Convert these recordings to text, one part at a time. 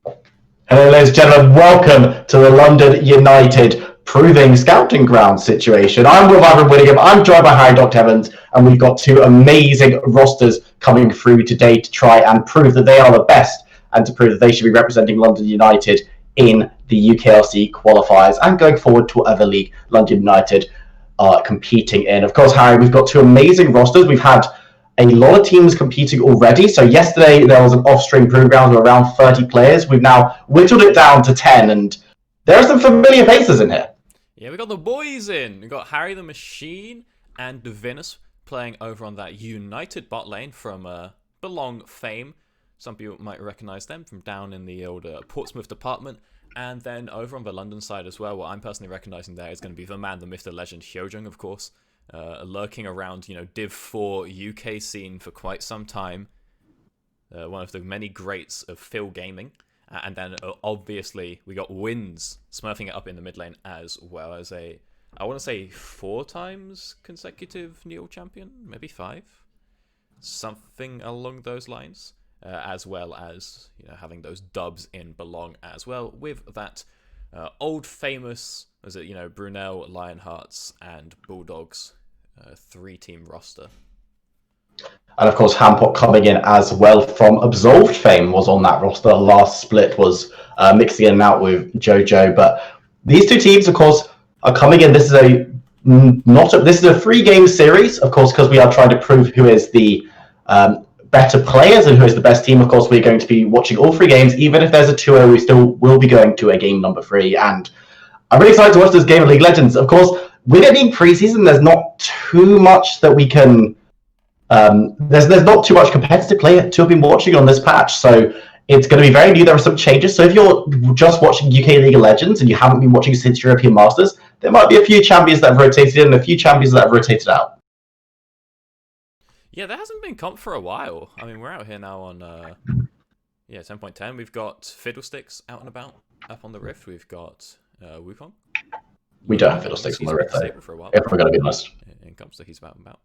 Hello, ladies and gentlemen. Welcome to the London United Proving Scouting Ground situation. I'm Will Ivan Whittingham. I'm joined by Harry Dr. Evans, and we've got two amazing rosters coming through today to try and prove that they are the best and to prove that they should be representing London United in the UKLC qualifiers and going forward to whatever league London United are competing in. Of course, Harry, we've got two amazing rosters. We've had a lot of teams competing already. So yesterday there was an off-stream program of around 30 players. We've now whittled it down to 10, and there are some familiar faces in here. Yeah, we got the boys in. We got Harry the Machine and Venus playing over on that United bot lane from Belong fame. Some people might recognise them from down in the old Portsmouth department. And then over on the London side as well, what I'm personally recognising there is going to be the man, the myth, the legend, Hyojung, of course. Lurking around, Div 4 UK scene for quite some time. One of the many greats of Phil Gaming. And then, obviously, we got Wins smurfing it up in the mid lane as well as I want to say 4 times consecutive Neil champion, maybe 5. Something along those lines. As well as, having those dubs in Belong as well with that old famous, Brunel, Lionhearts, and Bulldogs 3-team roster. And of course, Hampot coming in as well from Absolved fame was on that roster. Last split was mixing in and out with Jojo. But these two teams, of course, are coming in. This is a 3-game series, of course, because we are trying to prove who is the better players and who is the best team. Of course, we're going to be watching all 3 games. Even if there's a 2-0, we still will be going to a game number 3. And I'm really excited to watch this game of League of Legends. Of course, with it being preseason, there's not too much that we can. There's not too much competitive play to have been watching on this patch, so it's going to be very new. There are some changes. So if you're just watching UK League of Legends and you haven't been watching since European Masters, there might be a few champions that have rotated in and a few champions that have rotated out. Yeah, there hasn't been comp for a while. I mean, we're out here now on 10.10. We've got Fiddlesticks out and about up on the Rift. We've got Wukong. We don't have Fiddlesticks on the Rift, though, for a while, if we're going to be honest. In comp, so he's about and about.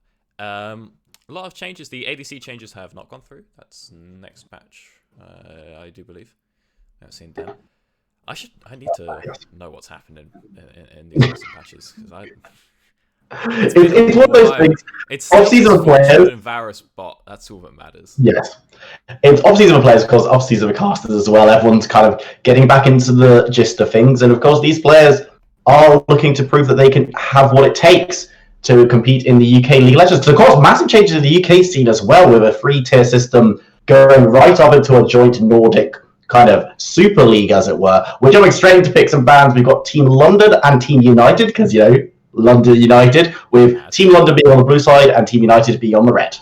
A lot of changes. The ADC changes have not gone through. That's next patch, I do believe. I haven't seen them. I need to know what's happened in these recent patches because It's one of those things. It's off-season players and Varus bot. That's all that matters. Yes, it's off-season players, of course. Off-season casters as well. Everyone's kind of getting back into the gist of things, and of course, these players are looking to prove that they can have what it takes to compete in the UK League of Legends. Because of course, massive changes in the UK scene as well, with a 3-tier system going right up into a joint Nordic kind of super league, as it were. We're jumping straight into picks and bans. We've got Team London and Team United, because London United, with Team London being on the blue side and Team United being on the red.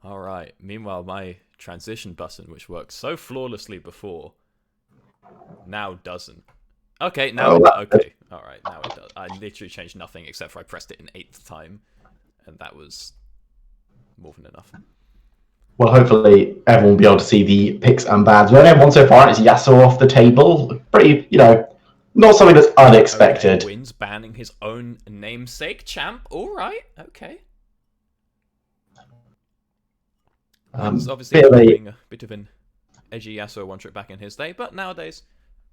All right. Meanwhile, my transition button, which worked so flawlessly before, now doesn't. Okay, now okay. All right, now it does. I literally changed nothing except for I pressed it an 8th time, and that was more than enough. Well, hopefully everyone will be able to see the picks and bans. We've only had one so far, and it's Yasuo off the table. Pretty, not something that's unexpected. Okay, Wins banning his own namesake champ. All right, okay. Wins obviously being a bit of an edgy Yasuo one-trick back in his day, but nowadays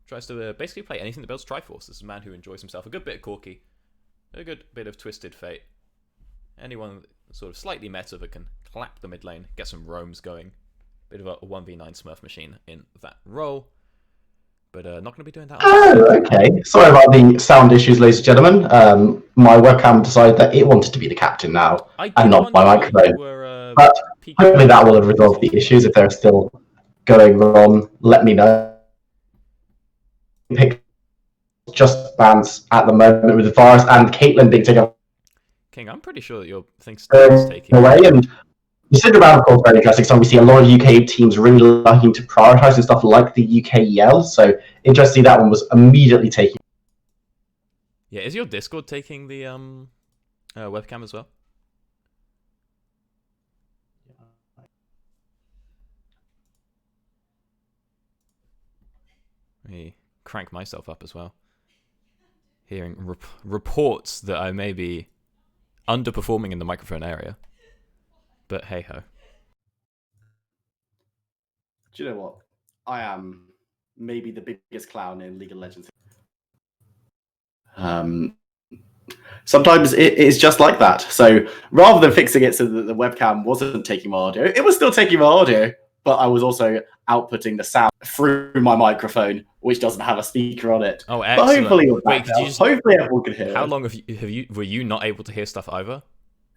tries to basically play anything that builds Triforce. This is a man who enjoys himself a good bit of Corki, a good bit of Twisted Fate. Anyone sort of slightly meta that can clap the mid lane, get some roams going. Bit of a 1v9 Smurf machine in that role. But not going to be doing that. Oh, okay. Sorry about the sound issues, ladies and gentlemen. My webcam decided that it wanted to be the captain now, and not my microphone. But hopefully that will have resolved the issues. If they're still going wrong, let me know. Pick just bans at the moment with the Forest and Caitlyn being taken King, I'm pretty sure that your thing's taking away. And the Cinder round, of course, very interesting. So we see a lot of UK teams really liking to prioritise stuff like the UKEL. So interesting, that one was immediately taken. Yeah, is your Discord taking the webcam as well? Me crank myself up as well. Hearing reports that I may be underperforming in the microphone area. But hey ho. Do you know what? I am maybe the biggest clown in League of Legends. Sometimes it's just like that. So rather than fixing it so that the webcam wasn't taking my audio, it was still taking my audio, but I was also outputting the sound through my microphone, which doesn't have a speaker on it. Oh, excellent. But hopefully, Wait, could you just... hopefully everyone could hear How it. long were you not able to hear stuff either?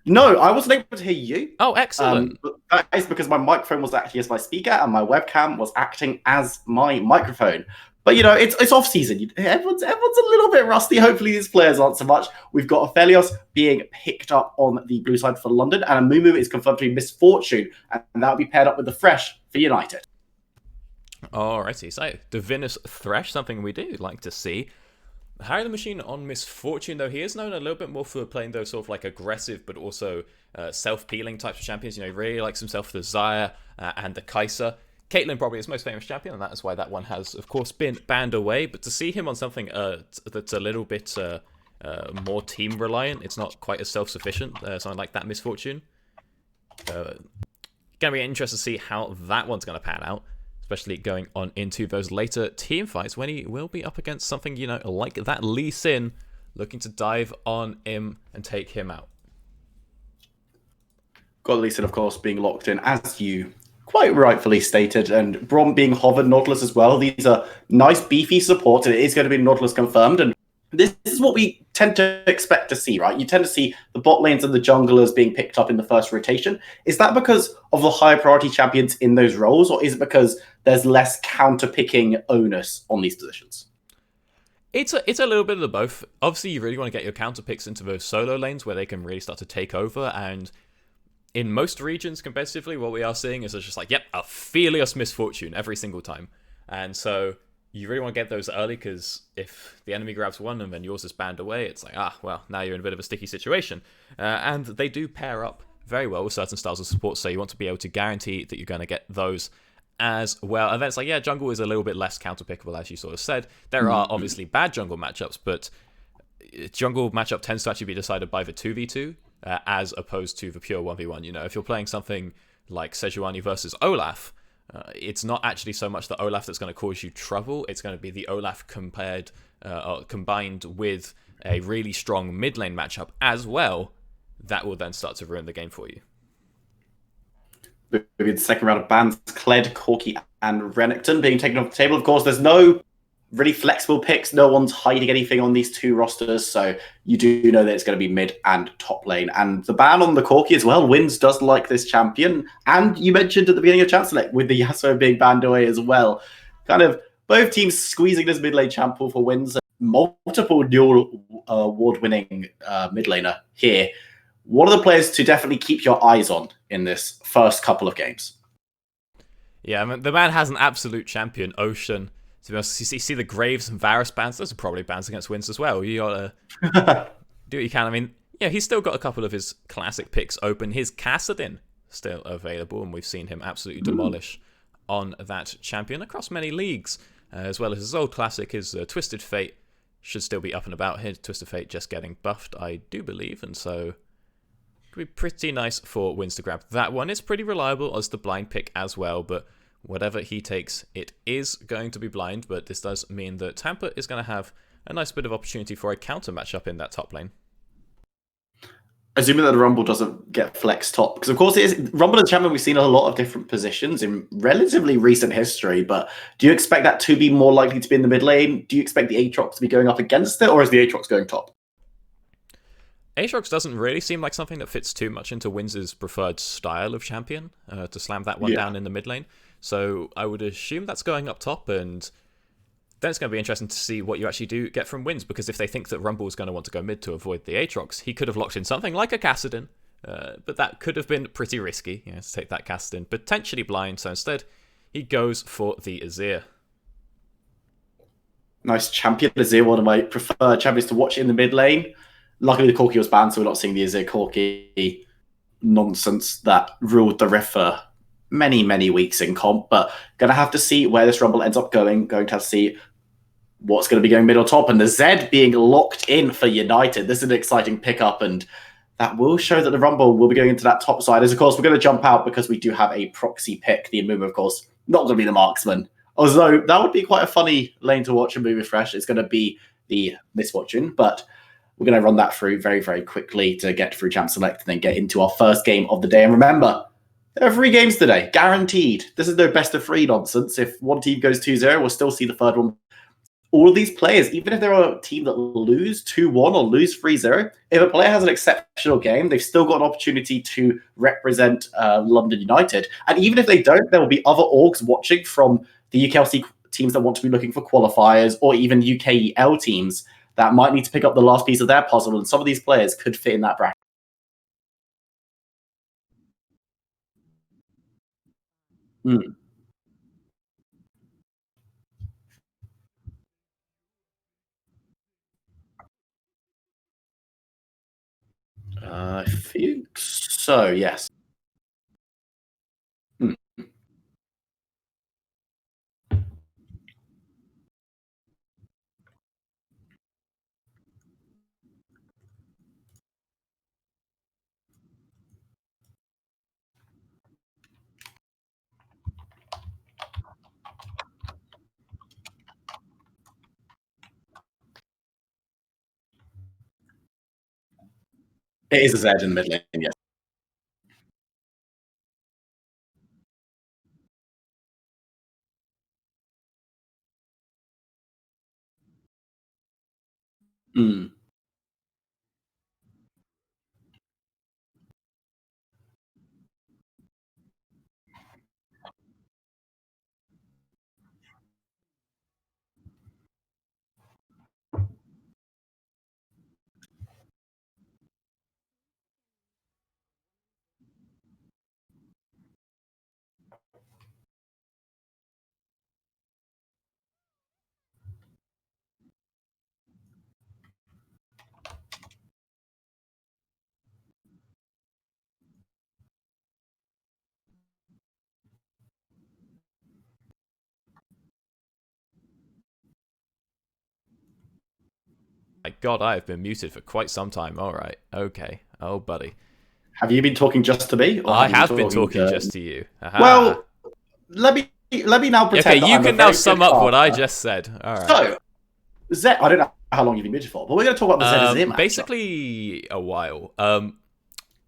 No, I wasn't able to hear you. Oh, excellent. But that is because my microphone was acting as my speaker and my webcam was acting as my microphone. But, you know, it's off-season. Everyone's a little bit rusty. Hopefully these players aren't so much. We've got Aphelios being picked up on the blue side for London, and Amumu is confirmed to be Misfortune, and that'll be paired up with the Fresh for United. Alrighty, so Divinus Thresh, something we do like to see. Harry the Machine on Misfortune, though, he is known a little bit more for playing those sort of like aggressive but also self-peeling types of champions. You know, he really likes himself the Xayah and the Kai'Sa. Caitlyn probably his most famous champion, and that is why that one has, of course, been banned away. But to see him on something that's a little bit more team-reliant, it's not quite as self-sufficient, something like that Misfortune. Gonna be interesting to see how that one's gonna pan out, especially going on into those later team fights when he will be up against something, you know, like that Lee Sin, looking to dive on him and take him out. Got Lee Sin, of course, being locked in, as you quite rightfully stated, and Brom being hovered, Nautilus as well. These are nice, beefy supports, and it is going to be Nautilus confirmed. And this is what we tend to expect to see, right? You tend to see the bot lanes and the junglers being picked up in the first rotation. Is that because of the higher priority champions in those roles, or is it because there's less counter-picking onus on these positions? It's a little bit of the both. Obviously, you really want to get your counter picks into those solo lanes where they can really start to take over, and in most regions competitively, what we are seeing is it's just like, yep, Aphelios Misfortune every single time. And so you really want to get those early, because if the enemy grabs one and then yours is banned away, it's like, well, now you're in a bit of a sticky situation. And they do pair up very well with certain styles of support, so you want to be able to guarantee that you're going to get those as well. And then it's like, yeah, jungle is a little bit less counter-pickable, as you sort of said. There are obviously bad jungle matchups, but jungle matchup tends to actually be decided by the 2v2, as opposed to the pure 1v1. You know, if you're playing something like Sejuani versus Olaf, it's not actually so much the Olaf that's going to cause you trouble. It's going to be the Olaf combined with a really strong mid lane matchup as well. That will then start to ruin the game for you. Maybe the second round of bans, Kled, Corki, and Renekton being taken off the table. Of course, there's no really flexible picks. No one's hiding anything on these two rosters, so you do know that it's going to be mid and top lane. And the ban on the Corki as well. Wins does like this champion. And you mentioned at the beginning of Champ Select with the Yasuo being banned away as well. Kind of both teams squeezing this mid lane champ pool for wins. Multiple dual award-winning mid laner here. What are the players to definitely keep your eyes on in this first couple of games? Yeah, I mean, the man has an absolute champion, Ocean. To be honest, you see the Graves and Varus bans, those are probably bans against wins as well. You gotta do what you can. I mean, yeah, he's still got a couple of his classic picks open. His Kassadin still available, and we've seen him absolutely demolish on that champion across many leagues, as well as his old classic, his Twisted Fate should still be up and about here. Twisted Fate just getting buffed, I do believe, and so it could be pretty nice for wins to grab. That one is pretty reliable as the blind pick as well, but whatever he takes, it is going to be blind, but this does mean that Tampa is going to have a nice bit of opportunity for a counter matchup in that top lane. Assuming that the Rumble doesn't get flex top, because of course it is Rumble and Champion, we've seen a lot of different positions in relatively recent history, but do you expect that to be more likely to be in the mid lane? Do you expect the Aatrox to be going up against it, or is the Aatrox going top? Aatrox doesn't really seem like something that fits too much into Wins's preferred style of champion, to slam that one down in the mid lane. So I would assume that's going up top, and then it's going to be interesting to see what you actually do get from Wins, because if they think that Rumble is going to want to go mid to avoid the Aatrox, he could have locked in something like a Kassadin, but that could have been pretty risky, you know, to take that Kassadin, potentially blind, so instead he goes for the Azir. Nice champion Azir, one of my preferred champions to watch in the mid lane. Luckily the Corki was banned, so we're not seeing the Azir Corki nonsense that ruled the Rift for many, many weeks in comp, but going to have to see where this Rumble ends up going to have to see what's going to be going mid or top, and the Zed being locked in for United. This is an exciting pickup, and that will show that the Rumble will be going into that top side. As of course, we're going to jump out because we do have a proxy pick. The Amumu, of course, not going to be the marksman. Although that would be quite a funny lane to watch and move refresh. It's going to be the misfortune, but we're going to run that through very, very quickly to get through Champ Select and then get into our first game of the day. And remember, there are 3 games today, guaranteed. This is no best of 3 nonsense. If one team goes 2-0, we'll still see the third one. All of these players, even if they're a team that lose 2-1 or lose 3-0, if a player has an exceptional game, they've still got an opportunity to represent London United. And even if they don't, there will be other orgs watching from the UKLC teams that want to be looking for qualifiers, or even UKEL teams that might need to pick up the last piece of their puzzle. And some of these players could fit in that bracket. I think so, yes. Hmm. It is a Z in the mid lane, yes. Mm. My God, I have been muted for quite some time. All right. Okay. Oh, buddy. Have you been talking just to me? Or I you have been talking just to you. Aha. Well, let me now pretend. Okay, that you I'm a can now very sum good up what I caster. just said. All right. So, Z, I don't know how long you've been muted for, but we're going to talk about the Z matchup. Basically a while.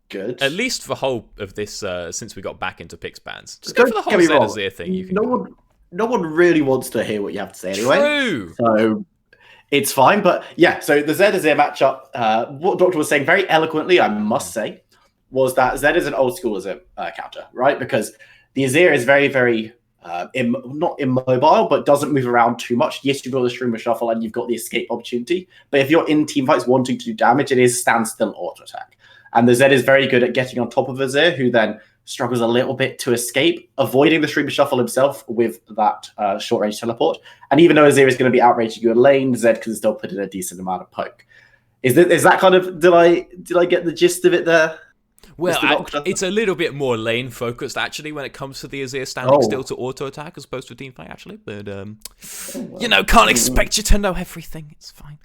Good. At least for whole of this, since we got back into Pix bands. Just Don't go for the whole get me wrong. Zedazir thing. You can No one really wants to hear what you have to say anyway. True. So it's fine. But yeah, so the Z Azir matchup, what Doctor was saying very eloquently, I must say, was that Z is an old school Azir counter, right? Because the Azir is very, very not immobile, but doesn't move around too much. Yes, you've got the streamer shuffle and you've got the escape opportunity. But if you're in team fights wanting to do damage, it is standstill auto attack. And the Z is very good at getting on top of Azir, who then struggles a little bit to escape, avoiding the streamer shuffle himself with that short range teleport. And even though Azir is going to be outraging your lane, Z can still put in a decent amount of poke. Is that kind of did I get the gist of it there? Well, it's a little bit more lane focused actually when it comes to the Azir standing still to auto attack as opposed to team fight actually. But you know, can't expect you to know everything. It's fine.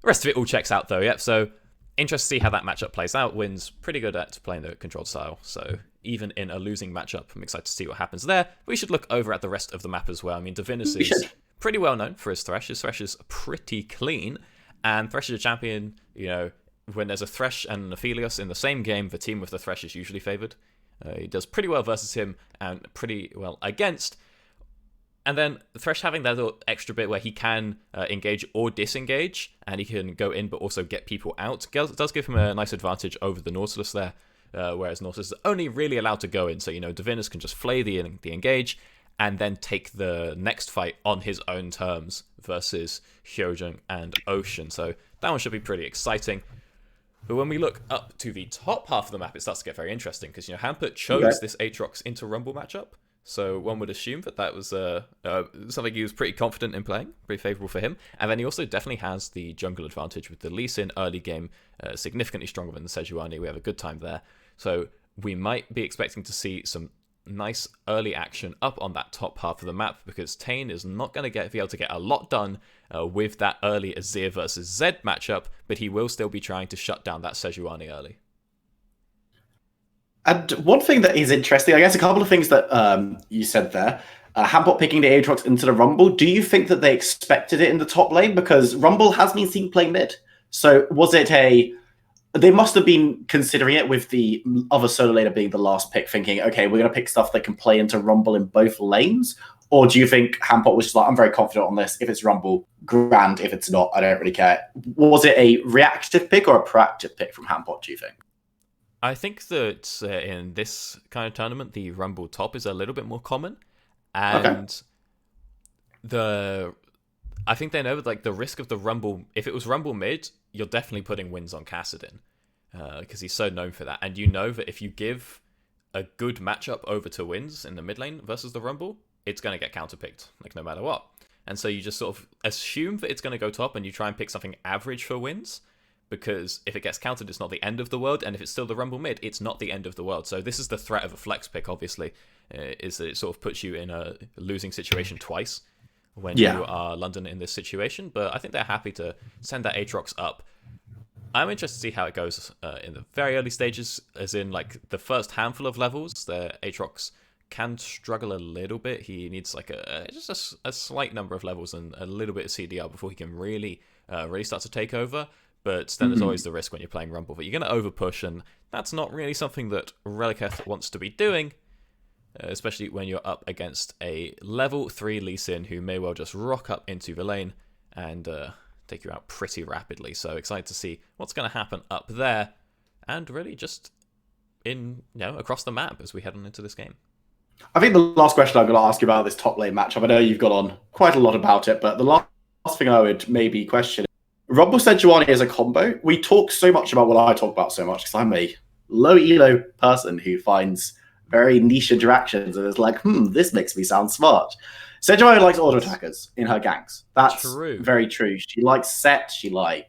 The rest of it all checks out though. Yep. So interested to see how that matchup plays out. Wynn's pretty good at playing the controlled style, so even in a losing matchup, I'm excited to see what happens there. We should look over at the rest of the map as well. I mean, Divinus is pretty well known for his Thresh. His Thresh is pretty clean, and Thresh is a champion, you know, when there's a Thresh and an Aphelios in the same game, the team with the Thresh is usually favoured. He does pretty well versus him and pretty well against. And then Thresh having that little extra bit where he can engage or disengage, and he can go in but also get people out, does give him a nice advantage over the Nautilus there, whereas Nautilus is only really allowed to go in. So, you know, Divinus can just flay the engage and then take the next fight on his own terms versus Hyojung and Ocean. So that one should be pretty exciting. But when we look up to the top half of the map, it starts to get very interesting because, you know, Hampert chose this Aatrox into Rumble matchup. So one would assume that that was something he was pretty confident in playing, pretty favourable for him. And then he also definitely has the jungle advantage with the Lee Sin early game, significantly stronger than the Sejuani. We have a good time there. So we might be expecting to see some nice early action up on that top half of the map because Tane is not going to be able to get a lot done with that early Azir versus Zed matchup, but he will still be trying to shut down that Sejuani early. And one thing that is interesting, I guess a couple of things that you said there. Hampot picking the Aatrox into the Rumble, do you think that they expected it in the top lane? Because Rumble has been seen playing mid. So was it they must have been considering it with the other solo laner being the last pick, thinking, okay, we're going to pick stuff that can play into Rumble in both lanes? Or do you think Hampot was just like, I'm very confident on this. If it's Rumble, grand. If it's not, I don't really care. Was it a reactive pick or a proactive pick from Hampot, do you think? I think that in this kind of tournament, the Rumble top is a little bit more common. And I think they know that like the risk of the Rumble, if it was Rumble mid, you're definitely putting wins on Kassadin because he's so known for that. And you know that if you give a good matchup over to wins in the mid lane versus the Rumble, it's going to get counterpicked, like no matter what. And so you just sort of assume that it's going to go top and you try and pick something average for wins, because if it gets countered, it's not the end of the world. And if it's still the Rumble mid, it's not the end of the world. So this is the threat of a flex pick, obviously, is that it sort of puts you in a losing situation twice when you are London in this situation. But I think they're happy to send that Aatrox up. I'm interested to see how it goes in the very early stages, as in like the first handful of levels. The Aatrox can struggle a little bit. He needs like just a slight number of levels and a little bit of CDR before he can really start to take over. But then there's always the risk when you're playing Rumble that you're going to overpush, and that's not really something that Reliketh wants to be doing, especially when you're up against a level 3 Lee Sin who may well just rock up into the lane and take you out pretty rapidly. So excited to see what's going to happen up there, and really just across the map as we head on into this game. I think the last question I'm going to ask you about this top lane matchup, I know you've got on quite a lot about it, but the last thing I would maybe question, Rumble Sejuani as a combo, we talk so much about what I talk about so much because I'm a low elo person who finds very niche interactions and is like, this makes me sound smart. Sejuani likes auto attackers in her ganks. That's true. Very true. She likes Set. She likes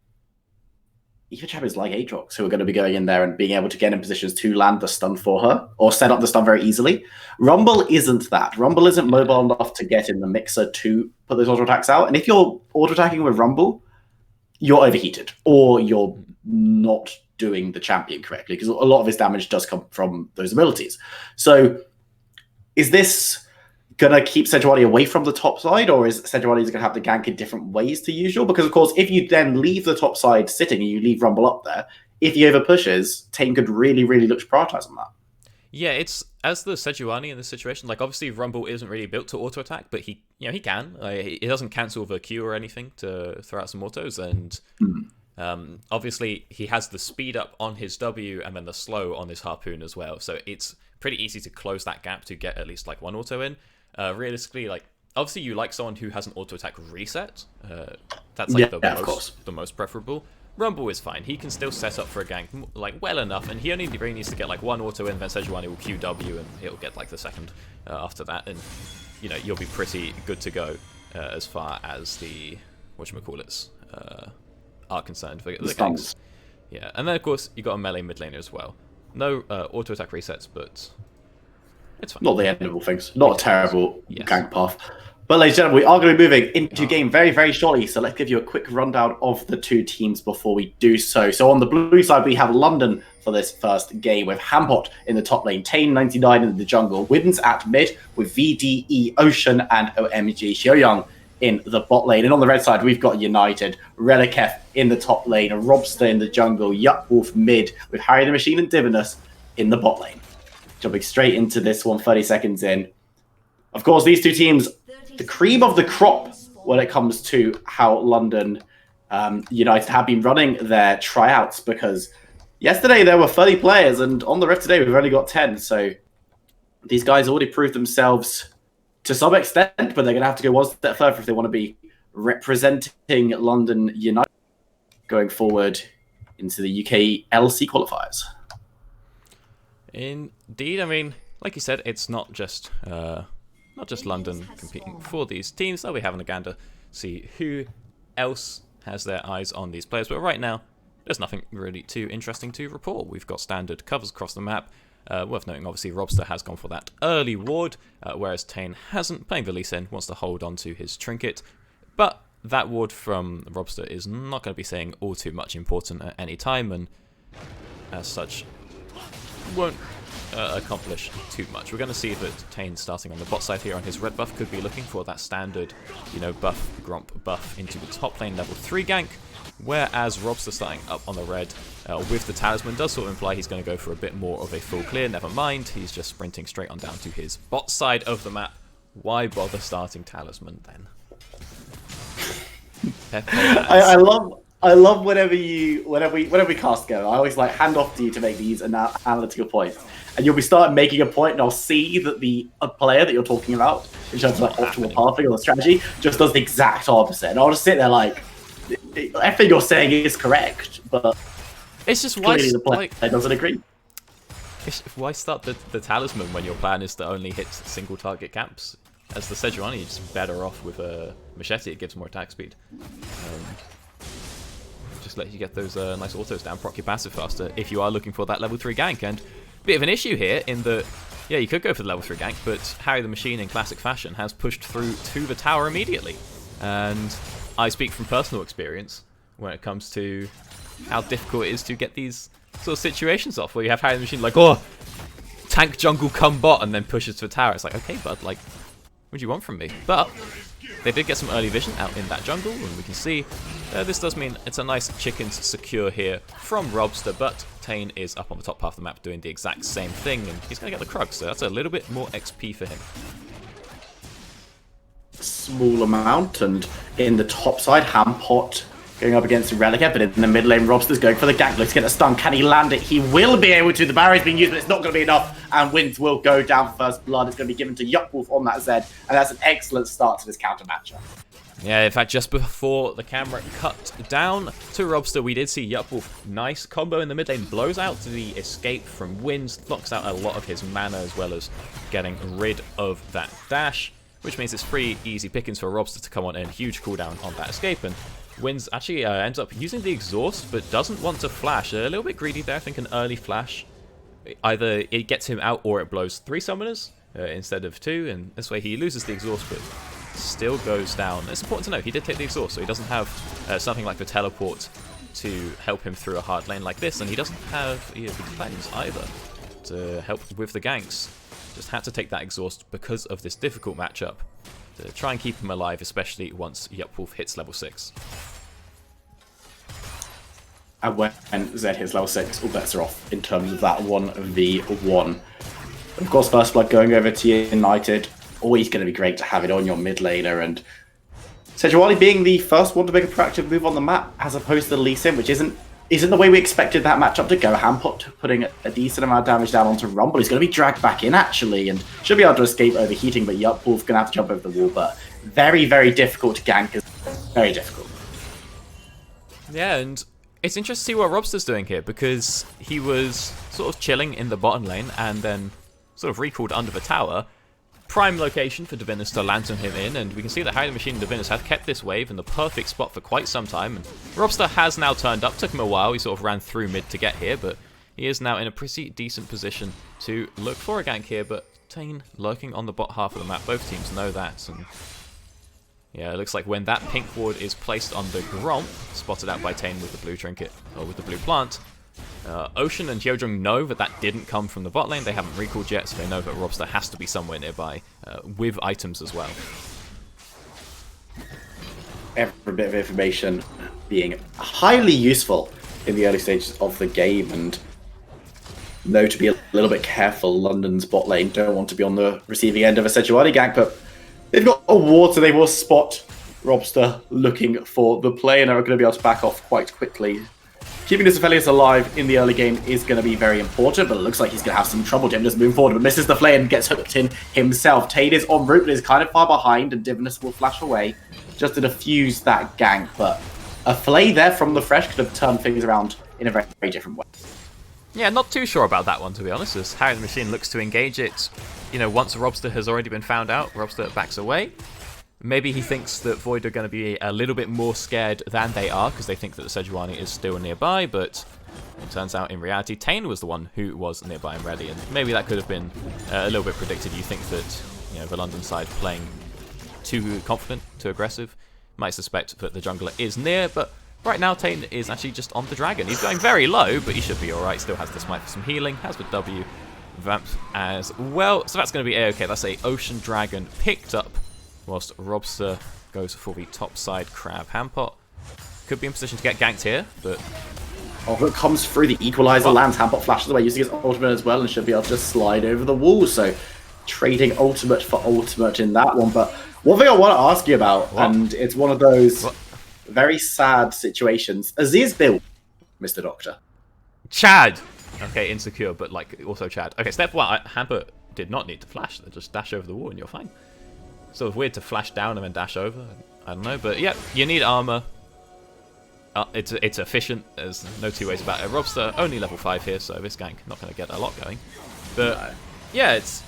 even champions like Aatrox who are going to be going in there and being able to get in positions to land the stun for her or set up the stun very easily. Rumble isn't that. Rumble isn't mobile enough to get in the mixer to put those auto attacks out. And if you're auto attacking with Rumble, you're overheated or you're not doing the champion correctly because a lot of his damage does come from those abilities. So is this going to keep Sejuani away from the top side, or is Sejuani going to have the gank in different ways to usual? Because, of course, if you then leave the top side sitting and you leave Rumble up there, if he overpushes, Tame could really, really look to prioritize on that. Yeah, it's as the Sejuani in this situation. Like, obviously, Rumble isn't really built to auto attack, but he can. He doesn't cancel the Q or anything to throw out some autos, and obviously he has the speed up on his W and then the slow on his harpoon as well. So it's pretty easy to close that gap to get at least like one auto in. Realistically, like obviously you like someone who has an auto attack reset. That's like the most preferable. Rumble is fine. He can still set up for a gank like well enough, and he only really needs to get like one auto in, then Sejuani will QW and he'll get like the second after that, and you'll be pretty good to go as far as the whatchamacallits are concerned. The ganks. Yeah, and then of course you got a melee mid laner as well. No auto attack resets, but it's fine. Not the end of all things. Not a terrible gank path. But ladies and gentlemen, we are going to be moving into game very, very shortly. So let's give you a quick rundown of the two teams before we do so. So on the blue side, we have London for this first game with Hampot in the top lane, Tane 99 in the jungle, Widens at mid with VDE Ocean and OMG Xiaoyang in the bot lane. And on the red side, we've got United, Reliketh in the top lane, Robster in the jungle, Yukwolf mid with Harry the Machine and Divinus in the bot lane. Jumping straight into this one, 30 seconds in. Of course, these two teams, the cream of the crop when it comes to how London United have been running their tryouts, because yesterday there were 30 players and on the Rift today we've only got 10. So these guys already proved themselves to some extent, but they're going to have to go one step further if they want to be representing London United going forward into the UK LC qualifiers. Indeed, I mean, like you said, it's not just London competing for these teams. They'll be having a gander, see who else has their eyes on these players. But right now, there's nothing really too interesting to report. We've got standard covers across the map. Worth noting, obviously, Robster has gone for that early ward, whereas Tane hasn't. Playing the Lee Sin, wants to hold on to his trinket. But that ward from Robster is not going to be saying all too much important at any time, and as such, won't accomplish too much. We're going to see that Tane starting on the bot side here on his red buff could be looking for that standard, buff, Gromp buff into the top lane level 3 gank, whereas Robster starting up on the red with the talisman does sort of imply he's going to go for a bit more of a full clear. Never mind, he's just sprinting straight on down to his bot side of the map. Why bother starting talisman then? I love whenever we cast go. I always like hand off to you to make these analytical points, and you'll be starting making a point, and I'll see that the player that you're talking about in terms of like optimal pathing or the strategy just does the exact opposite, and I'll just sit there like, everything you're saying is correct, but it's just why clearly the player doesn't agree. Why start the talisman when your plan is to only hit single target camps? As the Sejuani, you're just better off with a machete. It gives more attack speed. Just let you get those nice autos down, proc your passive faster if you are looking for that level 3 gank. And bit of an issue here in that, yeah, you could go for the level 3 gank, but Harry the Machine in classic fashion has pushed through to the tower immediately. And I speak from personal experience when it comes to how difficult it is to get these sort of situations off, where you have Harry the Machine like, oh, tank jungle come bot, and then pushes to the tower. It's like, okay, bud, like, what do you want from me? But they did get some early vision out in that jungle, and we can see this does mean it's a nice chickens secure here from Robster, but Tane is up on the top half of the map doing the exact same thing, and he's going to get the Krug, so that's a little bit more XP for him. Small amount, and in the top side, Hampot going up against Relica, but in the mid lane, Robster's going for the gank. Looks to get a stun. Can he land it? He will be able to. The barrier's being used, but it's not going to be enough. And Wins will go down for first blood. It's going to be given to Yukwolf on that Zed, and that's an excellent start to this counter matchup. Yeah, in fact, just before the camera cut down to Robster, we did see Yukwolf. Nice combo in the mid lane. Blows out the escape from Wins. Knocks out a lot of his mana, as well as getting rid of that dash, which means it's free, easy pickings for Robster to come on in. Huge cooldown on that escape, and Wins actually ends up using the exhaust, but doesn't want to flash. A little bit greedy there. I think an early flash, either it gets him out or it blows 3 summoners instead of 2, and this way he loses the exhaust, but still goes down. It's important to know he did take the exhaust, so he doesn't have something like the teleport to help him through a hard lane like this, and he doesn't have the defense either to help with the ganks. Just had to take that exhaust because of this difficult matchup to try and keep him alive, especially once Yukwolf hits level 6. And when Zed hits level 6, all bets are off in terms of that 1v1. Of course, First Blood going over to United, always going to be great to have it on your mid laner, and Sejuani being the first one to make a proactive move on the map, as opposed to Lee Sin, which isn't the way we expected that matchup to go. Hampot putting a decent amount of damage down onto Rumble. He's going to be dragged back in, actually, and should be able to escape overheating, but Yukwolf going to have to jump over the wall, but very, very difficult to gank. Very difficult. Yeah, and it's interesting to see what Robster's doing here, because he was sort of chilling in the bottom lane and then sort of recalled under the tower. Prime location for Divinus to lantern him in, and we can see that Harry the Machine and Divinus have kept this wave in the perfect spot for quite some time, and Robster has now turned up. Took him a while, he sort of ran through mid to get here, but he is now in a pretty decent position to look for a gank here, but Tane lurking on the bot half of the map. Both teams know that, and yeah, it looks like when that pink ward is placed on the Gromp, spotted out by Tane with the blue trinket, or with the blue plant, Ocean and Hyojung know that that didn't come from the bot lane. They haven't recalled yet, so they know that Robster has to be somewhere nearby, with items as well. Every bit of information being highly useful in the early stages of the game, and know to be a little bit careful. London's bot lane don't want to be on the receiving end of a Sejuani gank, but they've got a ward, so they will spot Robster looking for the play, and are going to be able to back off quite quickly. Keeping this Aphelios alive in the early game is going to be very important, but it looks like he's going to have some trouble. Jim just moving forward, but misses the flay and gets hooked in himself. Tade is en route, but is kind of far behind, and Divinus will flash away just to defuse that gank. But a flay there from the Fresh could have turned things around in a very, very different way. Yeah, not too sure about that one, to be honest, as Harry the Machine looks to engage it. Once Robster has already been found out, Robster backs away. Maybe he thinks that Void are going to be a little bit more scared than they are, because they think that the Sejuani is still nearby, but it turns out in reality Tane was the one who was nearby and ready, and maybe that could have been a little bit predicted. You think that the London side playing too confident, too aggressive, might suspect that the jungler is near, but right now Tane is actually just on the dragon. He's going very low, but he should be alright. Still has the smite for some healing, has the W. Vamp as well. So that's going to be A-okay. That's a Ocean Dragon picked up, whilst Robster goes for the top side Crab. Hampot could be in position to get ganked here, but... Oh, it comes through the equalizer, lands Hampot flashes away using his ultimate as well, and should be able to just slide over the wall. So trading ultimate for ultimate in that one. But one thing I want to ask you about, and it's one of those very sad situations. Azir's build, Mr. Doctor. Chad! Okay, insecure, but like also Chad. Okay, step one, Hampot did not need to flash. They just dash over the wall and you're fine. Sort of weird to flash down and then dash over. I don't know, but yeah, you need armor. It's efficient. There's no two ways about it. Robster only level 5 here, so this gank not going to get a lot going. But yeah, it's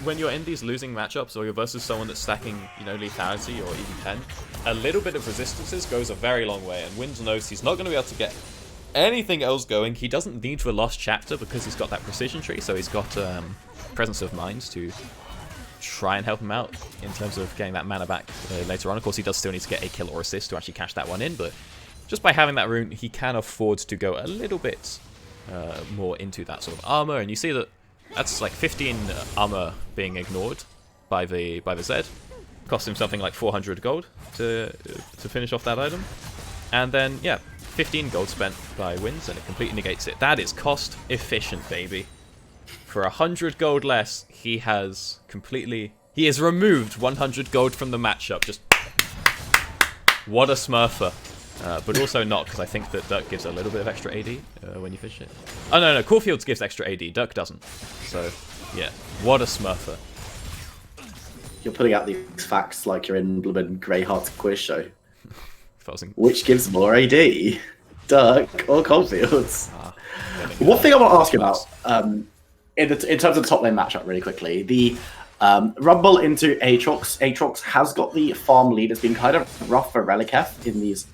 when you're in these losing matchups or you're versus someone that's stacking, you know, lethality or even 10, a little bit of resistances goes a very long way. And Wins knows he's not going to be able to get anything else going. He doesn't need the Lost Chapter because he's got that precision tree, so he's got Presence of Mind to try and help him out in terms of getting that mana back later on. Of course, he does still need to get a kill or assist to actually cash that one in, but just by having that rune, he can afford to go a little bit more into that sort of armor. And you see that that's like 15 armor being ignored by the Zed. Cost him something like 400 gold to finish off that item. And then, yeah, 15 gold spent by Wins, and it completely negates it. That is cost efficient, baby. For 100 gold less, he has removed 100 gold from the matchup. Just what a smurfer. But also not, because I think that Dirk gives a little bit of extra AD when you finish it. Oh, no, Caulfield gives extra AD. Dirk doesn't. So, yeah. What a smurfer. You're putting out these facts like you're in Blooming Greyheart's quiz show. Frozen. Which gives more AD? Dirk or Caulfield's? One thing I want to ask you about, in terms of the top lane matchup really quickly, the Rumble into Aatrox. Aatrox has got the farm lead. It's been kind of rough for Reliketh in these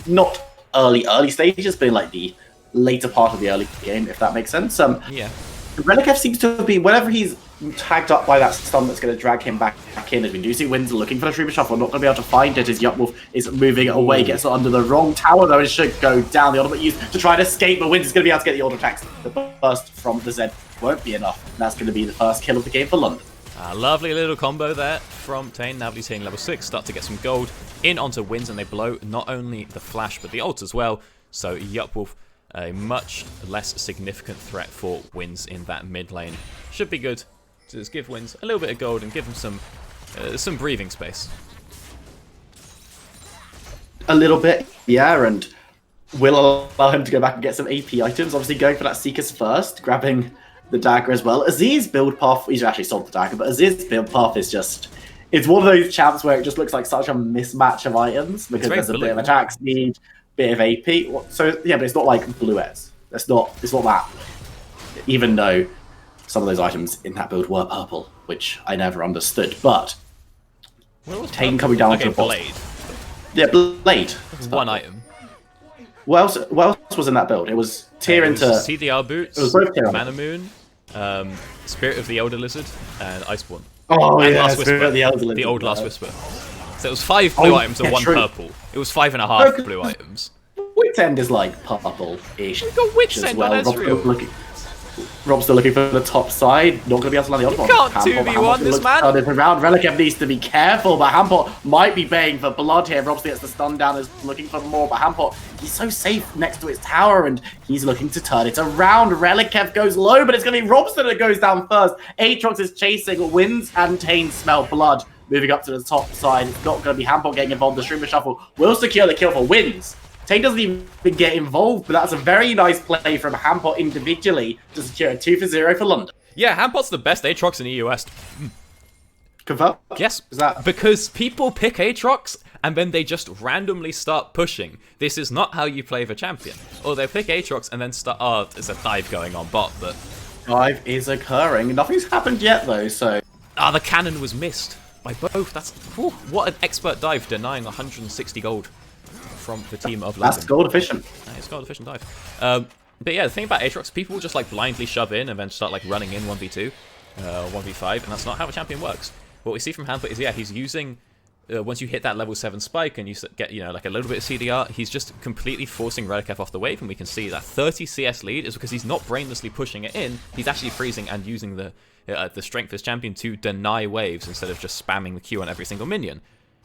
not early stages, but in like the later part of the early game, if that makes sense. Yeah. Reliketh seems to have been, whenever he's tagged up by that stun that's going to drag him back in, as we do see Wins looking for the Shreever Shuffle, not going to be able to find it as Yupwolf is moving away, gets under the wrong tower, though it should go down. The ultimate used to try to escape, but Wins is going to be able to get the auto attacks. The burst from the Zed won't be enough, and that's going to be the first kill of the game for London. A lovely little combo there from Tane. Now that he's hitting level 6, start to get some gold in onto Wins, and they blow not only the flash, but the ult as well. So Yupwolf, a much less significant threat for Wins in that mid lane. Should be good to just give Wins a little bit of gold and give him some breathing space. A little bit, yeah, and will allow him to go back and get some AP items. Obviously going for that Seekers first, grabbing the dagger as well. Azir's build path, he's actually sold the dagger, but Azir's build path is just, it's one of those champs where it just looks like such a mismatch of items because there's a bit of attack speed, bit of AP. So yeah, but it's not like Bluets. It's not that. Even though some of those items in that build were purple, which I never understood. But Tane coming down to the Blade. Yeah, Blade. One item. What else was in that build? It was Tear into CDR boots. It was both Tear Mana Moon, Spirit of the Elder Lizard, and Iceborne. Oh and yeah, Last Whisper, Spirit of the Elder Lizard. The old Last Whisper. So it was 5 blue items and 1 purple. It was 5.5 blue items. Wit's End is like purple-ish. You got Wit's End on Ezreal. Rob's still looking for the top side. Not going to be able to land the other one. You can't 2v1 this man. Around. Reliketh needs to be careful, but Hampot might be baying for blood here. Rob gets the stun down, is looking for more, but Hampot, he's so safe next to his tower, and he's looking to turn it around. Reliketh goes low, but it's going to be Robson that goes down first. Aatrox is chasing, Wins and Tane smell blood. Moving up to the top side, it's not going to be Hampot getting involved. The Shreever Shuffle will secure the kill for Wins. Tane doesn't even get involved, but that's a very nice play from Hampot individually to secure a 2-0 for London. Yeah, Hampot's the best Aatrox in EU West. Confirm? Yes, is that because people pick Aatrox and then they just randomly start pushing. This is not how you play the champion. Or they pick Aatrox and then start. Oh, there's a dive going on bot, but dive is occurring. Nothing's happened yet though, so. The cannon was missed by both. That's what an expert dive, denying 160 gold from the team of London. That's gold efficient. It's gold efficient dive. But yeah, the thing about Aatrox, people just like blindly shove in and then start like running in 1v2, 1v5, and that's not how a champion works. What we see from Hampot is, yeah, he's using once you hit that level 7 spike and you get, like a little bit of CDR, he's just completely forcing Redicef off the wave, and we can see that 30 CS lead is because he's not brainlessly pushing it in, he's actually freezing and using the strength of his champion to deny waves instead of just spamming the Q on every single minion.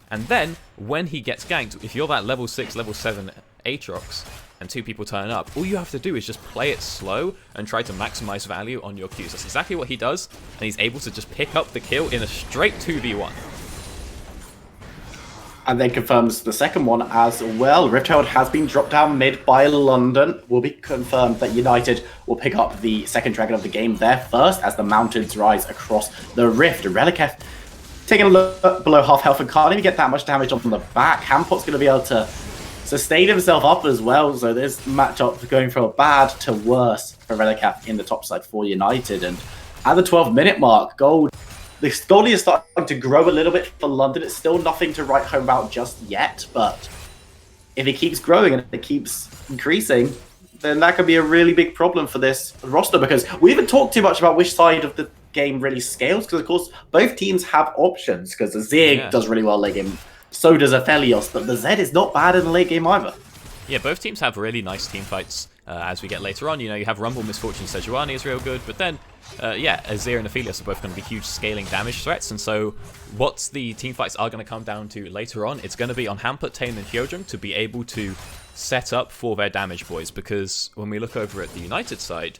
And then, when he gets ganked, if you're that level 6, level 7 Aatrox, and 2 people turn up, all you have to do is just play it slow and try to maximize value on your Qs. That's exactly what he does, and he's able to just pick up the kill in a straight 2v1. And then confirms the second one as well. Rifthold has been dropped down mid by London. Will be confirmed that United will pick up the second dragon of the game there first as the mountains rise across the rift. Reliketh taking a look below half health and can't even get that much damage on the back. Hampot's going to be able to sustain himself up as well. So this matchup going from bad to worse for Reliketh in the top side for United. And at the 12-minute mark, the goalie is starting to grow a little bit for London. It's still nothing to write home about just yet, but if it keeps growing and it keeps increasing, then that could be a really big problem for this roster, because we haven't talked too much about which side of the game really scales, because of course both teams have options, because the Zig does really well late game, so does Aphelios, but the Zed is not bad in the late game either. Yeah, both teams have really nice team fights as we get later on. You have Rumble, Misfortune, Sejuani is real good, but then, Azir and Aphelios are both going to be huge scaling damage threats, and so what the team fights are going to come down to later on, it's going to be on Hampot, Tane, and Hyojung to be able to set up for their damage boys, because when we look over at the United side,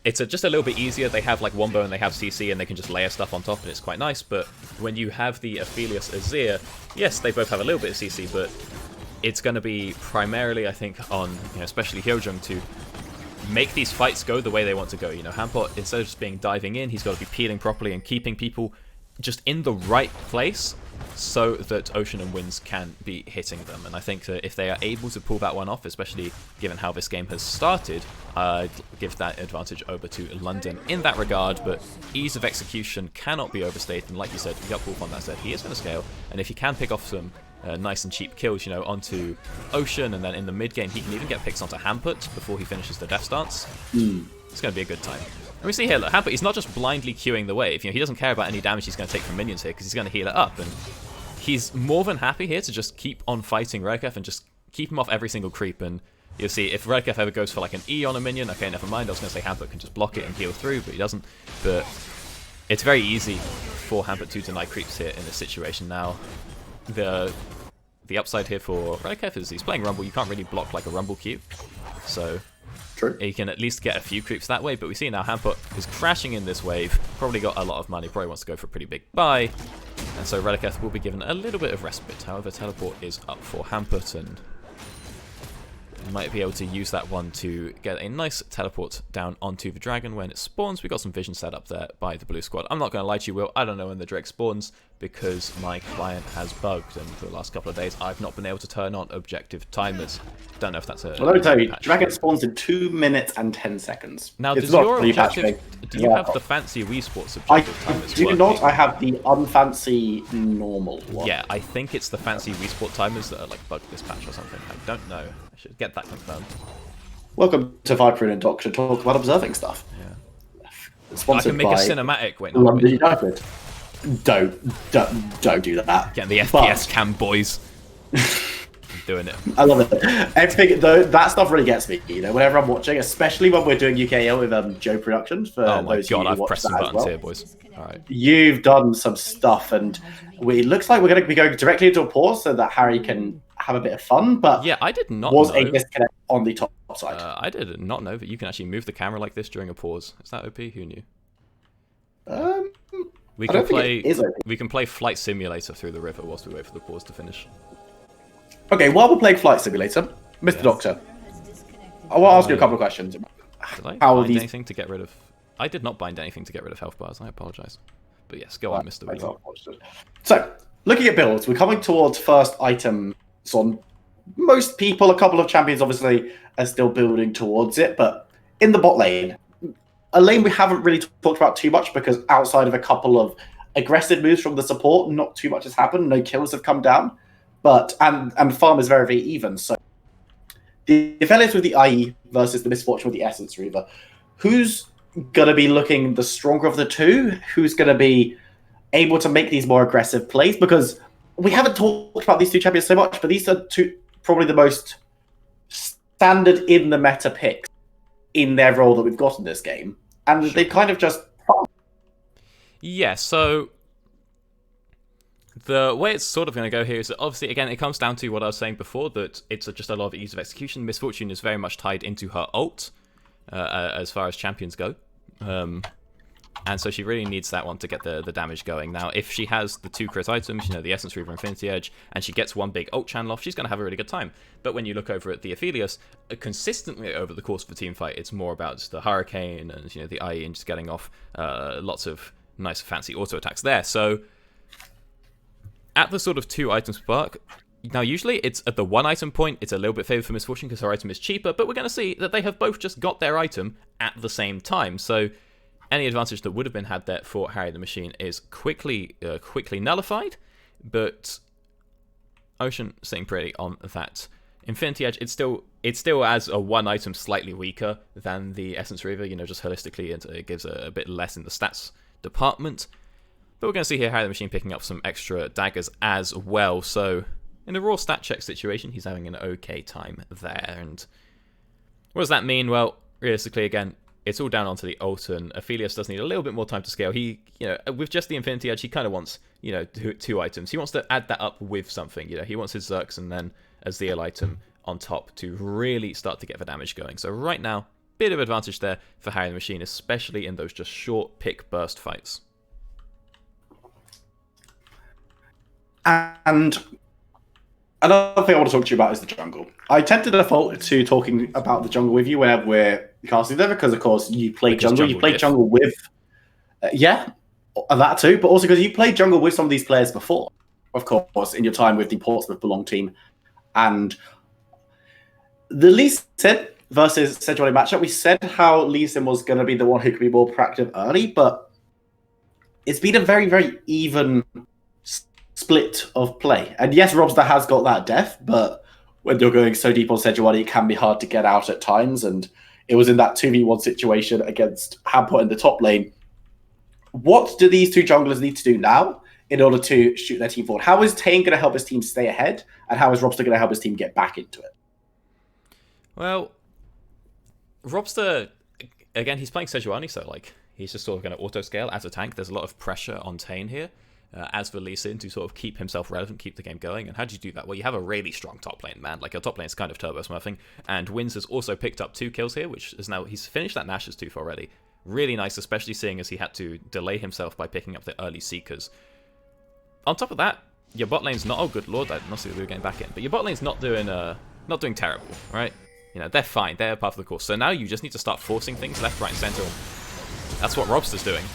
it's just a little bit easier. They have like Wombo and they have CC and they can just layer stuff on top and it's quite nice, but when you have the Aphelios Azir, yes, they both have a little bit of CC, but it's going to be primarily, I think, on especially Hyojung to make these fights go the way they want to go. Hampot, instead of just being diving in, he's got to be peeling properly and keeping people just in the right place so that Ocean and Winds can be hitting them. And I think that if they are able to pull that one off, especially given how this game has started, I'd give that advantage over to London in that regard. But ease of execution cannot be overstated. And like you said, you got Wolf on that said, he is going to scale. And if he can pick off some nice and cheap kills, onto Ocean, and then in the mid game he can even get picks onto Hampot before he finishes the Death Stance. It's going to be a good time. And we see here, look, Hampot, he's not just blindly queuing the wave. He doesn't care about any damage he's going to take from minions here because he's going to heal it up. And he's more than happy here to just keep on fighting Reliketh and just keep him off every single creep. And you'll see, if Reliketh ever goes for like an E on a minion, okay, never mind. I was going to say Hampot can just block it and heal through, but he doesn't. But it's very easy for Hampot to deny creeps here in this situation now. The upside here for Reliketh is he's playing Rumble. You can't really block like a Rumble Q. So True. He can at least get a few creeps that way, but we see now Hampot is crashing in this wave, probably got a lot of money, probably wants to go for a pretty big buy, and so Reliketh will be given a little bit of respite. However, teleport is up for Hampot, and might be able to use that one to get a nice teleport down onto the dragon when it spawns. We got some vision set up there by the blue squad. I'm not going to lie to you, Will, I don't know when the Drake spawns because my client has bugged, and for the last couple of days I've not been able to turn on objective timers. Don't know if that's a... Well, let me tell you, dragon spawns in 2 minutes and 10 seconds. Now, it's does not your really objective... Do you have the fancy Wii Sports objective timers? I do not. I have the unfancy normal one. Yeah, I think it's the fancy Wii Sport timers that are like bugged this patch or something. I don't know. I should get that confirmed. Welcome to Viper and Doc to talk about observing stuff. Yeah. Sponsored I can make a by cinematic. Wait, no, London wait. United. Don't do that. Getting the FPS cam, boys. Doing it. I love it. Everything though, that stuff really gets me. Whenever I'm watching, especially when we're doing UKL with Joe Productions. For Oh my those god, who I've watch pressed that some as buttons well. here, boys. All right. You've done some stuff, and it looks like we're going to be going directly into a pause so that Harry can have a bit of fun. But Yeah, I did not was know. a disconnect on the top side. I did not know that you can actually move the camera like this during a pause. Is that OP? Who knew? We I can don't think play. it is OP. We can play Flight Simulator through the river whilst we wait for the pause to finish. Okay, while we're playing Flight Simulator, Mr. Doctor, I want to ask you a couple of questions. Did I How bind these- anything to get rid of? I did not bind anything to get rid of health bars. I apologize. But yes, go on, Mr. Wheeler. So, looking at builds, we're coming towards first items on most people. A couple of champions, obviously, are still building towards it. But in the bot lane, a lane we haven't really talked about too much because outside of a couple of aggressive moves from the support, not too much has happened. No kills have come down. But and farm is very, very even. So the Aphelios with the IE versus the Misfortune with the Essence Reaver. Who's going to be looking the stronger of the two? Who's going to be able to make these more aggressive plays? Because we haven't talked about these two champions so much, but these are probably the most standard in the meta picks in their role that we've got in this game. And they kind of just... Yeah, so the way it's sort of going to go here is that obviously, again, it comes down to what I was saying before, that it's just a lot of ease of execution. Misfortune is very much tied into her ult as far as champions go. And so she really needs that one to get the damage going. Now, if she has the 2 crit items, the Essence Reaver, Infinity Edge, and she gets one big ult channel off, she's going to have a really good time. But when you look over at the Aphelios, consistently over the course of the team fight, it's more about just the Hurricane and the IE and just getting off lots of nice fancy auto attacks there. So at the sort of 2 items spark, now usually it's at the 1 item point, it's a little bit favored for Misfortune because her item is cheaper, but we're going to see that they have both just got their item at the same time. So any advantage that would have been had there for Harry the Machine is quickly nullified, but Ocean sitting pretty on that Infinity Edge. It's still as a 1 item slightly weaker than the Essence Reaver, just holistically it gives a bit less in the stats department. But we're going to see here Harry the Machine picking up some extra daggers as well, so in a raw stat check situation, he's having an okay time there. And what does that mean? Well, realistically, again, it's all down onto the ult, and Aphelios does need a little bit more time to scale. He, with just the Infinity Edge, he kind of wants, 2 items. He wants to add that up with something. He wants his Zerks and then a Zeal item on top to really start to get the damage going. So right now, bit of advantage there for Harry the Machine, especially in those just short pick burst fights. And another thing I want to talk to you about is the jungle. I tend to default to talking about the jungle with you whenever we're casting there because, of course, you play jungle. You play jungle with... that too, but also because you played jungle with some of these players before, of course, in your time with the Portsmouth Belong team. And the Lee Sin versus Sejuani matchup, we said how Lee Sin was going to be the one who could be more proactive early, but it's been a very, very even split of play. And yes, Robster has got that def, but when you're going so deep on Sejuani, it can be hard to get out at times, and it was in that 2v1 situation against Hampot in the top lane. What do these 2 junglers need to do now in order to shoot their team forward? How is Tane going to help his team stay ahead, and how is Robster going to help his team get back into it? Well, Robster, again, he's playing Sejuani, so he's just sort of going to auto-scale as a tank. There's a lot of pressure on Tane here. As for Lee Sin to sort of keep himself relevant, keep the game going. And how do you do that? Well, you have a really strong top lane, man. Your top lane is kind of turbo smurfing. And Wins has also picked up 2 kills here, which is now, he's finished that Nash's 2 already. Really nice, especially seeing as he had to delay himself by picking up the early Seekers. On top of that, your bot lane's not... Oh, good lord, I must see we were getting back in. But your bot lane's not doing terrible, right? They're fine. They're part of the course. So now you just need to start forcing things left, right, and center. That's what Robster's doing.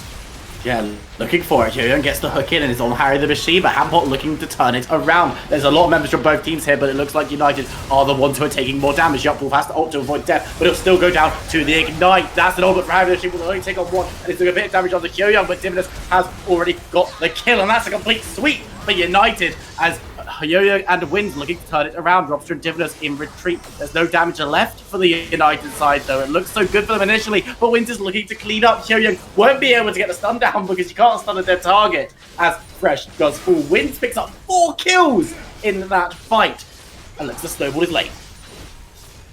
Yeah, looking for it. Hyoyeon gets the hook in and it's on Harry the Machine, but Hampot looking to turn it around. There's a lot of members from both teams here, but it looks like United are the ones who are taking more damage. Yupwolf has to ult to avoid death, but it'll still go down to the Ignite. That's an ultimate for Harry the Machine. Will only take on 1, and it's doing a bit of damage on the Hyoyeon, but Divinus has already got the kill, and that's a complete sweep for United as Hyoyeon and Wins looking to turn it around. Robster and Divinus in retreat. There's no damage left for the United side, though. It looks so good for them initially, but Wins is looking to clean up. Hyoyeon won't be able to get the stun down because you can't stun at their target as Fresh goes full. Wins picks up 4 kills in that fight and looks to snowball his lane.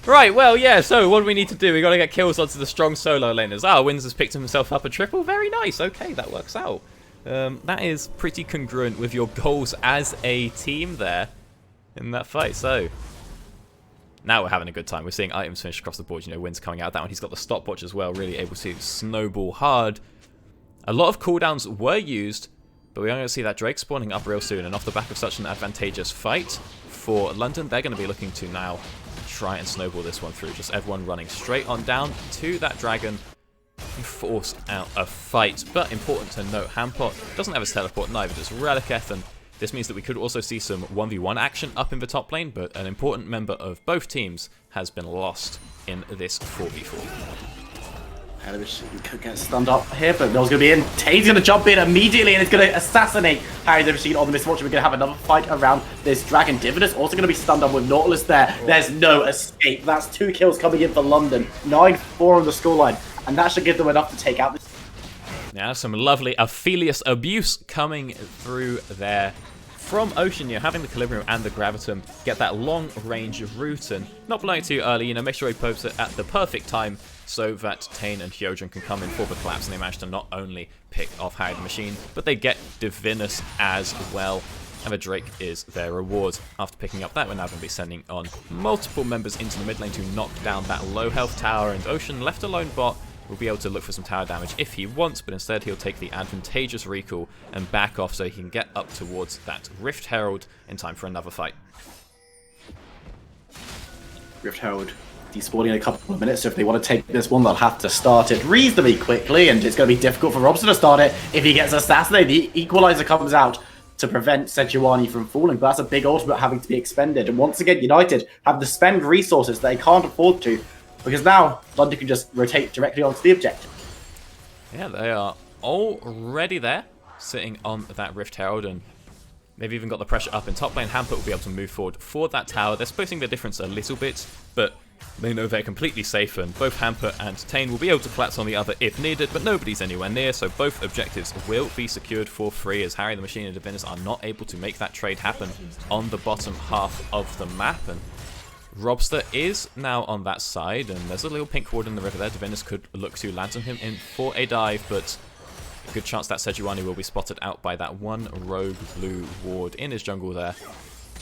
Right, well, yeah, so what do we need to do? We got to get kills onto the strong solo laners. Wins has picked himself up a triple. Very nice. Okay, that works out. That is pretty congruent with your goals as a team there in that fight. So now we're having a good time. We're seeing items finish across the board. Wins coming out of that one. He's got the stopwatch as well, really able to snowball hard. A lot of cooldowns were used, but we are going to see that Drake spawning up real soon. And off the back of such an advantageous fight for London, they're going to be looking to now try and snowball this one through. Just everyone running straight on down to that dragon. Force out a fight, but important to note, Hampot doesn't have his teleport, neither does Reliketh, and this means that we could also see some 1v1 action up in the top lane, but an important member of both teams has been lost in this 4v4. Machine could get stunned up here, but Noel's going to be in. Tane's going to jump in immediately and it's going to assassinate Harry the Machine on the Misfortune. We're going to have another fight around this dragon. Divinus also going to be stunned up with Nautilus there. There's no escape. That's 2 kills coming in for London. 9-4 on the scoreline. And that should give them enough to take out this. Now, some lovely Aphelios abuse coming through there from Ocean, having the Equilibrium and the Gravitum get that long range route and not blowing it too early, make sure he pokes it at the perfect time so that Tane and Hyojin can come in for the collapse, and they manage to not only pick off Harry the Machine, but they get Divinus as well. And the Drake is their reward. After picking up that, we're now going to be sending on multiple members into the mid lane to knock down that low health tower, and Ocean, left alone bot, will be able to look for some tower damage if he wants, but instead he'll take the advantageous recall and back off so he can get up towards that Rift Herald in time for another fight. Rift Herald despawning in a couple of minutes, so if they want to take this one, they'll have to start it reasonably quickly, and it's going to be difficult for Robson to start it if he gets assassinated. The Equalizer comes out to prevent Sejuani from falling, but that's a big ultimate having to be expended, and once again, United have to spend resources they can't afford to, because now London can just rotate directly onto the objective. Yeah, they are already there, sitting on that Rift Herald, and they've even got the pressure up in top lane. Hampert will be able to move forward for that tower. They're splitting the difference a little bit, but they know they're completely safe, and both Hampert and Tane will be able to collapse on the other if needed, but nobody's anywhere near, so both objectives will be secured for free, as Harry the Machine and Divinus are not able to make that trade happen on the bottom half of the map. And Robster is now on that side, and there's a little pink ward in the river there. Divinus could look to lantern him in for a dive, but a good chance that Sejuani will be spotted out by that one rogue blue ward in his jungle there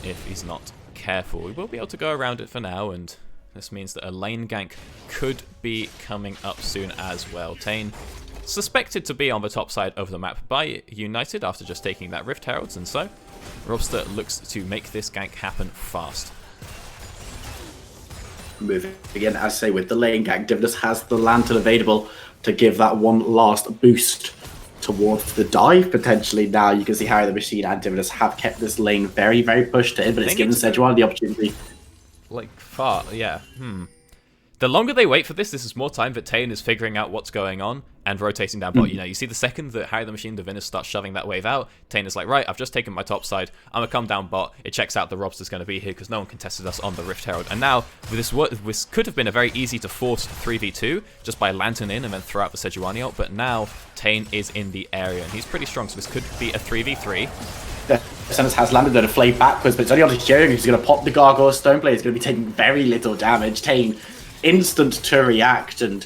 if he's not careful. We will be able to go around it for now, and this means that a lane gank could be coming up soon as well. Tane suspected to be on the top side of the map by United after just taking that Rift Heralds, and so Robster looks to make this gank happen fast. Moving again, as I say, with the lane gank, Divinus has the lantern available to give that one last boost towards the dive, potentially. Now you can see Harry the Machine and Divinus have kept this lane very, very pushed in, but it's given Sejuani the opportunity. Like, far, yeah. The longer they wait for this is more time that Tane is figuring out what's going on and rotating down bot. You see the second that Harry the Machine Divinus starts shoving that wave out, Tane is like, right, I've just taken my top side, I'm going to come down bot. It checks out the Robster's going to be here because no one contested us on the Rift Herald. And now, this could have been a very easy to force 3v2 just by lantern in and then throw out the Sejuani ult, but now Tane is in the area and he's pretty strong, so this could be a 3v3. Senus has landed on a flame backwards, but it's only on his Hyojin who's going to pop the Gargoyle Stoneblade. He's going to be taking very little damage. Tane instant to react, and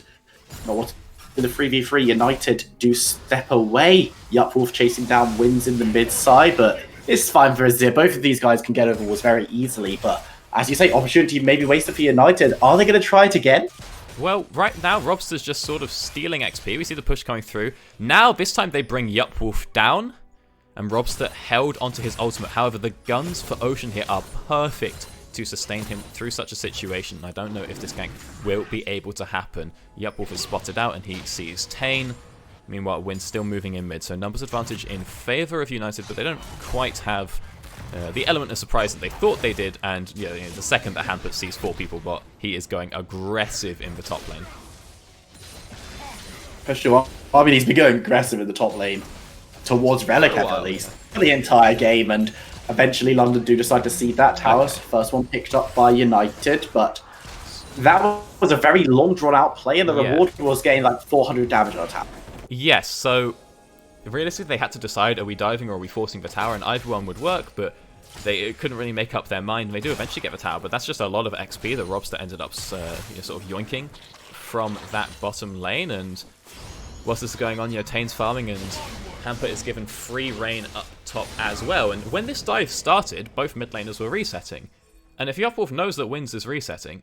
what in the 3v3, United do step away. Yupwolf chasing down wins in the mid side, but it's fine for Azir. Both of these guys can get over walls very easily, but as you say, opportunity maybe wasted for United. Are they going to try it again? Well, right now, Robster's just sort of stealing XP. We see the push coming through. Now, this time they bring Yupwolf down, and Robster held onto his ultimate. However, the guns for Ocean here are perfect to sustain him through such a situation. I don't know if this gank will be able to happen. Yupwolf is spotted out and he sees Tane. Meanwhile, Wynn's still moving in mid, so numbers advantage in favor of United, but they don't quite have the element of surprise that they thought they did, and the second that Hampert sees 4 people bot, he is going aggressive in the top lane. For sure. I mean, he's been going aggressive in the top lane towards Relic at least for the entire game, and eventually London do decide to cede that tower. Okay. First one picked up by United, but that was a very long drawn out play, and the reward was getting like 400 damage on a tower. Yes, so realistically they had to decide, are we diving or are we forcing the tower, and either one would work, but they couldn't really make up their mind. They do eventually get the tower, but that's just a lot of XP that Robster ended up sort of yoinking from that bottom lane. And whilst this is going on, Tane's farming and Hampert is given free reign up top as well. And when this dive started, both mid laners were resetting. And if Yupwolf knows that Wins is resetting,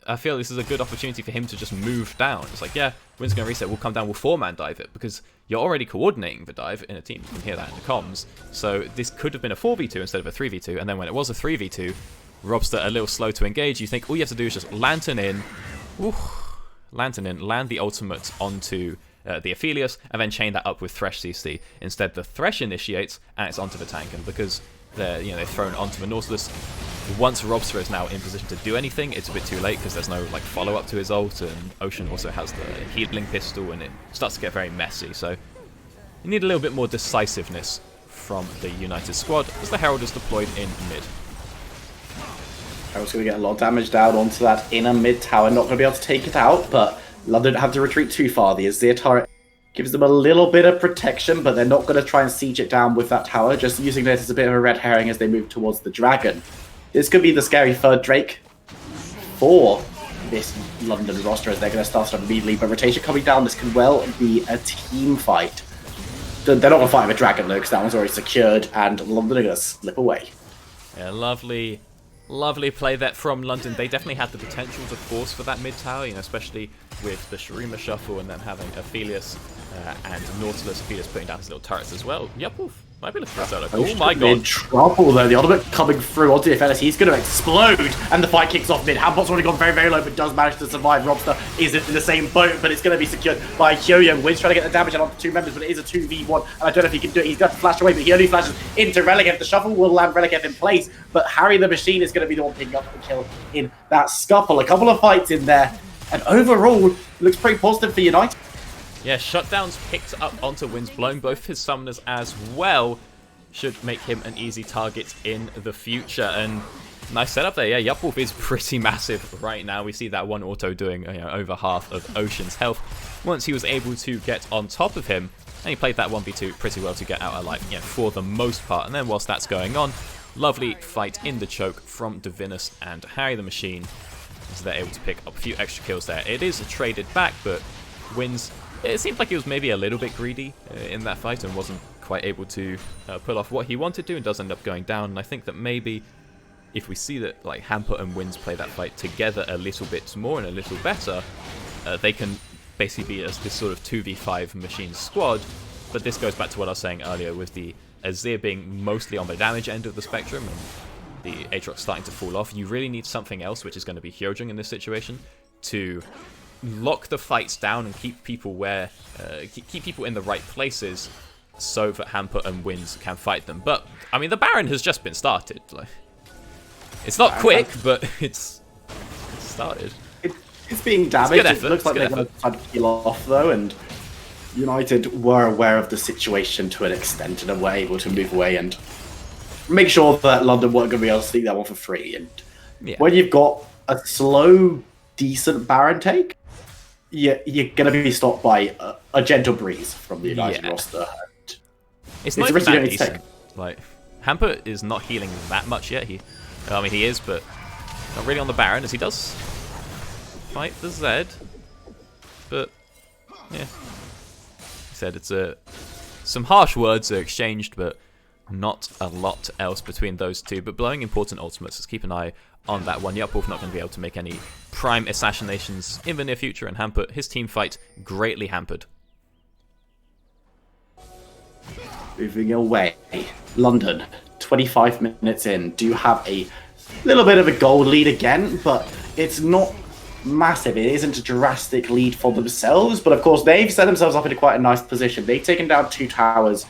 I feel this is a good opportunity for him to just move down. It's like, yeah, Wins going to reset, we'll come down, we'll 4-man dive it, because you're already coordinating the dive in a team. You can hear that in the comms. So this could have been a 4v2 instead of a 3v2, and then when it was a 3v2, Robster a little slow to engage. You think all you have to do is just lantern in, land the ultimate onto the Aphelios, and then chain that up with Thresh CC. Instead, the Thresh initiates, and it's onto the tank, and because they're thrown onto the Nautilus, once Robster is now in position to do anything, it's a bit too late because there's no follow-up to his ult, and Ocean also has the healing pistol, and it starts to get very messy. So you need a little bit more decisiveness from the United squad as the Herald is deployed in mid. Herald's going to get a lot of damage down onto that inner mid tower, not going to be able to take it out, but London don't have to retreat too far. The Azir turret Gives them a little bit of protection, but they're not going to try and siege it down with that tower, just using this as a bit of a red herring as they move towards the dragon. This could be the scary third Drake for this London roster as they're going to start off immediately, but rotation coming down, this could well be a team fight. They're not going to fight with a dragon though, because that one's already secured, and London are going to slip away. Yeah, lovely play that from London. They definitely had the potential to force for that mid tower, you know, especially with the Shurima shuffle and then having Aphelios and Nautilus. Aphelios putting down his little turrets as well. Yep, oof. Might be looking for a solo. Oh my god. In trouble though. The ultimate coming through onto Aphelios. He's going to explode, and the fight kicks off mid. Hampot's already gone very, very low, but does manage to survive. Robster is in the same boat, but it's going to be secured by Yo-Yo. Wins trying to get the damage on the two members, but it is a 2v1, and I don't know if he can do it. He's got to flash away, but he only flashes into Religev. The shuffle will land Religev in place, but Harry the Machine is going to be the one picking up the kill in that scuffle. A couple of fights in there, and overall, looks pretty positive for United. Yeah, Shutdown's picked up onto Winds, blowing both his summoners as well. Should make him an easy target in the future. And nice setup there. Yeah, Yupwolf is pretty massive right now. We see that one auto doing over half of Ocean's health. Once he was able to get on top of him, and he played that 1v2 pretty well to get out alive, for the most part. And then whilst that's going on, lovely fight in the choke from Divinus and Harry the Machine, as they're able to pick up a few extra kills there. It is traded back, but Wins, it seemed like he was maybe a little bit greedy in that fight and wasn't quite able to pull off what he wanted to, and does end up going down. And I think that maybe if we see that like Hampot and Wins play that fight together a little bit more and a little better, they can basically be as this sort of 2v5 machine squad. But this goes back to what I was saying earlier with the Azir being mostly on the damage end of the spectrum and the Aatrox starting to fall off. You really need something else, which is going to be Hyojin in this situation, to lock the fights down and keep people where keep people in the right places, so that Hampot and Wins can fight them. But I mean, the Baron has just been started. Like, it's not quick, but it's started. It's being damaged. Effort, it looks like they're going to try to peel off though, and United were aware of the situation to an extent and were able to move away and make sure that London weren't going to be able to sneak that one for free. And when you've got a slow, decent Baron take, you're going to be stopped by a gentle breeze from the United roster. It's not even that decent. Like, Hampot is not healing that much yet. I mean, he is, but not really on the Baron, as he does fight the Zed. But yeah, he said it's some harsh words are exchanged, but not a lot else between those two. But blowing important ultimates. Let's keep an eye on that one. Yupwolf not going to be able to make any prime assassinations in the near future, and Hampot, his team fight greatly hampered. Moving away, London, 25 minutes in, do have a little bit of a goal lead again, but it's not massive. It isn't a drastic lead for themselves, but of course they've set themselves up in quite a nice position. They've taken down 2 towers,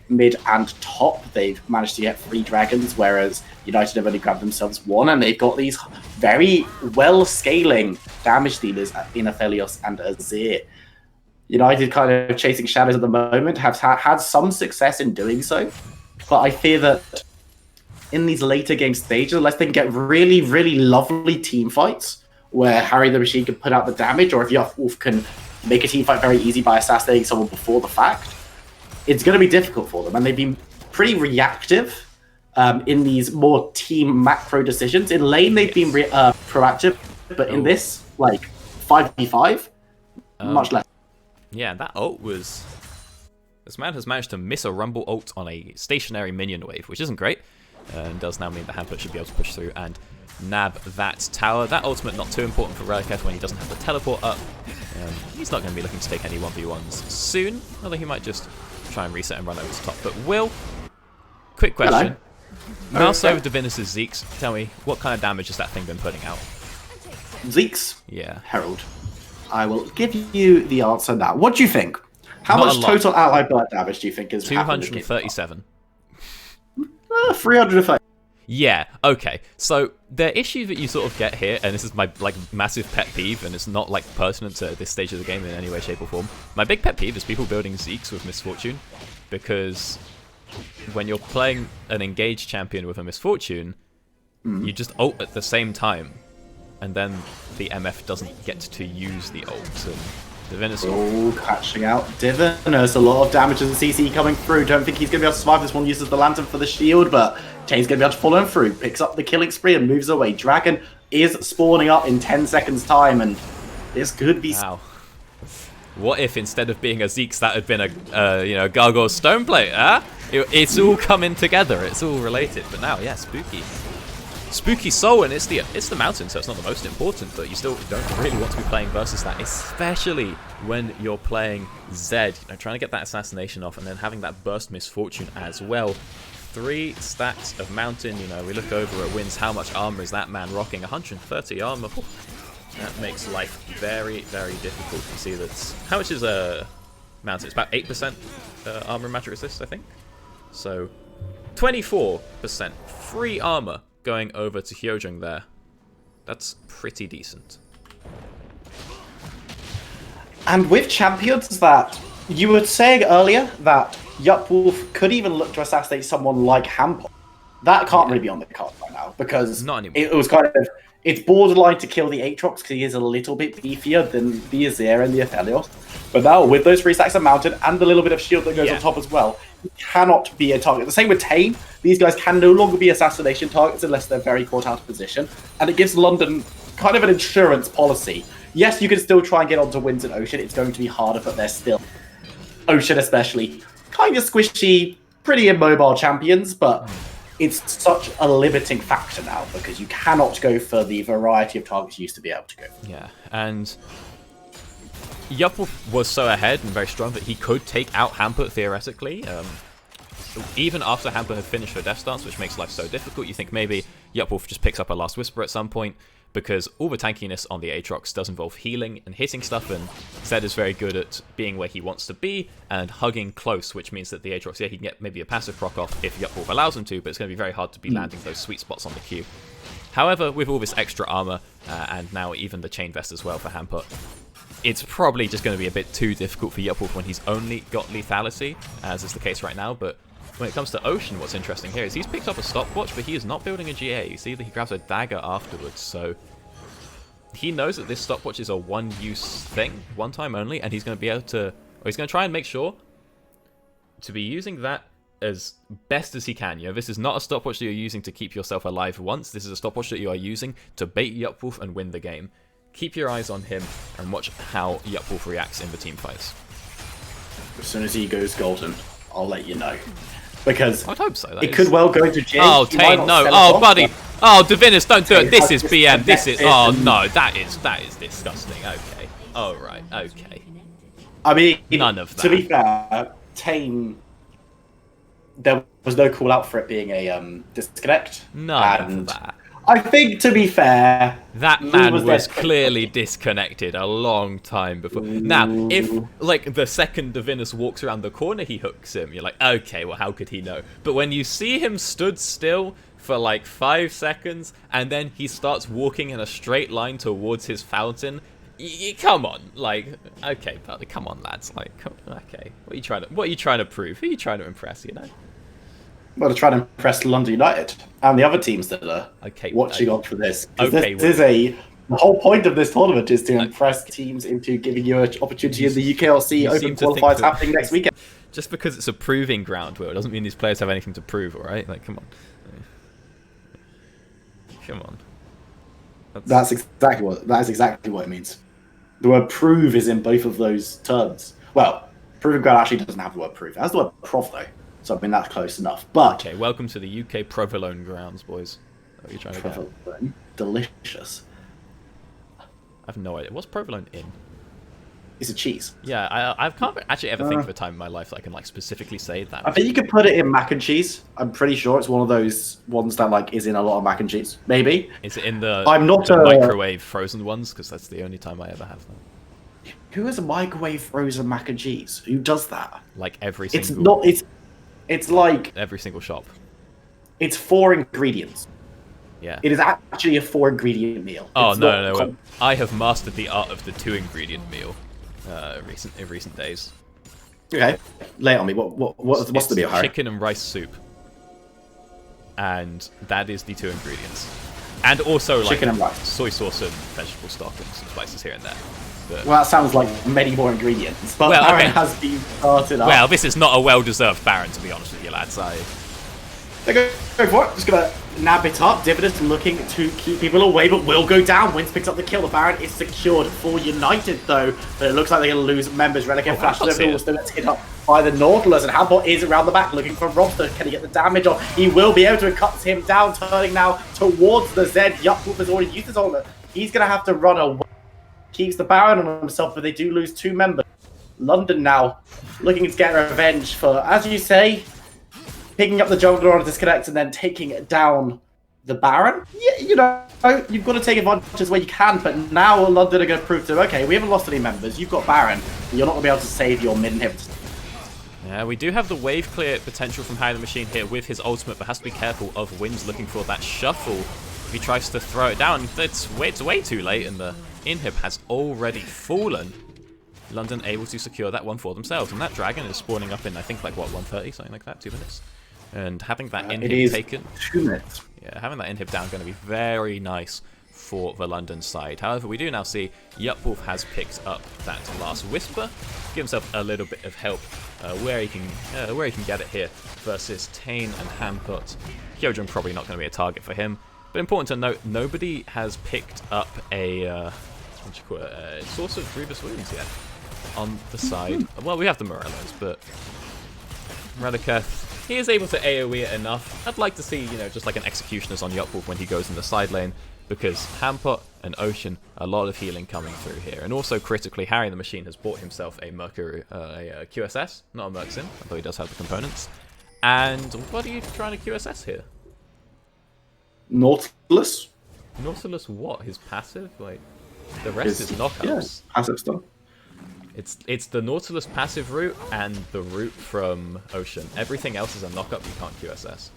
mid and top. They've managed to get 3 dragons, whereas United have only grabbed themselves 1, and they've got these very well-scaling damage dealers in Aphelios and Azir. United kind of chasing shadows at the moment, have had some success in doing so, but I fear that in these later game stages, unless they can get really, really lovely team fights where Harry the Machine can put out the damage, or if Yupwolf can make a team fight very easy by assassinating someone before the fact, it's going to be difficult for them. And they've been pretty reactive in these more team macro decisions. In lane, they've been proactive, but in this, like 5v5, much less. Yeah, that ult was... This man has managed to miss a Rumble ult on a stationary minion wave, which isn't great, and does now mean that Hampot should be able to push through and nab that tower. That ultimate not too important for Religev when he doesn't have the teleport up. He's not going to be looking to take any 1v1s soon, although he might just try and reset and run over to top. But Will, quick question. Mouse over Divinus' Zeke's. Tell me, what kind of damage has that thing been putting out? Zeke's? Yeah. Herald. I will give you the answer now. What do you think? How much total ally blood damage do you think is 237. 330. Yeah, okay. So the issue that you sort of get here, and this is my massive pet peeve, and it's not like pertinent to this stage of the game in any way, shape, or form. My big pet peeve is people building Zeke's with Misfortune, because when you're playing an engaged champion with a Misfortune, you just ult at the same time, and then the MF doesn't get to use the ult. And Divinus. Oh, catching out Divinus. A lot of damage as the CC coming through. Don't think he's going to be able to survive this one. Uses the lantern for the shield, but Chain's going to be able to follow him through. Picks up the killing spree and moves away. Dragon is spawning up in 10 seconds time, and this could be... Wow. What if instead of being a Zeke's that had been a Gargoyle Stoneplate, huh? It's all coming together. It's all related. But now, yeah, Spooky Soul, and it's the mountain, so it's not the most important, but you still don't really want to be playing versus that, especially when you're playing Zed. Trying to get that assassination off, and then having that burst misfortune as well. 3 stacks of mountain. We look over at Wins. How much armor is that man rocking? 130 armor. That makes life very, very difficult. You see that's how much is a mountain? It's about 8% armor and magic resist, I think. So 24% free armor going over to Hyojung there. That's pretty decent. And with champions that you were saying earlier that Yupwolf could even look to assassinate someone like Hampel. That can't really be on the card right now because not anymore. It was kind of... It's borderline to kill the Aatrox because he is a little bit beefier than the Azir and the Aphelios. But now, with those 3 stacks of Mountain and the little bit of shield that goes on top as well, he cannot be a target. The same with Tame. These guys can no longer be assassination targets unless they're very caught out of position. And it gives London kind of an insurance policy. Yes, you can still try and get onto Winds and Ocean. It's going to be harder, but they're still... Ocean especially. Kind of squishy, pretty immobile champions, but... It's such a limiting factor now because you cannot go for the variety of targets you used to be able to go for. Yeah, and Yupwolf was so ahead and very strong that he could take out Hampert theoretically. Even after Hampert had finished her Death Stance, which makes life so difficult, you think maybe Yupwolf just picks up a Last Whisper at some point, because all the tankiness on the Aatrox does involve healing and hitting stuff, and Zed is very good at being where he wants to be and hugging close, which means that the Aatrox, yeah, he can get maybe a passive proc off if Yupwolf allows him to, but it's going to be very hard to be landing those sweet spots on the Q. However, with all this extra armor, and now even the Chain Vest as well for Hampert, it's probably just going to be a bit too difficult for Yupwolf when he's only got lethality, as is the case right now, but when it comes to Ocean, what's interesting here is he's picked up a stopwatch, but he is not building a GA. You see that he grabs a dagger afterwards, so he knows that this stopwatch is a one-use thing, one time only, and he's going to be able to, or he's going to try and make sure to be using that as best as he can. This is not a stopwatch that you're using to keep yourself alive once. This is a stopwatch that you are using to bait Yupwolf and win the game. Keep your eyes on him and watch how Yupwolf reacts in the team fights. As soon as he goes golden, I'll let you know. Because I'd hope so. It could well go to Jay. Oh, Tane, no. Oh, buddy. Oh, Divinus, don't do it. This is BM. This is... Oh, no. That is disgusting. Okay. All right. Okay. I mean, none of that. To be fair, Tane... There was no call out for it being a disconnect. None of that. I think, to be fair... That man was clearly disconnected a long time before. Now, if, like, the second Divinus walks around the corner, he hooks him. You're like, okay, well, how could he know? But when you see him stood still for, like, 5 seconds, and then he starts walking in a straight line towards his fountain, come on. Like, okay, buddy, come on, lads. Like, okay. What are you trying to prove? Who are you trying to impress, you know? Well, to try to impress London United and the other teams that are watching on for this. The whole point of this tournament is to impress teams into giving you an opportunity in the UKLC Open qualifiers happening next weekend. Just because it's a proving ground, Will, doesn't mean these players have anything to prove, all right? Like, come on. Come on. That's exactly what it means. The word prove is in both of those terms. Well, proving ground actually doesn't have the word prove. It has the word prov, though. So, I mean, that's close enough. But okay, welcome to the UK Provolone grounds, boys. What are you trying to get? Delicious. I have no idea. What's provolone in? It's a cheese. Yeah, I can't actually ever think of a time in my life that I can, like, specifically say that. I think you could put it in mac and cheese. I'm pretty sure it's one of those ones that, like, is in a lot of mac and cheese. Maybe. Is it in the microwave frozen ones? Because that's the only time I ever have them. Who has a microwave frozen mac and cheese? Who does that? Like every single... It's like... Every single shop. It's 4 ingredients. Yeah. It is actually a 4-ingredient meal. Oh, no. I have mastered the art of the 2-ingredient meal in recent days. Okay. Lay it on me. What's the meal, Harry? Chicken and rice soup. And that is the 2 ingredients. And also like chicken and rice. soy sauce and vegetable stock and some spices here and there. But, Well, that sounds like many more ingredients. But Well, Baron okay. has been started up. well, this is not a well-deserved Baron, to be honest with you, lads. They're going for it. Just going to nab it up. Dividend looking to keep people away, but will go down. Wins picks up the kill. The Baron is secured for United, though. But it looks like they're going to lose members. Relic flash level still gets hit up by the Nautilus. And Handbot is around the back looking for Robster. Can he get the damage on? He will be able to. It cuts him down, turning now towards the Zed. Yup, has already used his ultimate. He's going to have to run away. Keeps the Baron on himself, but they do lose 2 members. London now looking to get revenge for, as you say, picking up the Jungler on a disconnect and then taking down the Baron. Yeah, you know, you've got to take advantage where you can, but now London are going to prove to, okay, we haven't lost any members, you've got Baron, but you're not going to be able to save your mid inhibitors. Yeah, we do have the wave clear potential from Harry the Machine here with his ultimate, but has to be careful of Wins looking for that shuffle. If he tries to throw it down, it's way too late, and the inhib has already fallen. London able to secure that one for themselves, and that dragon is spawning up in, I think, like, what, 130, something like that, 2 minutes? And having that inhib taken... 2 minutes. Yeah, having that inhib down going to be very nice for the London side. However, we do now see Yupwolf has picked up that last Whisper, give himself a little bit of help where he can get it here versus Tane and Hamput. Hyojin probably not going to be a target for him, but important to note, nobody has picked up a source of grievous wounds yet on the side. Well, we have the Morellos, but Radiketh, he is able to AoE it enough. I'd like to see, you know, just like an Executioner's on Yupwolf when he goes in the side lane, because Hamput and Ocean, a lot of healing coming through here. And also, critically, Harry the Machine has bought himself a a QSS, not a Mercsin, although he does have the components. And what are you trying to QSS here? Nautilus? Nautilus what? His passive? Like, the rest is knockouts. Yes, passive stuff. It's the Nautilus passive route and the route from Ocean. Everything else is a knockup you can't QSS.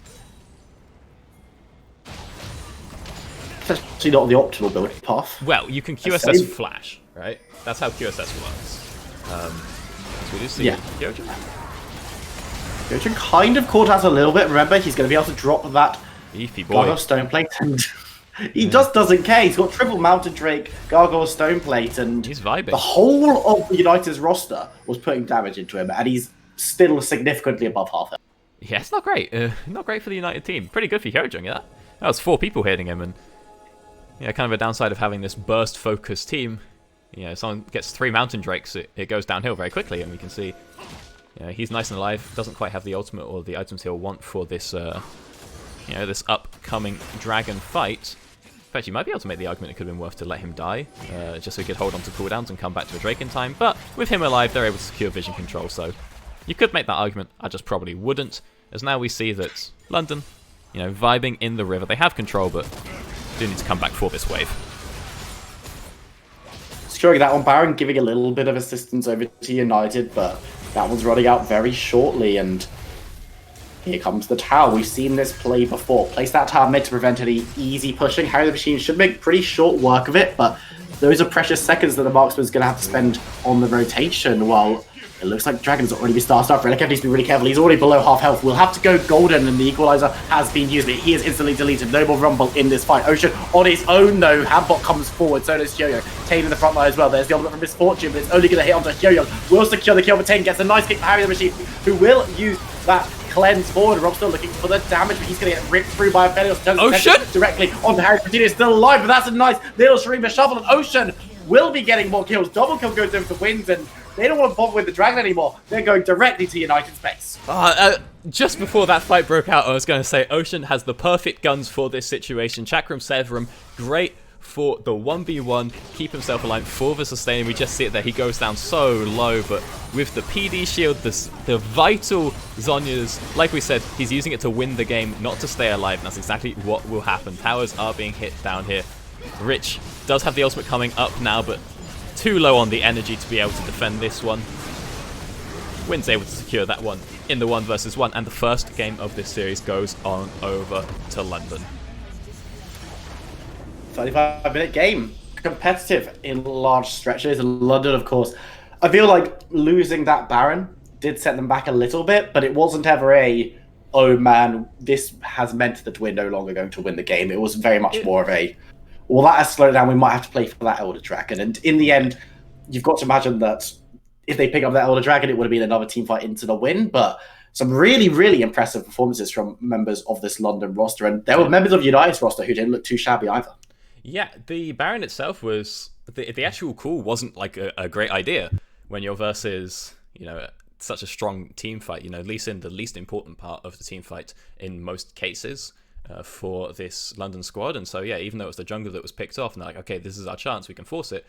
It's actually not the optimal build path. Well, you can QSS Flash, right? That's how QSS works. So we do see Hyojin. Hyojin kind of caught out a little bit. Remember, he's going to be able to drop that Beefy boy. Gargoyle Stoneplate, and he just doesn't care. He's got triple Mountain Drake, Gargoyle Stoneplate, and he's vibing. The whole of United's roster was putting damage into him, and he's still significantly above half health. Yeah, it's not great. Not great for the United team. Pretty good for Hyojin, yeah? That was 4 people hitting him, and yeah, kind of a downside of having this burst-focused team. You know, someone gets 3 Mountain Drakes, it goes downhill very quickly, and we can see, you know, he's nice and alive, doesn't quite have the ultimate or the items he'll want for this, you know, this upcoming dragon fight. In fact, you might be able to make the argument it could have been worth to let him die, just so he could hold on to cooldowns and come back to a Drake in time, but with him alive, they're able to secure vision control, so you could make that argument, I just probably wouldn't, as now we see that London, you know, vibing in the river, they have control, but do need to come back for this wave. Securing that one, Baron giving a little bit of assistance over to United, but that one's running out very shortly, and here comes the tower. We've seen this play before. Place that tower mid to prevent any easy pushing. Harry the Machine should make pretty short work of it, but those are precious seconds that the marksman's going to have to spend on the rotation, while it looks like Dragon's already been started off. Relic needs to be really careful. He's already below half health. We'll have to go golden, and the equalizer has been used, but he is instantly deleted. No more rumble in this fight. Ocean on his own, though. Handbot comes forward. So does Yo-Yo. Tane in the front line as well. There's the ultimate from Misfortune, but it's only going to hit onto Yo-Yo. Will secure the kill, but Tane gets a nice kick for Harry the Machine, who will use that cleanse forward. Rob's still looking for the damage, but he's going to get ripped through by a Felios. Ocean? Directly onto Harry. He's still alive, but that's a nice little Shurima shuffle, and Ocean will be getting more kills. Double kill goes over to Wins, and they don't want to bother with the dragon anymore. They're going directly to United Space. Just before that fight broke out, I was going to say Ocean has the perfect guns for this situation. Chakram Severum, great for the 1v1, keep himself alive for the sustain. We just see it there. He goes down so low, but with the PD shield, the vital Zhonya's, like we said, he's using it to win the game, not to stay alive. And that's exactly what will happen. Towers are being hit down here. Rich does have the ultimate coming up now, but too low on the energy to be able to defend this one. Wynn's able to secure that one in the 1 versus 1, and the first game of this series goes on over to London. 35-minute game. Competitive in large stretches. And London, of course, I feel like losing that Baron did set them back a little bit, but it wasn't ever a oh man, this has meant that we're no longer going to win the game. It was very much more of a, well, that has slowed down. We might have to play for that Elder Dragon. And in the end, you've got to imagine that if they pick up that Elder Dragon, it would have been another team fight into the win. But some really, really impressive performances from members of this London roster. And there were members of United's roster who didn't look too shabby either. Yeah, the Baron itself was... The actual call wasn't like a great idea when you're versus, such a strong team fight. At least in the least important part of the team fight in most cases for this London squad. And so, yeah, even though it was the jungler that was picked off, and they're like, okay, this is our chance, we can force it.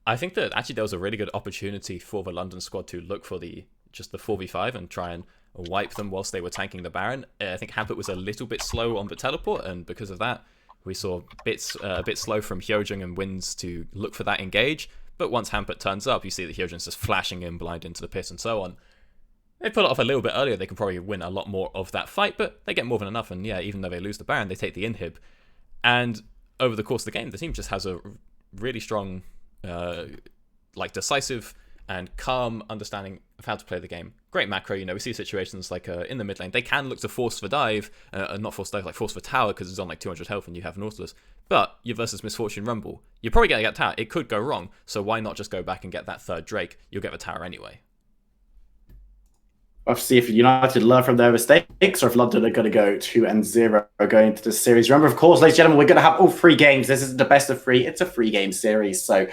I think that actually there was a really good opportunity for the London squad to look for just the 4v5 and try and wipe them whilst they were tanking the Baron. I think Hampert was a little bit slow on the teleport, and because of that, we saw a bit slow from Hyojin and Wins to look for that engage. But once Hampert turns up, you see that Hyojin's just flashing in blind into the pit and so on. They pull it off a little bit earlier, they can probably win a lot more of that fight, but they get more than enough, and yeah, even though they lose the Baron, they take the inhib. And over the course of the game, the team just has a really strong, decisive and calm understanding of how to play the game. Great macro, we see situations like in the mid lane, they can look to force the dive, not force dive, like force the tower because it's on like 200 health and you have Nautilus. But you're versus Misfortune Rumble. You're probably going to get tower. It could go wrong, so why not just go back and get that third Drake? You'll get the tower anyway. We'll have to see if United learn from their mistakes or if London are going to go 2-0 going into this series. Remember, of course, ladies and gentlemen, we're going to have all 3 games. This isn't the best of 3. It's a 3-game series, so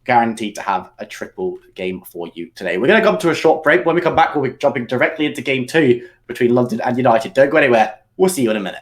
guaranteed to have a triple game for you today. We're going to come to a short break. When we come back, we'll be jumping directly into Game 2 between London and United. Don't go anywhere. We'll see you in a minute.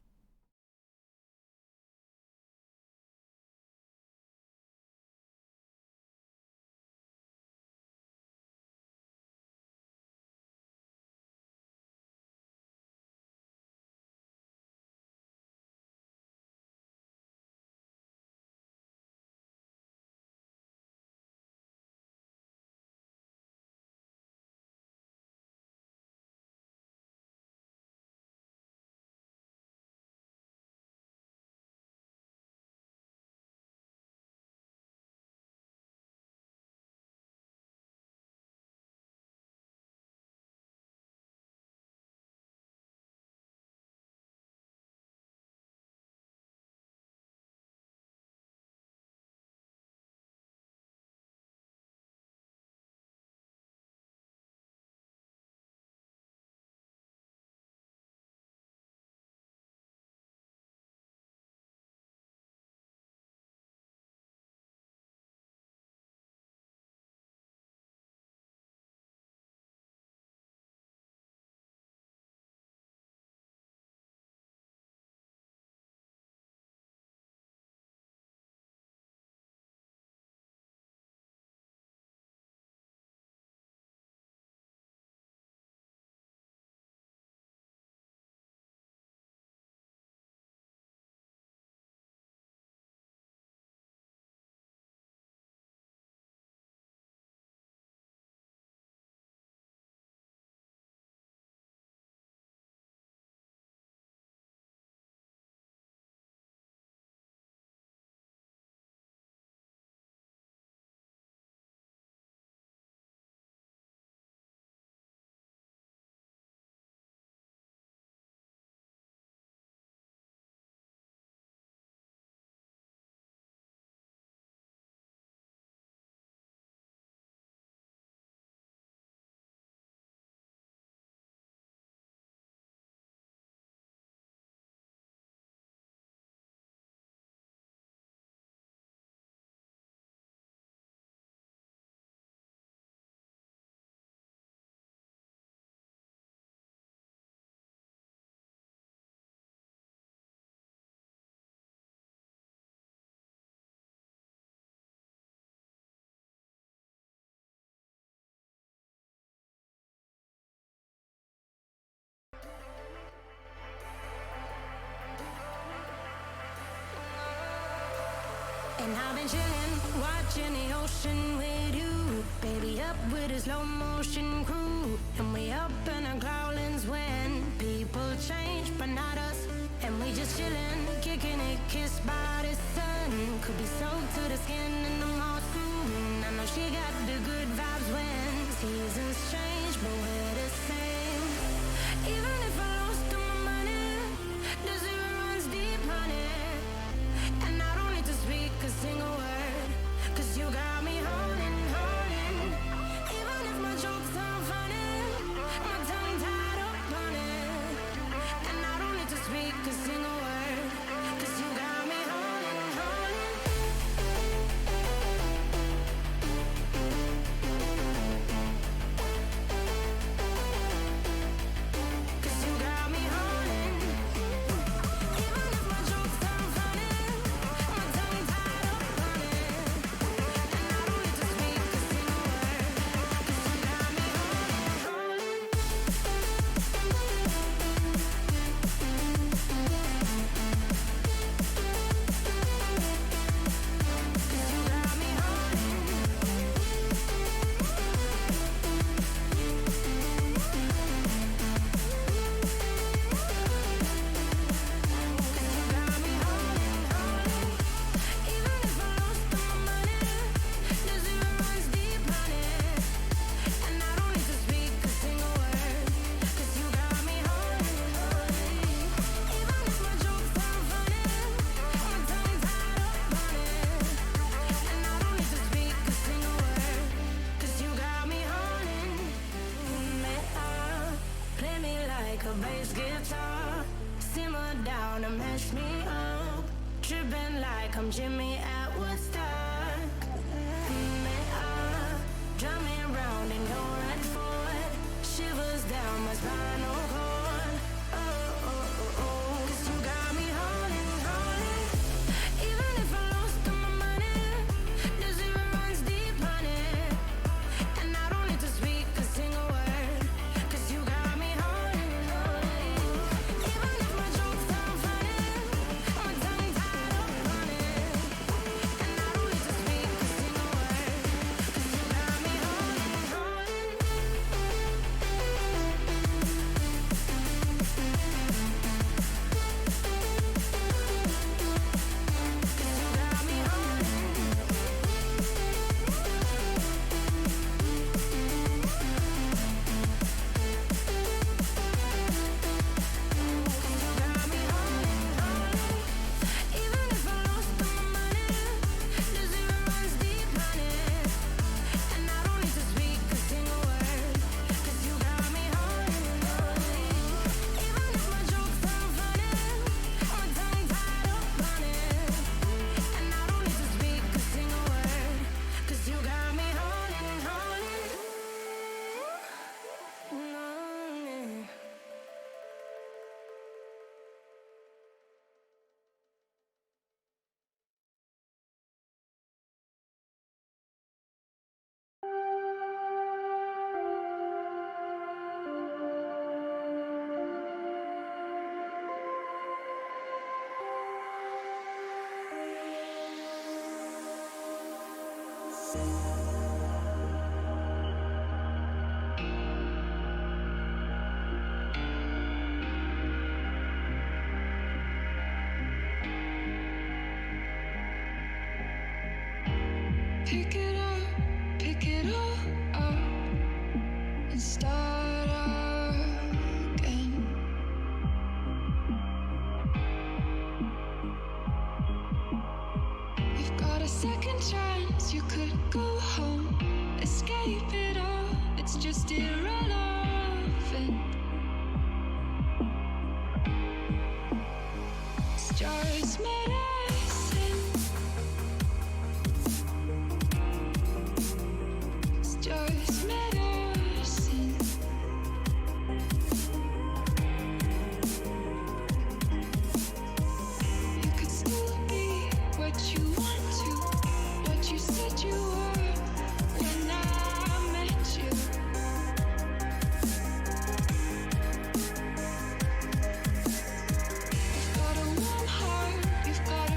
And I've been chillin', watching the ocean with you. Baby, up with a slow motion crew. And we up in our growlings when people change, but not us. And we just chillin', kicking it, kissed by the sun. Could be soaked to the skin in the moss. I know she got the good vibes when seasons change, but we're the same. Even if I lost them bass guitar. Simmer down and mash me up. Tripping like I'm Jimmy at Woodstock. Drum me round and go right forward. Shivers down my spinal cord. Oh, oh, oh, oh. 'Cause you got me holding, holding. Even if I lost all my money, the zero runs deep, honey. And I don't need to speak a single word. 'Cause you got me holding, holding. Even if my jokes sound funny, my tongue tied up on it. And I don't need to speak a single word. 'Cause you got me holding, holding. Pick it all up and start again. You've got a second chance, you could go home, escape it all, it's just irrelevant. It's just medicine. It's just medicine. You could still be what you want to, what you said you were when I met you. You've got a warm heart, you've got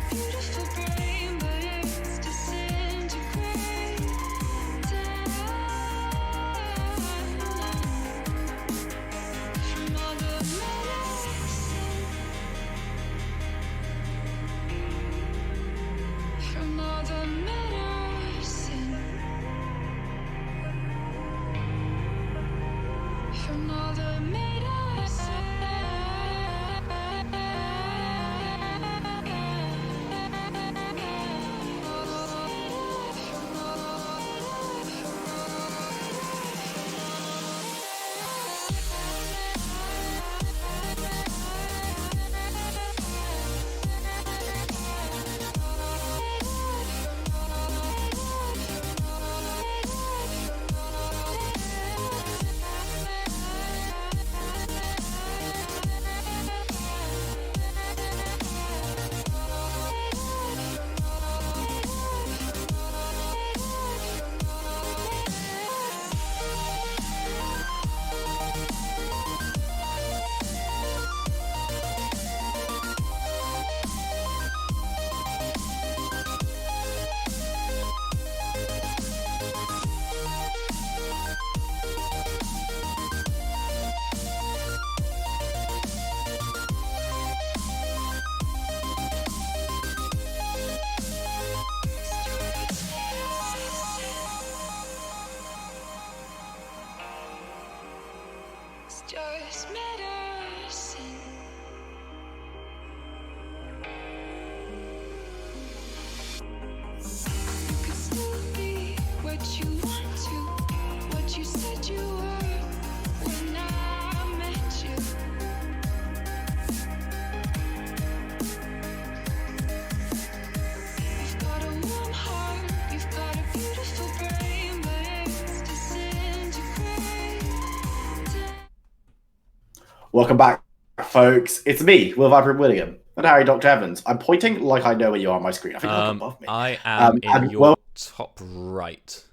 Welcome back, folks. It's me, Will Vibrant William, and Harry Dr. Evans. I'm pointing like I know where you are on my screen. I think you're above me. I am in your top right.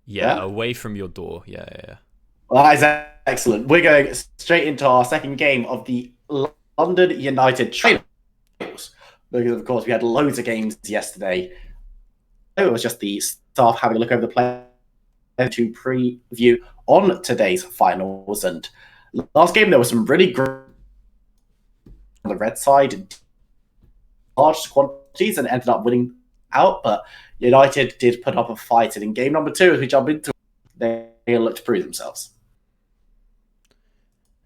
Yeah, away from your door. Yeah. Well, that is excellent. We're going straight into our second game of the London United Trainers. Because, of course, we had loads of games yesterday. It was just the staff having a look over the play to preview on today's finals. And last game, there was some really great on the red side, large quantities, and ended up winning out. But United did put up a fight. And in game number 2, as we jump into it, they look to prove themselves.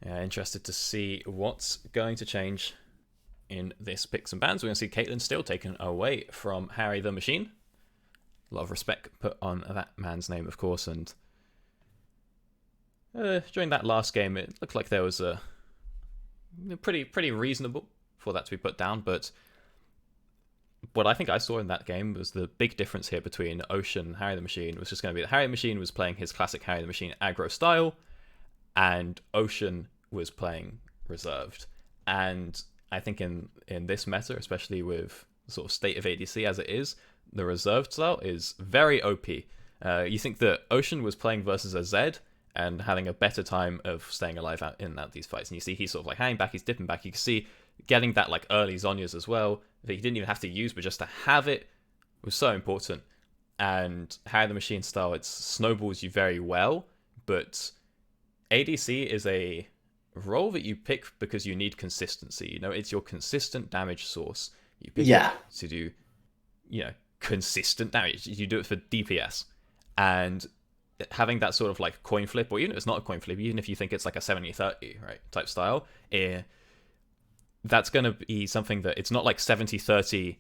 Yeah, interested to see what's going to change in this picks and bans. We're going to see Caitlyn still taken away from Harry the Machine. A lot of respect put on that man's name, of course. And during that last game, it looked like there was a pretty reasonable for that to be put down. But what I think I saw in that game was the big difference here between Ocean and Harry the Machine was just going to be that Harry the Machine was playing his classic Harry the Machine aggro style, and Ocean was playing reserved. And I think in this meta, especially with the sort of state of ADC as it is, the reserved style is very OP. You think that Ocean was playing versus a Zed and having a better time of staying alive out these fights. And you see he's sort of like hanging back, he's dipping back. You can see getting that like early Zhonya's as well that he didn't even have to use, but just to have it was so important. And Harry the Machine style, it snowballs you very well, but ADC is a role that you pick because you need consistency. You know, it's your consistent damage source. You pick it to do, consistent damage. You do it for DPS. And having that sort of like coin flip, or even if it's not a coin flip, even if you think it's like a 70-30, right, type style, that's going to be something that it's not like 70-30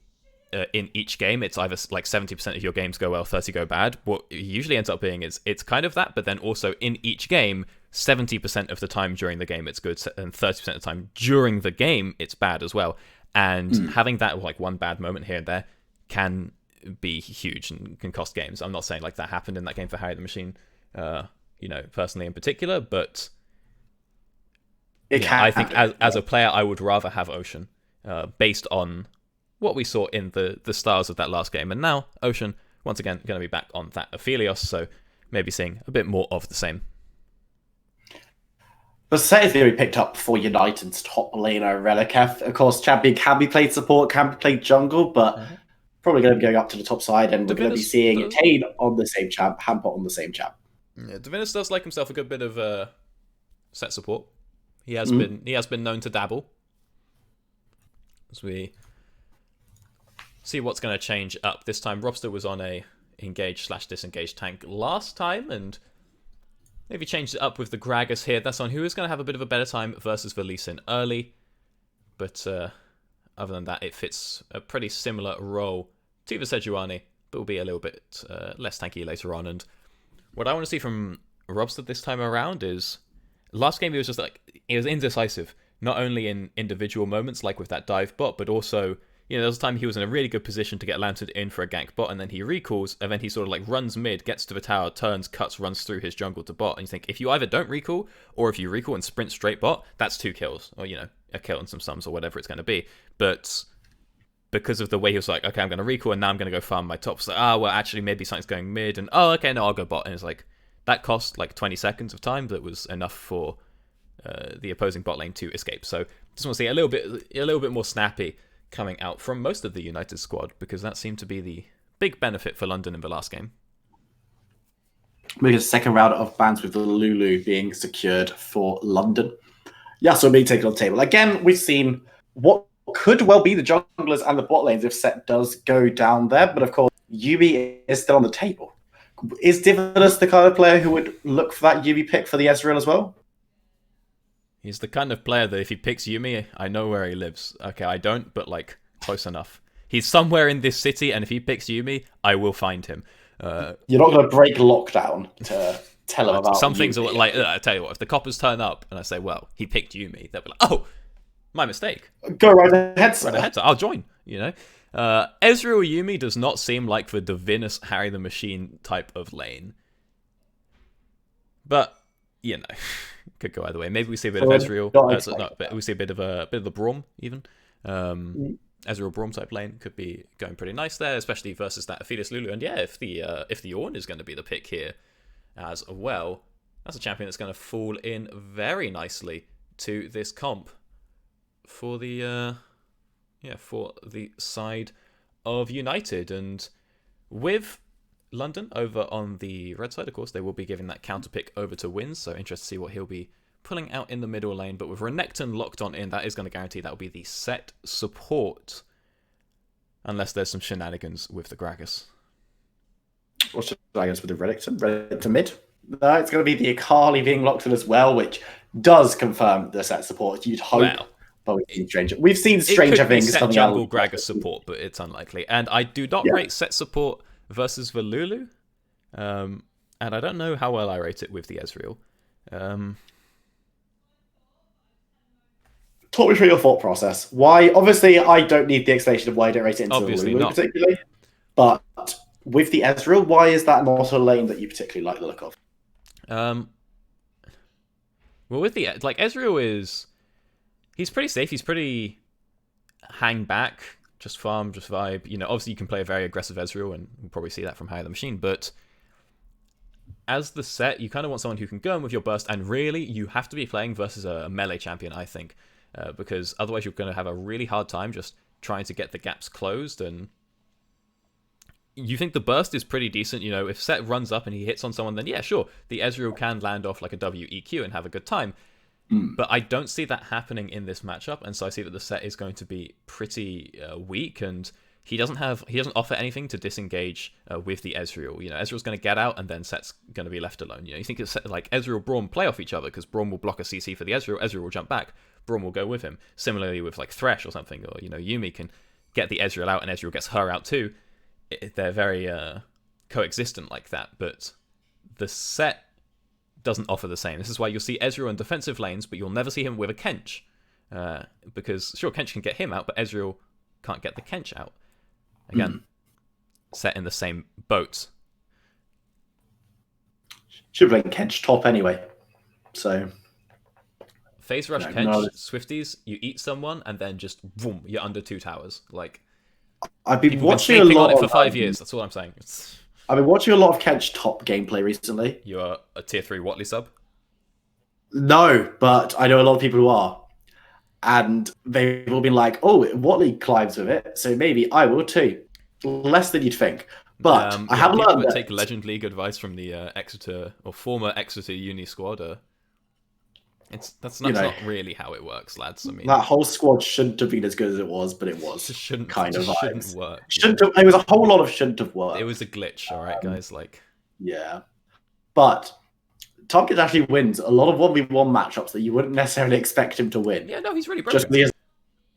in each game. It's either like 70% of your games go well, 30 go bad. What it usually ends up being is it's kind of that, but then also in each game, 70% of the time during the game it's good, and 30% of the time during the game it's bad as well. And having that like one bad moment here and there can be huge and can cost games. I'm not saying like that happened in that game for Harry the Machine, personally in particular, but I think as a player I would rather have Ocean based on what we saw in the styles of that last game. And now Ocean once again going to be back on that Aphelios, so maybe seeing a bit more of the same. The set is going to be picked up for United's top laner, Relikef. Of course, champion can be played support, can be played jungle, but probably going to be going up to the top side, and we're going to be seeing Tane on the same champ, Hampot on the same champ. Yeah, Divinus does like himself a good bit of set support. He has been known to dabble. As we see what's going to change up this time. Robster was on a engage/disengage tank last time, and maybe changed it up with the Gragas here. That's on who is going to have a bit of a better time versus the Lee Sin early. But other than that, it fits a pretty similar role to the Sejuani, but will be a little bit less tanky later on. And what I want to see from Robster this time around is, last game he was just like, he was indecisive. Not only in individual moments, like with that dive bot, but also, there was a time he was in a really good position to get landed in for a gank bot, and then he recalls, and then he sort of like runs mid, gets to the tower, turns, cuts, runs through his jungle to bot. And you think, if you either don't recall, or if you recall and sprint straight bot, that's 2 kills, or, a kill and some sums, or whatever it's going to be. But because of the way he was like, okay, I'm going to recall, and now I'm going to go farm my top. So, well, actually, maybe something's going mid, and, okay, no, I'll go bot. And it's like, that cost like 20 seconds of time that was enough for the opposing bot lane to escape. So, just want to see a little bit more snappy coming out from most of the United squad, because that seemed to be the big benefit for London in the last game. Maybe a second round of bans with the Lulu being secured for London. Yasuo being taken on the table. Again, we've seen what could well be the junglers and the bot lanes if set does go down there, but of course, Yubi is still on the table. Is Divinus the kind of player who would look for that Yubi pick for the Ezreal as well? He's the kind of player that if he picks Yumi, I know where he lives. Okay, I don't, but like, close enough. He's somewhere in this city, and if he picks Yumi, I will find him. You're not going to break lockdown to tell him about some things. Yumi. Are like, I tell you what, if the coppers turn up and I say, well, he picked Yumi, they'll be like, oh, my mistake. Go right ahead, sir. Right ahead, sir. I'll join, Ezreal Yumi does not seem like the Divinus Harry the Machine type of lane. But, Could go either way. Maybe we see a bit of So, Ezreal. We see a bit of the Braum even. Ezreal Braum type lane could be going pretty nice there, especially versus that Aphelios Lulu. And yeah, if the Ornn is going to be the pick here as well, that's a champion that's going to fall in very nicely to this comp for the side of United. And with London over on the red side, of course, they will be giving that counter pick over to Wins, so interested to see what he'll be pulling out in the middle lane. But with Renekton locked on in, that is going to guarantee that will be the set support, unless there's some shenanigans with the Gragas. What shenanigans with the Renekton mid? No, it's going to be the Akali being locked in as well, which does confirm the set support. You'd hope. Well, but we've seen stranger things coming out. Jungle Gragas support, but it's unlikely. And I do not rate set support versus the Lulu. And I don't know how well I rate it with the Ezreal. Talk me through your thought process. Why? Obviously, I don't need the explanation of why I don't rate it into Obviously the Lulu not. particularly. But with the Ezreal, why is that not a lane that you particularly like the look of? Well, with the Ezreal he's pretty safe. He's pretty hang back, just farm, just vibe. You know, obviously you can play a very aggressive Ezreal, and we'll probably see that from High the Machine. But as the set, you kind of want someone who can go in with your burst, and really you have to be playing versus a melee champion, I think, because otherwise you're going to have a really hard time just trying to get the gaps closed. And you think the burst is pretty decent. You know, if Set runs up and he hits on someone, then yeah, sure, the Ezreal can land off like a WEQ and have a good time. But I don't see that happening in this matchup, and so I see that the Set is going to be pretty weak, and he doesn't offer anything to disengage with the Ezreal. You know, Ezreal's going to get out, and then Set's going to be left alone. You know, you think it's like Ezreal Braum play off each other, because Braum will block a CC for the Ezreal will jump back, Braum will go with him. Similarly with like Thresh or something, or you know, Yumi can get the Ezreal out, and Ezreal gets her out too. They're very coexistent like that, but the Set doesn't offer the same. This is why you'll see Ezreal in defensive lanes, but you'll never see him with a Kench, because sure, Kench can get him out, but Ezreal can't get the Kench out. Again, Set in the same boat. Should have played Kench top anyway. So Phase Rush Kench, Swifties, you eat someone, and then just boom, you're under 2 towers. Like, I've been people watching been a sleeping lot on it for of 5 years. That's all I'm saying. I've been watching a lot of Kench top gameplay recently. You're a tier 3 Watley sub? No, but I know a lot of people who are. And they've all been like, oh, Watley climbs with it, so maybe I will too. Less than you'd think. But I have learned that... take Legend League advice from the Exeter, or former Exeter uni squad. That's not really how it works, lads. I mean, that whole squad shouldn't have been as good as it was, but it was. It shouldn't work. It was a whole lot of shouldn't have worked. It was a glitch, all right, guys. Yeah, but Tompkins actually wins a lot of 1v1 matchups that you wouldn't necessarily expect him to win. Yeah, no, he's really broken. Just because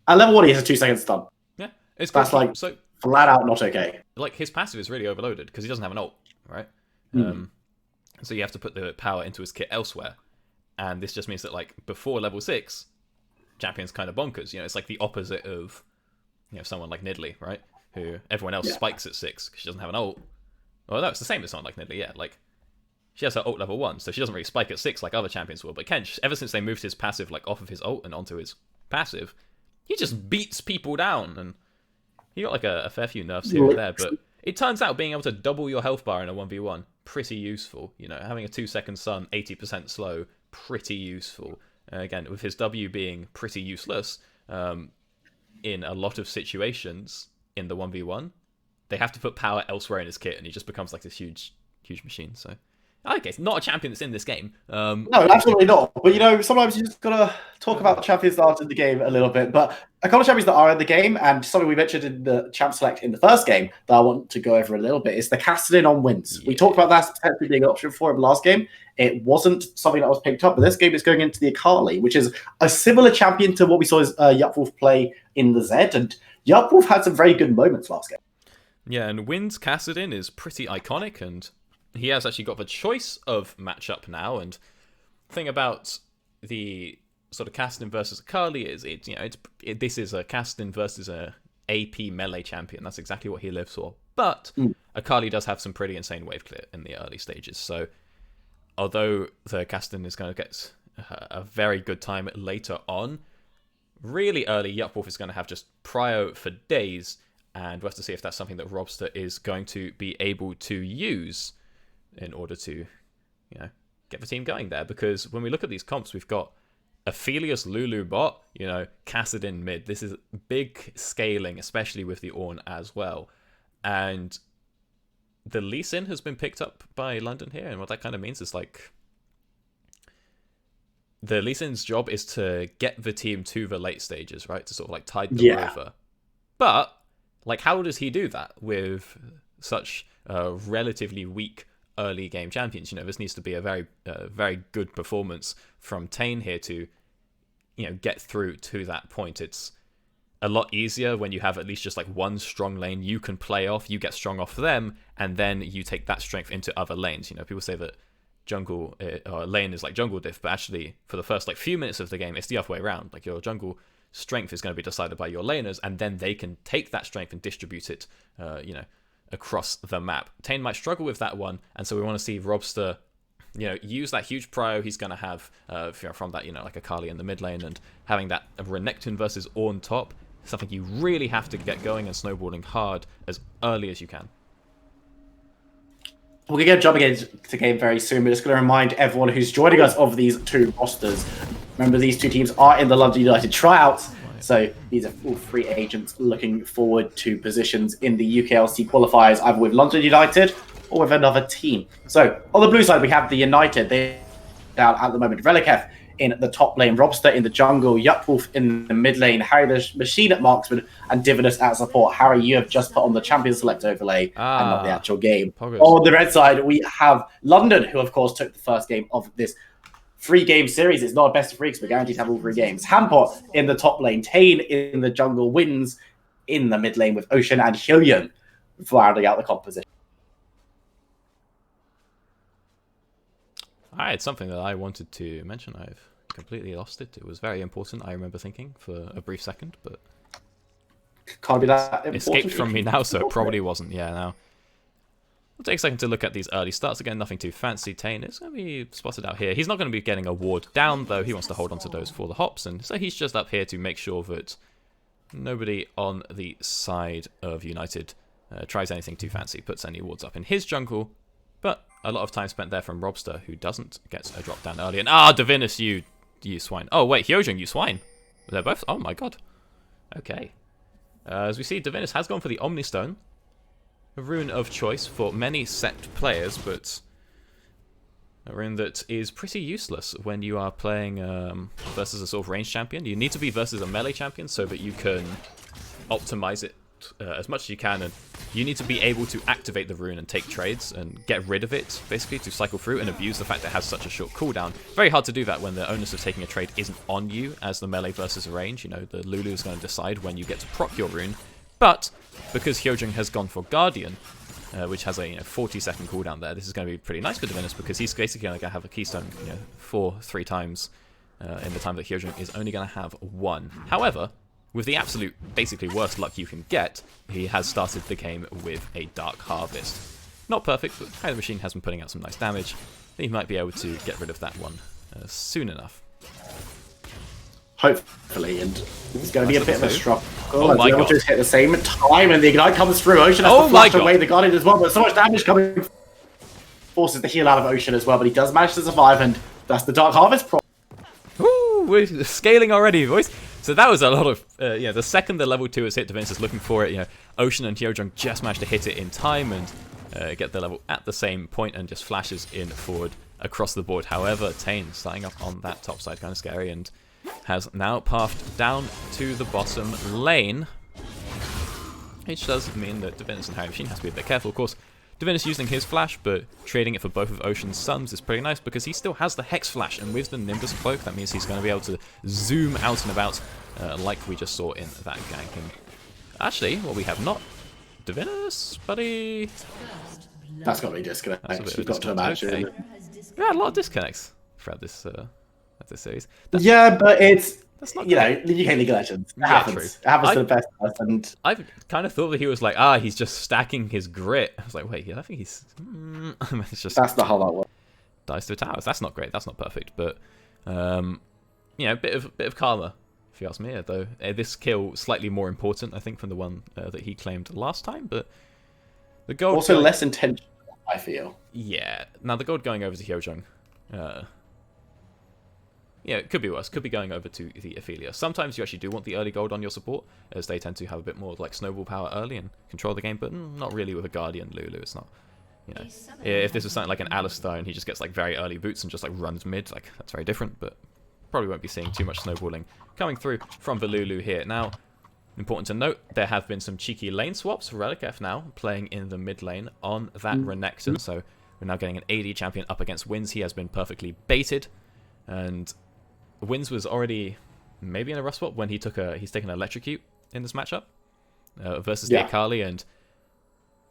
at level 1 he has a 2-second stun. Yeah, it's that's cool. like so flat out not okay. Like his passive is really overloaded because he doesn't have an ult, right? So you have to put the power into his kit elsewhere. And this just means that, like, before level 6, champion's kind of bonkers. You know, it's like the opposite of, you know, someone like Nidalee, right? Who everyone else spikes at 6 because she doesn't have an ult. Well, no, it's the same as someone like Nidalee, yeah. Like, she has her ult level 1, so she doesn't really spike at 6 like other champions will. But Kench, ever since they moved his passive, like, off of his ult and onto his passive, he just beats people down. And he got, like, a fair few nerfs here and there. But it turns out being able to double your health bar in a 1v1, pretty useful. You know, having a 2-second stun, 80% slow, pretty useful. Again, with his W being pretty useless in a lot of situations in the 1v1, they have to put power elsewhere in his kit, and he just becomes like this huge machine. So, okay, it's not a champion that's in this game. No, absolutely not. But you know, sometimes you just gotta talk about champions that aren't in the game a little bit. But a couple of champions that are in the game, and something we mentioned in the champ select in the first game that I want to go over a little bit is the Cassidy on wins. Yeah. We talked about that potentially being an option for him last game. It wasn't something that was picked up, but this game is going into the Akali, which is a similar champion to what we saw as Yupwolf play in the Z. And Yupwolf had some very good moments last game. Yeah, and Wynn's Kassadin is pretty iconic, and he has actually got the choice of matchup now. And the thing about the sort of Kassadin versus Akali is, this is a Kassadin versus a AP melee champion. That's exactly what he lives for. But Akali does have some pretty insane wave clear in the early stages. So although the Kassadin is going to get a very good time later on. Really early, Yupwolf is going to have just prio for days, and we'll have to see if that's something that Robster is going to be able to use in order to, get the team going there. Because when we look at these comps, we've got Aphelios Lulu bot, Kassadin mid. This is big scaling, especially with the Ornn as well. And the Lee Sin has been picked up by London here, and what that kind of means is the Lee Sin's job is to get the team to the late stages, right? To sort of tide them over. But how does he do that with such relatively weak early game champions? This needs to be a very, very good performance from Tane here to, get through to that point. It's a lot easier when you have at least just one strong lane you can play off, you get strong off them, and then you take that strength into other lanes. People say that jungle or lane is like jungle diff, but actually for the first few minutes of the game, it's the other way around. Your jungle strength is going to be decided by your laners, and then they can take that strength and distribute it, across the map. Tane might struggle with that one, and so we want to see Robster, use that huge prio he's going to have from that, like Akali in the mid lane, and having that Renekton versus Ornn top, something you really have to get going and snowballing hard as early as you can. We're going to jump into the game very soon. We're just going to remind everyone who's joining us of these two rosters. Remember, these two teams are in the London United tryouts. So these are all free agents looking forward to positions in the UKLC qualifiers, either with London United or with another team. So on the blue side, we have the United. They're down at the moment. Reliketh in the top lane, Robster in the jungle, Yupwolf in the mid lane, Harry the Machine at marksman, and Divinus at support. Harry, you have just put on the champion select overlay and not the actual game. Poggers. On the red side, we have London, who of course took the first game of this 3-game series. It's not a best of 3 because we're guaranteed to have all 3 games. Hampot in the top lane, Tane in the jungle, Wins in the mid lane with Ocean and Hylian rounding out the composition. It's something that I wanted to mention. I've completely lost it. It was very important, I remember thinking, for a brief second, but can't be that important. Escaped from me now, so it probably wasn't. Now we'll take a second to look at these early starts. Again, nothing too fancy. Tane is going to be spotted out here. He's not going to be getting a ward down, though. He wants to hold on to those for the hops, and so he's just up here to make sure that nobody on the side of United tries anything too fancy, puts any wards up in his jungle. But a lot of time spent there from Robster, who doesn't get a drop down early. And Divinus, you swine. Oh wait, Hyojin, you swine. They're both. Oh my god. Okay. As we see, Divinus has gone for the Omnistone, a rune of choice for many set players, but a rune that is pretty useless when you are playing versus a sort of range champion. You need to be versus a melee champion so that you can optimize it as much as you can, and you need to be able to activate the rune and take trades and get rid of it, basically, to cycle through and abuse the fact that it has such a short cooldown. Very hard to do that when the onus of taking a trade isn't on you as the melee versus range. The Lulu is going to decide when you get to proc your rune, but because Hyojin has gone for Guardian, which has a 40-second cooldown there, this is going to be pretty nice for Divinus, because he's basically going to have a keystone 3 times in the time that Hyojin is only going to have 1. However, with the absolute, basically, worst luck you can get, he has started the game with a Dark Harvest. Not perfect, but Harry the Machine has been putting out some nice damage. He might be able to get rid of that one soon enough. Hopefully, and it's going to be a bit of a struggle. Oh my god. Just hit the same time, and the Ignite comes through. Ocean has to flash away the Guardian as well, but so much damage coming. Forces the heal out of Ocean as well, but he does manage to survive, and that's the Dark Harvest problem. Ooh, we're scaling already, boys. So that was a lot of, the second the level 2 is hit, Divinus is looking for it. Ocean and Hyojin just managed to hit it in time and get the level at the same point, and just flashes in forward across the board. However, Tane starting up on that top side, kind of scary, and has now pathed down to the bottom lane, which does mean that Divinus and Harry Machine has to be a bit careful. Of course, Divinus using his flash, but trading it for both of Ocean's Suns is pretty nice, because he still has the Hex Flash, and with the Nimbus Cloak, that means he's going to be able to zoom out and about like we just saw in that gank. And actually, what we have not... Divinus, buddy... That's got to be disconnect. You've got to imagine. Okay. We had a lot of disconnects throughout this series. But it's... That's not the UK League of Legends. It happens. True. It happens to the best of us. And I've kind of thought that he was like, he's just stacking his grit. I was like, wait, I think he's... it's just that's not how that works. dies to towers. That's not great. That's not perfect. But You know, a bit of karma, if you ask me. Though this kill slightly more important, I think, from the one that he claimed last time. But the gold also less intentional, I feel. Yeah. Now the gold going over to Hyojung. Yeah, it could be worse. Could be going over to the Ophelia. Sometimes you actually do want the early gold on your support, as they tend to have a bit more like snowball power early and control the game, but not really with a Guardian Lulu. It's not, you know. If this was something like an Alistar and he just gets like very early boots and just like runs mid, like that's very different, but probably won't be seeing too much snowballing coming through from the Lulu here. Now, important to note, there have been some cheeky lane swaps. Relikef now playing in the mid lane on that Renekton, so we're now getting an AD champion up against Wins. He has been perfectly baited, and Wins was already maybe in a rough spot when he's taken Electrocute in this matchup versus the Akali, and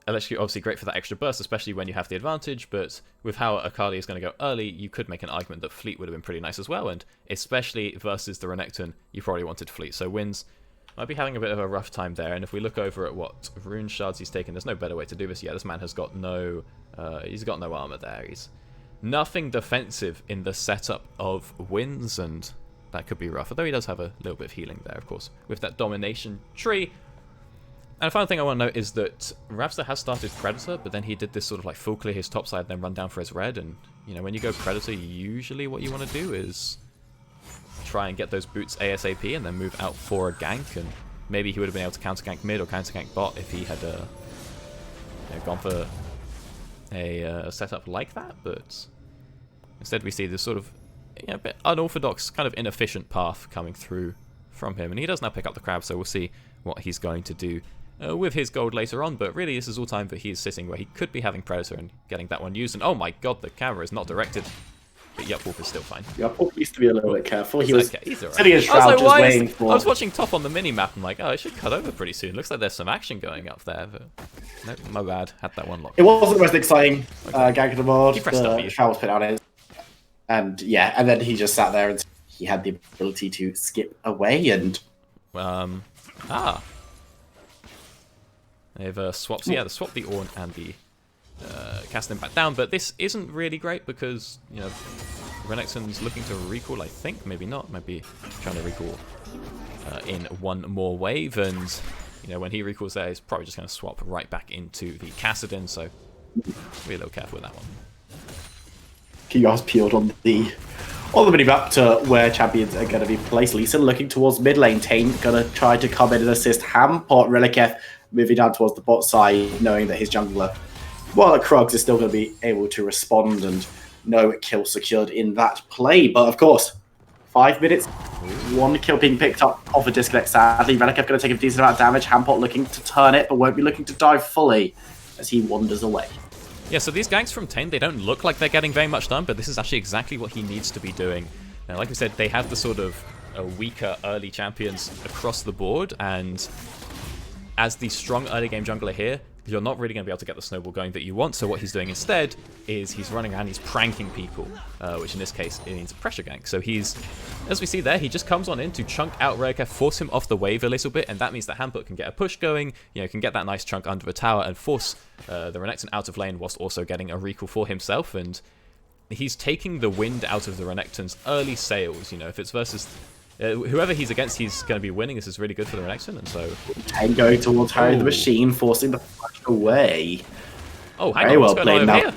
Electrocute obviously great for that extra burst, especially when you have the advantage, but with how Akali is going to go early, you could make an argument that Fleet would have been pretty nice as well, and especially versus the Renekton, you probably wanted Fleet, so Wins might be having a bit of a rough time there. And if we look over at what rune shards he's taken, there's no better way to do this yet. This man has got no armor there. He's nothing defensive in the setup of Wins, and that could be rough. Although he does have a little bit of healing there, of course, with that domination tree. And the final thing I want to note is that Rapster has started Predator, but then he did this sort of like full clear his top side, then run down for his red. And you know, when you go Predator, usually what you want to do is try and get those boots ASAP and then move out for a gank, and maybe he would have been able to counter gank mid or counter gank bot if he had gone for a setup like that, but instead we see this sort of a bit unorthodox, kind of inefficient path coming through from him, and he does now pick up the crab, so we'll see what he's going to do with his gold later on. But really this is all time that he is sitting where he could be having Predator and getting that one used, and oh my god, the camera is not directed. But Yup Wolf is still fine. Yup Wolf used to be a little bit careful. He was okay. He's all right. sitting his shroud just waiting for... I was watching top on the mini-map. I'm like, oh, it should cut over pretty soon. Looks like there's some action going up there. But no, my bad. Had that one locked. It wasn't the most exciting gank of the mod. The shroud was put on it. And yeah, and then he just sat there and he had the ability to skip away and... They've swapped... Yeah, they swapped the Ornn and the... cast them back down, but this isn't really great because, you know, Renekton's looking to recall, I think, maybe not, might be trying to recall in one more wave, and, you know, when he recalls there, he's probably just going to swap right back into the Kassadin, so be a little careful with that one. Kiyos peeled on the minimap to where champions are going to be placed. Lisa looking towards mid lane, Tane going to try to come in and assist Hampot. Relikef moving down towards the bot side, knowing that his jungler, while Krugs is still going to be able to respond, and no kill secured in that play. But of course, 5 minutes, one kill being picked up off a disconnect. Sadly, Relikef going to take a decent amount of damage. Hampot looking to turn it, but won't be looking to dive fully as he wanders away. Yeah, so these ganks from Tane, they don't look like they're getting very much done, but this is actually exactly what he needs to be doing. Now, like I said, they have the sort of weaker early champions across the board, and as the strong early game jungler here, you're not really going to be able to get the snowball going that you want, so what he's doing instead is he's running around, he's pranking people, which in this case it means a pressure gank. So he's, as we see there, he just comes on in to chunk out Relikef, force him off the wave a little bit, and that means that Hamput can get a push going, you know, can get that nice chunk under the tower and force the Renekton out of lane whilst also getting a recall for himself, and he's taking the wind out of the Renekton's early sails. You know, if it's versus... whoever he's against, he's going to be winning. This is really good for the Renekton, and so... Tane going towards Harry the Machine, forcing the flash away. Oh, hang on, what's going on over here?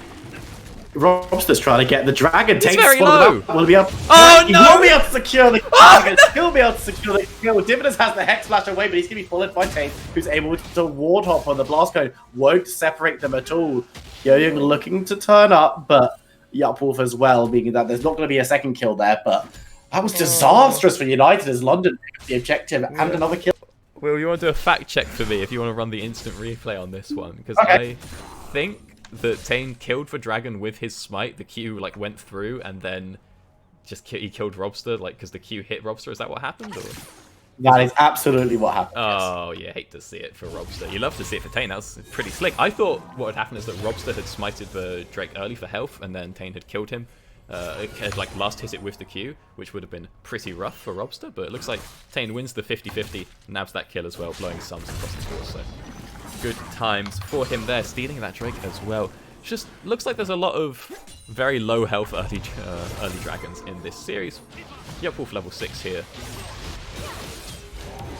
Robster's trying to get the dragon. It's very low! Will be able... Oh, he no! won't be able to secure the dragon. He'll be able to secure the kill. Dividends has the Hex Flash away, but he's going to be followed by Tane, who's able to ward hop on the blast cone. Won't separate them at all. Yo-Young looking to turn up, but Yup Wolf as well, being that there's not going to be a second kill there, but... That was disastrous for United as London picked up the objective and another kill. Will, you want to do a fact check for me if you want to run the instant replay on this one? Because okay. I think that Tane killed for Dragon with his smite. The Q like went through and then just he killed Robster, like because the Q hit Robster. Is that what happened? Or? That is absolutely what happened. Oh, yeah, hate to see it for Robster. You love to see it for Tane. That was pretty slick. I thought what had happened is that Robster had smited the Drake early for health, and then Tane had killed him. Had like last hit it with the Q, which would have been pretty rough for Robster, but it looks like Tane wins the 50-50, nabs that kill as well, blowing sums across the board, so good times for him there, stealing that Drake as well. just looks like there's a lot of very low health early dragons in this series. Yep, Wolf level 6 here.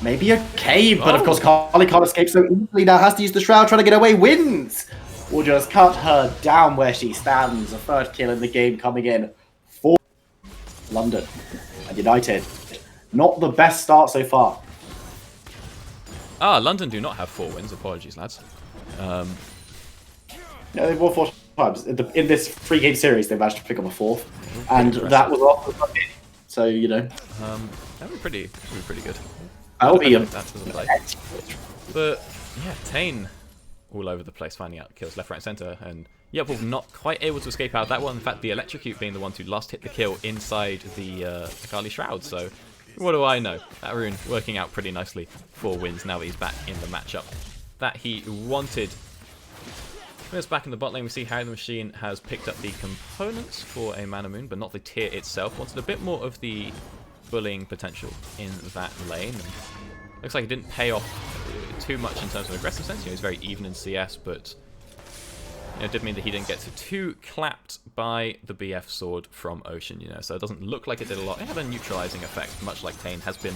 Maybe okay, but of course Carly can't escape so easily. Now has to use the Shroud, trying to get away. Wins! Will just cut her down where she stands. A third kill in the game coming in for London and United. Not the best start so far. London do not have 4 wins. Apologies, lads. No, they've won 4 times. In this 3-game series, they managed to pick up a 4th. And that was off the bucket. So, you know. That would be pretty good. That'll be that doesn't play. But, yeah, Tane all over the place, finding out kills left, right, center. And, yeah, Wolf not quite able to escape out of that one. In fact, the Electrocute being the one to last hit the kill inside the Kali Shroud. So, what do I know? That rune working out pretty nicely for wins now that he's back in the matchup that he wanted. When it's back in the bot lane, we see Harry the Machine has picked up the components for a Mana Moon, but not the tier itself. Wanted a bit more of the bullying potential in that lane. And looks like it didn't pay off too much in terms of aggressive sense. You know, he's very even in CS, but it did mean that he didn't get too clapped by the BF sword from Ocean. You know, so it doesn't look like it did a lot. It had a neutralizing effect, much like Tane has been,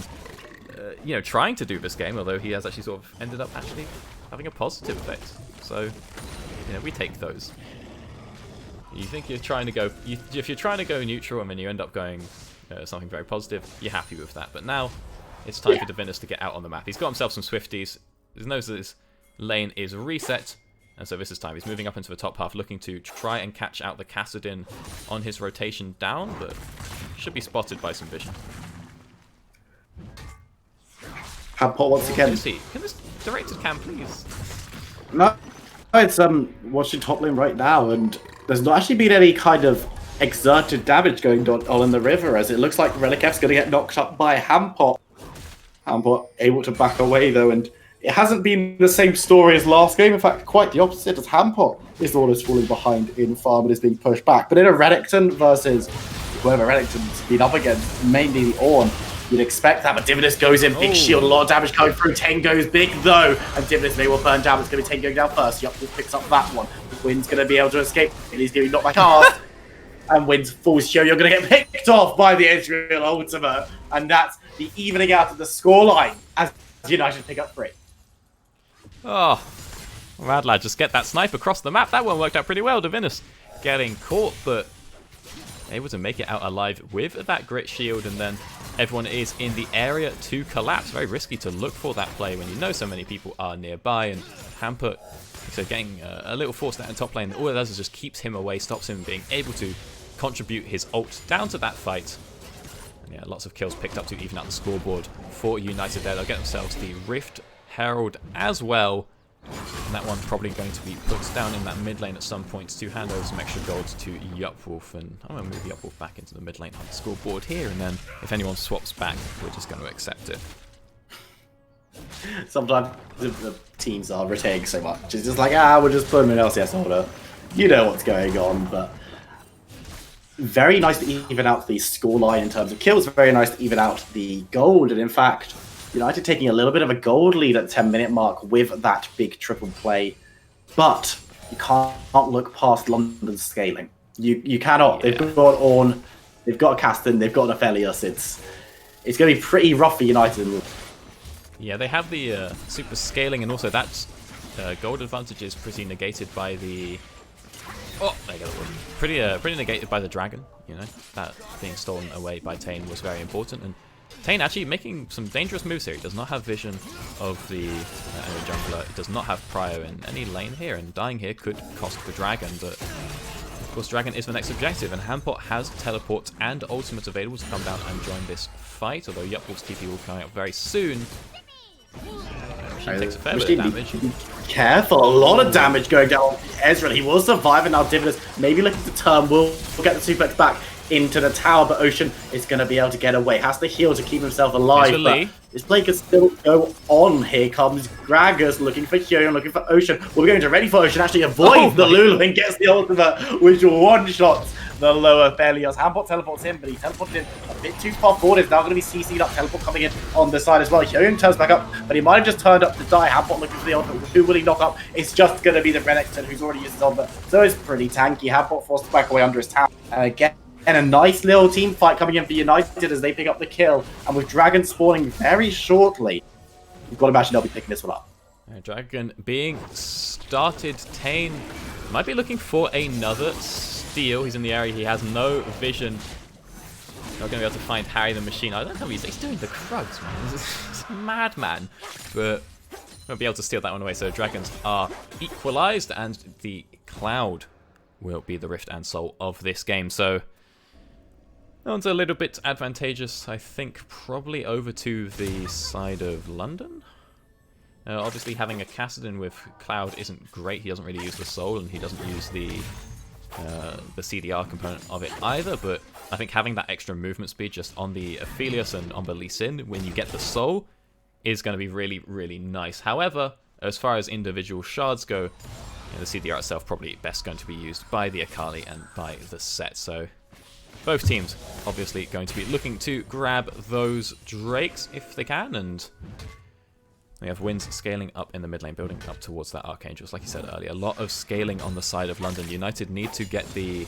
you know, trying to do this game. Although he has actually sort of ended up actually having a positive effect. So, you know, we take those. You think you're trying to go, if you're trying to go neutral and then you end up going something very positive, you're happy with that. But now it's time for Divinus to get out on the map. He's got himself some Swifties. He knows that his lane is reset, and so this is time. He's moving up into the top half, looking to try and catch out the Kassadin on his rotation down, but should be spotted by some vision. Hampot once again. Can this directed cam please? No, it's watching top lane right now, and there's not actually been any kind of exerted damage going on in the river, as it looks like Relicef's going to get knocked up by Hampot. Hampot able to back away though, and it hasn't been the same story as last game. In fact, quite the opposite, as Hampot is the one who's falling behind in farm and is being pushed back. But in a Renekton versus whoever Renekton's been up against, mainly the Ornn, you'd expect that, but Divinus goes in, big shield, a lot of damage coming through. Tane goes big though, and Divinus may well burn down. It's going to be Tane going down first. Yup, picks up that one. Wynn's going to be able to escape, and he's going to be knocked back hard. And Wynn's full show, you're going to get picked off by the Ezreal ultimate, and that's the evening out of the scoreline as United pick up 3. Oh, Rad Lad, just get that snipe across the map. That one worked out pretty well. Divinus getting caught, but able to make it out alive with that grit shield, and then everyone is in the area to collapse. Very risky to look for that play when you know so many people are nearby, and Hampot, so getting a little forced out in top lane. All it does is just keeps him away, stops him being able to contribute his ult down to that fight. And yeah, lots of kills picked up to even out the scoreboard for United there. They'll get themselves the Rift Herald as well. And that one's probably going to be put down in that mid lane at some point to hand over some extra gold to Yupwolf. And I'm going to move Yupwolf back into the mid lane on the scoreboard here. And then if anyone swaps back, we're just going to accept it. Sometimes the teams are rotating so much. It's just like, we'll just put them in LCS order. You know what's going on, but very nice to even out the scoreline in terms of kills. Very nice to even out the gold. And in fact, United taking a little bit of a gold lead at the 10-minute mark with that big triple play. But you can't look past London's scaling. You cannot. Yeah. They've got Ornn, they've got a Kassadin, they've got an Aphelios. It's going to be pretty rough for United. Yeah, they have the super scaling, and also that gold advantage is pretty negated by the... Oh, there you go. Pretty negated by the dragon, you know. That being stolen away by Tane was very important, and Tane actually making some dangerous moves here. He does not have vision of the enemy jungler. He does not have Prio in any lane here, and dying here could cost the dragon, but of course dragon is the next objective, and Hampot has teleport and ultimate available to come down and join this fight, although Yupwolf's TP will come out very soon. She takes a fair bit of damage. Careful, a lot of damage going down. Ezreal, he will survive, and now Divinus maybe looking to turn. We'll get the suplex back into the tower, but Ocean is going to be able to get away. Has to heal to keep himself alive, but This play could still go on. Here comes Gragas looking for Hyoyeon, looking for Ocean. We're going to ready for Ocean, actually avoids the Lulu and gets the ultimate, which one-shots the lower Belios. Handbot teleports in, but he teleported in a bit too far forward. It's now going to be CC'd up. Teleport coming in on the side as well. Hyoyeon turns back up, but he might have just turned up to die. Handbot looking for the ultimate. Who will he knock up? It's just going to be the Renekton, who's already used his ultimate. So it's pretty tanky. Handbot forced to back away under his tower. And again, and a nice little team fight coming in for United as they pick up the kill. And with Dragon spawning very shortly, you've got to imagine they'll be picking this one up. Dragon being started. Tane might be looking for another steal. He's in the area. He has no vision. Not going to be able to find Harry the Machine. I don't know. He's doing the Krugs, man. He's a madman. But won't be able to steal that one away. So Dragons are equalized, and the Cloud will be the Rift and Soul of this game. So that one's a little bit advantageous, I think, probably over to the side of London. Obviously, having a Kassadin with Cloud isn't great. He doesn't really use the Soul, and he doesn't use the CDR component of it either. But I think having that extra movement speed just on the Aphelios and on the Lee Sin when you get the Soul is going to be really, really nice. However, as far as individual shards go, the CDR itself probably best going to be used by the Akali and by the set. So both teams obviously going to be looking to grab those Drakes if they can, and we have Winds scaling up in the mid lane, building up towards that Archangels. Like you said earlier, a lot of scaling on the side of London. United need to get the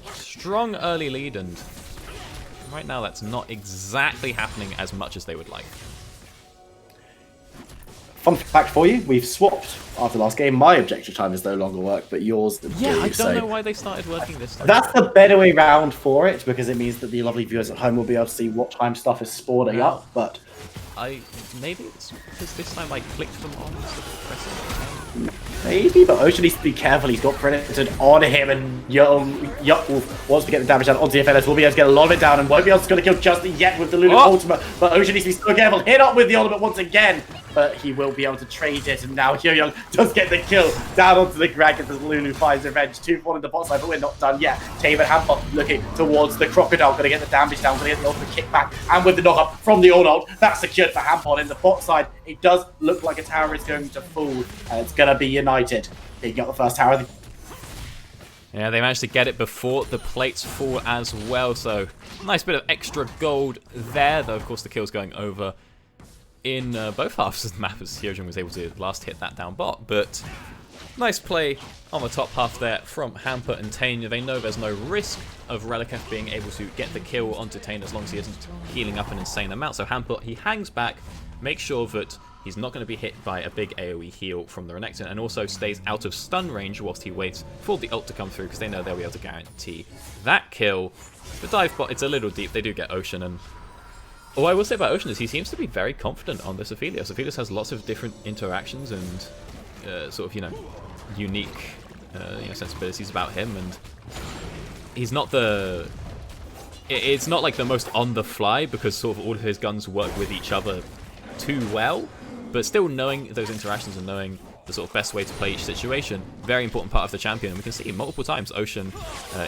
strong early lead, and right now that's not exactly happening as much as they would like. Fun fact for you, we've swapped after last game. My objective time is no longer work, but yours do. Yeah, I don't know why they started working this time. That's the better way round for it, because it means that the lovely viewers at home will be able to see what time stuff is spawning up, but maybe it's because this time I clicked them on instead of pressing. maybe, but Ocean needs to be careful. He's got Predator on him, and Wolf wants to get the damage down onto the FNS. We'll be able to get a lot of it down, and won't be able to kill just yet with the Lulu ultimate, but Ocean needs to be so careful. Hit up with the ultimate once again, but he will be able to trade it, and now Hyoyeon does get the kill down onto the Gragas as Lulu finds revenge. 2-1 in the bot side, but we're not done yet. Tame and Handbot looking towards the Crocodile, going to get the damage down, going to get the ultimate kickback, and with the knock-up from the ult, that's secured for Handbot in the bot side. It does look like a tower is going to fall, and it's going to be United picking up the first tower. Yeah, they managed to get it before the plates fall as well, so nice bit of extra gold there, though of course the kill's going over in both halves of the map as Hyoyeon was able to last hit that down bot, but nice play on the top half there from Hamper and Tane. They know there's no risk of Relikef being able to get the kill onto Tane as long as he isn't healing up an insane amount. So Hamper, he hangs back, makes sure that he's not going to be hit by a big AoE heal from the Renekton, and also stays out of stun range whilst he waits for the ult to come through, because they know they'll be able to guarantee that kill. The dive bot, it's a little deep. They do get Ocean, and all I will say about Ocean is he seems to be very confident on this Aphelios. Aphelios has lots of different interactions and sort of, unique sensibilities about him, and he's not the... It's not like the most on the fly, because sort of all of his guns work with each other too well, but still knowing those interactions and knowing the sort of best way to play each situation, very important part of the champion. And we can see multiple times Ocean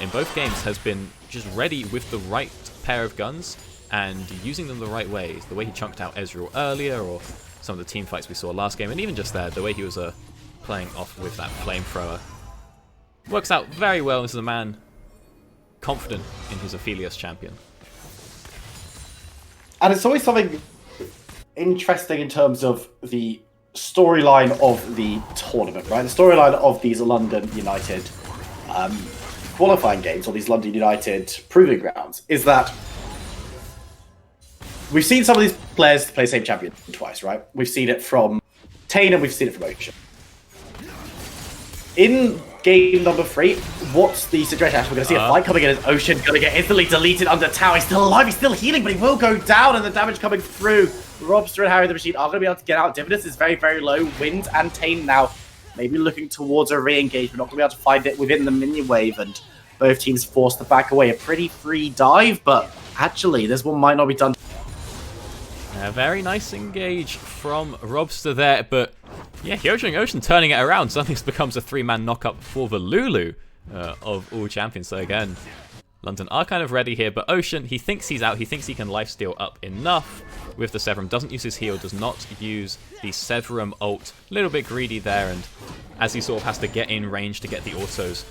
in both games has been just ready with the right pair of guns and using them the right way. The way he chunked out Ezreal earlier, or some of the team fights we saw last game, and even just there, the way he was playing off with that flamethrower works out very well. This is a man confident in his Aphelios champion. And it's always something interesting in terms of the storyline of the tournament, right? The storyline of these London United qualifying games, or these London United proving grounds, is that we've seen some of these players play the same champion twice, right? We've seen it from Tane and we've seen it from Ocean. In game number 3, what's the situation? Actually, we're going to see a fight coming in as Ocean going to get instantly deleted under tower. He's still alive, he's still healing, but he will go down, and the damage coming through. Robster and Harry the Machine are going to be able to get out. Dividends is very, very low. Wind and Tane now maybe looking towards a re-engage. We're not going to be able to find it within the minion wave, and both teams forced to back away. A pretty free dive, but actually this one might not be done. A very nice engage from Robster there, but yeah, Hyoyeon and Ocean turning it around. Suddenly this becomes a 3-man knock-up for the Lulu of all champions. So again, London are kind of ready here, but Ocean, he thinks he's out. He thinks he can lifesteal up enough with the Severum. Doesn't use his heal, does not use the Severum ult. A little bit greedy there, and as he sort of has to get in range to get the autos,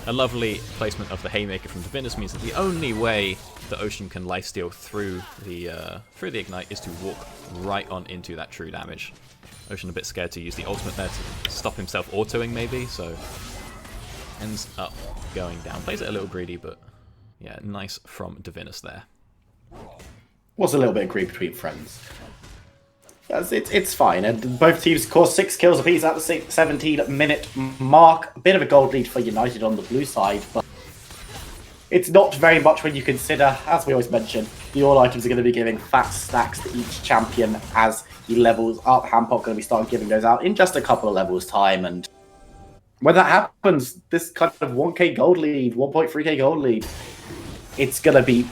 a lovely placement of the Haymaker from Divinus means that the only way that Ocean can lifesteal through the Ignite is to walk right on into that true damage. Ocean a bit scared to use the ultimate there to stop himself autoing maybe, so ends up going down. Plays it a little greedy, but yeah, nice from Divinus there. Was a little bit greedy between friends. It's fine, and both teams score 6 kills apiece at the 17-minute mark. A bit of a gold lead for United on the blue side, but it's not very much when you consider, as we always mention, the all items are going to be giving fat stacks to each champion as he levels up. Hampok going to be starting giving those out in just a couple of levels' time, and when that happens, this kind of 1k gold lead, 1.3k gold lead, it's going to be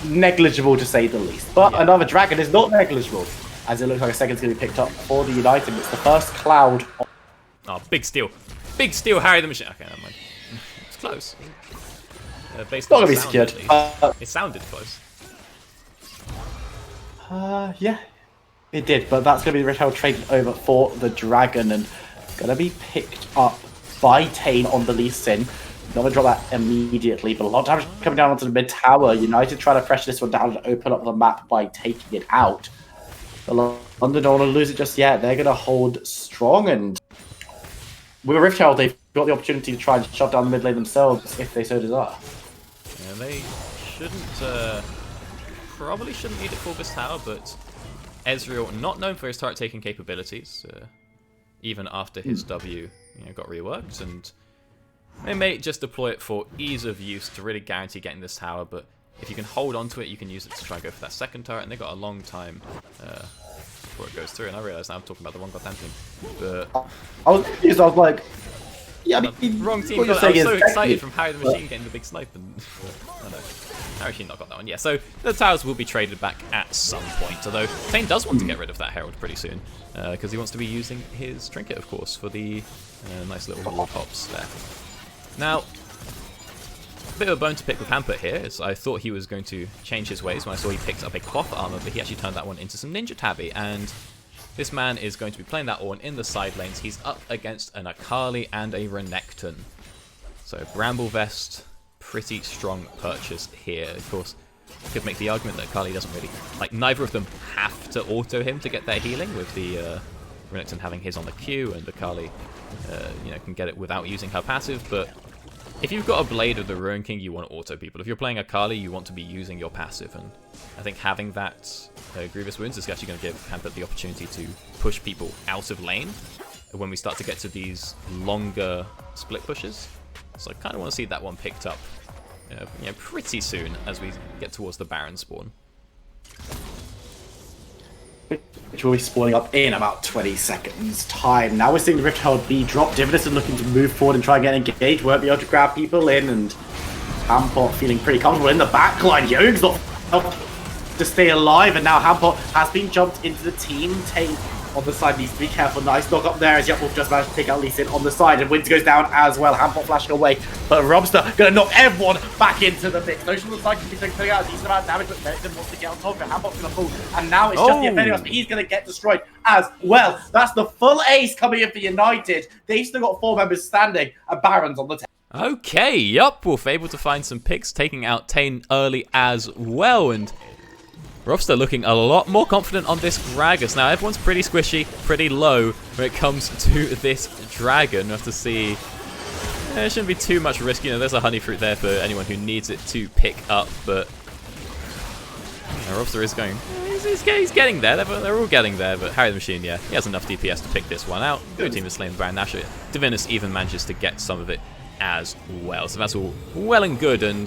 negligible to say the least. But another dragon is not negligible, as it looks like a second's going to be picked up for the United. It's the first cloud. Oh, big steal. Big steal, Harry the Machine. Okay, never mind. It's close. It's not going to be secured. It sounded close. Yeah, it did, but that's going to be Richard traded over for the dragon and going to be picked up by Tane on the Lee Sin. Not going to drop that immediately, but a lot of damage coming down onto the mid tower. United trying to pressure this one down and open up the map by taking it out. The London don't want to lose it just yet. They're going to hold strong, and with Riftchild, they've got the opportunity to try and shut down the mid lane themselves if they so desire. Yeah, they shouldn't, probably shouldn't need it for this tower, but Ezreal, not known for his turret taking capabilities, even after his W got reworked, and they may just deploy it for ease of use to really guarantee getting this tower, but if you can hold on to it, you can use it to try and go for that second turret, and they've got a long time before it goes through, and I realise now I'm talking about the wrong goddamn team. But I was confused, I was like, yeah, I mean, wrong team. what you're I was saying so is excited from Harry the Machine getting the big snipe, and I know. Harry Machine not got that one. Yeah, so the towers will be traded back at some point, although Tane does want to get rid of that Herald pretty soon, because he wants to be using his trinket, of course, for the nice little wall hops there. Now, a bit of a bone to pick with Hampert here, is I thought he was going to change his ways when I saw he picked up a cloth armor, but he actually turned that one into some ninja tabby, and this man is going to be playing that Ornn in the side lanes. He's up against an Akali and a Renekton. So Bramble Vest, pretty strong purchase here. Of course, you could make the argument that Akali doesn't really, like, neither of them have to auto him to get their healing, with the Renekton having his on the Q, and Akali can get it without using her passive, but if you've got a Blade of the Ruin King, you want to auto people. If you're playing Akali, you want to be using your passive, and I think having that Grievous Wounds is actually going to give Hampert the opportunity to push people out of lane when we start to get to these longer split pushes. So I kind of want to see that one picked up pretty soon as we get towards the Baron spawn. Which will be spawning up in about 20 seconds time. Now we're seeing the Rift Herald be dropped. Divinus is looking to move forward and try and get engaged. Won't be able to grab people in, and Hampot feeling pretty comfortable in the backline. Young's not helped to stay alive, and now Hampot has been jumped into the team. Tate on the side needs to be careful. Nice knock up there as Yupwolf just managed to take out Lee Sin on the side, and Winter goes down as well. Hampot flashing away, but Robster going to knock everyone back into the mix. Notion looks like he's putting out a decent amount of damage, but Merrickson wants to get on top of it. Hampot's going to fall, and now it's just the Aphelios, but he's going to get destroyed as well. That's the full ace coming in for United. They've still got 4 members standing, and Baron's on the table. Okay, Yupwolf able to find some picks, taking out Tane early as well, and Robster looking a lot more confident on this Gragas. Now, everyone's pretty squishy, pretty low when it comes to this dragon. We'll have to see. It shouldn't be too much risk. There's a honey fruit there for anyone who needs it to pick up, but Robster is going. He's getting there. They're all getting there, but Harry the Machine, yeah, he has enough DPS to pick this one out. Blue team is slaying the Baron Nashor. Divinus even manages to get some of it as well. So that's all well and good, and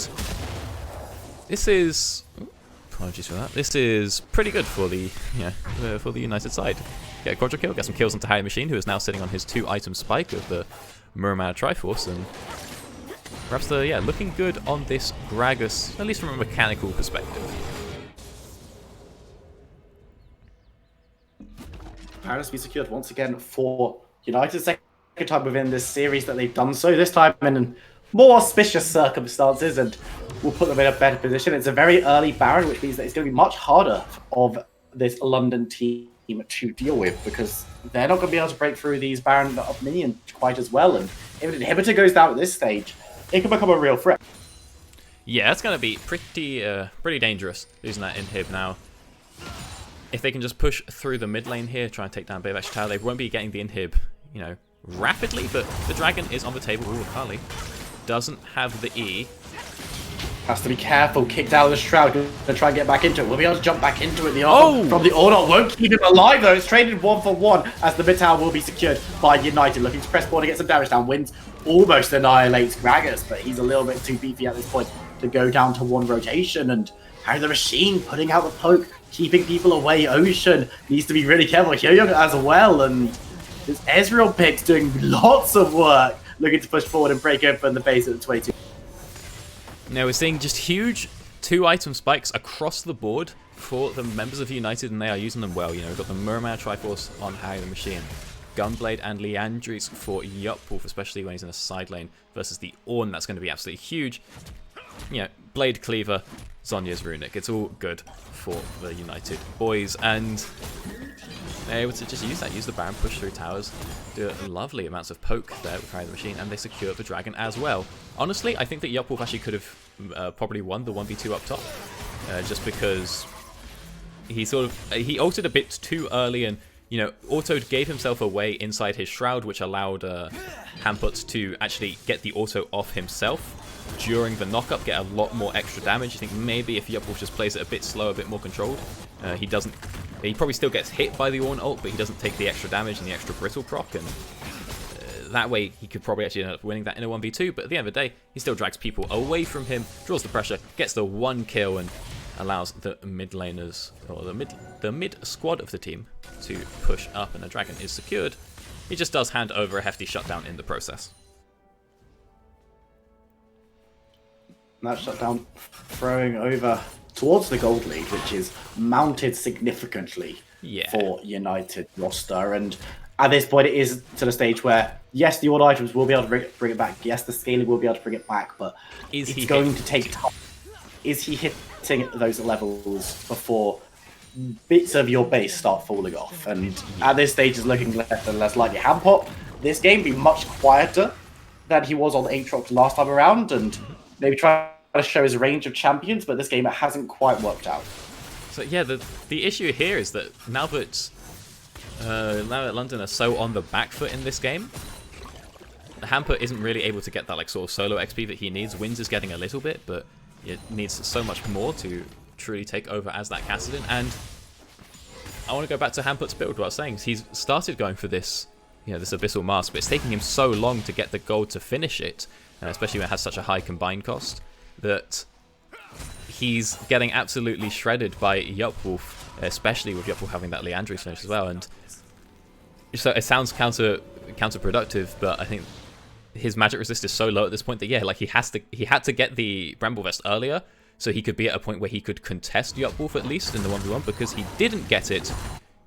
this is. Apologies for that. This is pretty good for the United side. Get a quadra kill, get some kills onto Harry Machine, who is now sitting on his 2-item spike of the Muramana Triforce, and perhaps looking good on this Gragas, at least from a mechanical perspective. Paris be secured once again for United. Second time within this series that they've done so. This time in more auspicious circumstances and will put them in a better position. It's a very early Baron, which means that it's going to be much harder of this London team to deal with because they're not going to be able to break through these Baron of minions quite as well. And if an inhibitor goes down at this stage, it can become a real threat. Yeah, it's going to be pretty dangerous losing that inhib now. If they can just push through the mid lane here, try and take down Baybash Tower, they won't be getting the inhib, you know, rapidly, but the dragon is on the table. Ooh, Kali doesn't have the E. Has to be careful, kicked out of the Shroud, going to try and get back into it. We'll be able to jump back into it. The from the Order won't keep him alive though. It's traded 1 for 1 as the mid tower will be secured by United. Looking to press forward to get some damage down. Wins almost annihilates Gragas, but he's a little bit too beefy at this point to go down to 1 rotation. And Harry the Machine putting out the poke, keeping people away. Ocean needs to be really careful. Hyoyoung as well, and this Ezreal pick's doing lots of work, looking to push forward and break open the base at the 22. Now we're seeing just huge 2-item spikes across the board for the members of United, and they are using them well. You know, we've got the Murmur Triforce on Harry the Machine, Gunblade and Liandry's for Yupwolf, especially when he's in a side lane, versus the Ornn. That's going to be absolutely huge. You know, Blade Cleaver, Zhonya's Runic. It's all good for the United boys, and they're able to just use the Baron, push through towers, do lovely amounts of poke there with Harry the Machine, and they secure the dragon as well. Honestly, I think that Yupwolf actually could have probably won the 1v2 up top, just because he he ulted a bit too early, and you know, auto gave himself away inside his Shroud, which allowed Hamput to actually get the auto off himself during the knockup, get a lot more extra damage. I think maybe if Yupwolf just plays it a bit slow, a bit more controlled, he probably still gets hit by the Ornn ult, but he doesn't take the extra damage and the extra brittle proc, and that way he could probably actually end up winning that in a 1v2, but at the end of the day, he still drags people away from him, draws the pressure, gets the 1 kill, and allows the mid laners, or the mid squad of the team to push up, and the dragon is secured. He just does hand over a hefty shutdown in the process. That shutdown throwing over towards the gold lead, which is mounted significantly for United roster. And at this point, it is to the stage where, yes, the order items will be able to bring it back. Yes, the scaling will be able to bring it back, but it's going to take time. Is he hitting those levels before bits of your base start falling off? And at this stage, is looking less and less likely. Hampot, this game be much quieter than he was on the Aatrox last time around, and maybe try to show his range of champions, but this game it hasn't quite worked out. So yeah, the issue here is that now that London are so on the back foot in this game, Hamput isn't really able to get that like sort of solo XP that he needs. Wins is getting a little bit, but it needs so much more to truly take over as that Kassadin. And I want to go back to Hamput's build. What I was saying is he's started going for this, you know, this Abyssal Mask, but it's taking him so long to get the gold to finish it, especially when it has such a high combined cost, that he's getting absolutely shredded by Yupwolf, especially with Yupwolf having that Liandry's finish as well. And so it sounds counterproductive, but I think his magic resist is so low at this point that like he had to get the Bramble Vest earlier, so he could be at a point where he could contest Yupwolf at least in the 1v1. Because he didn't get it,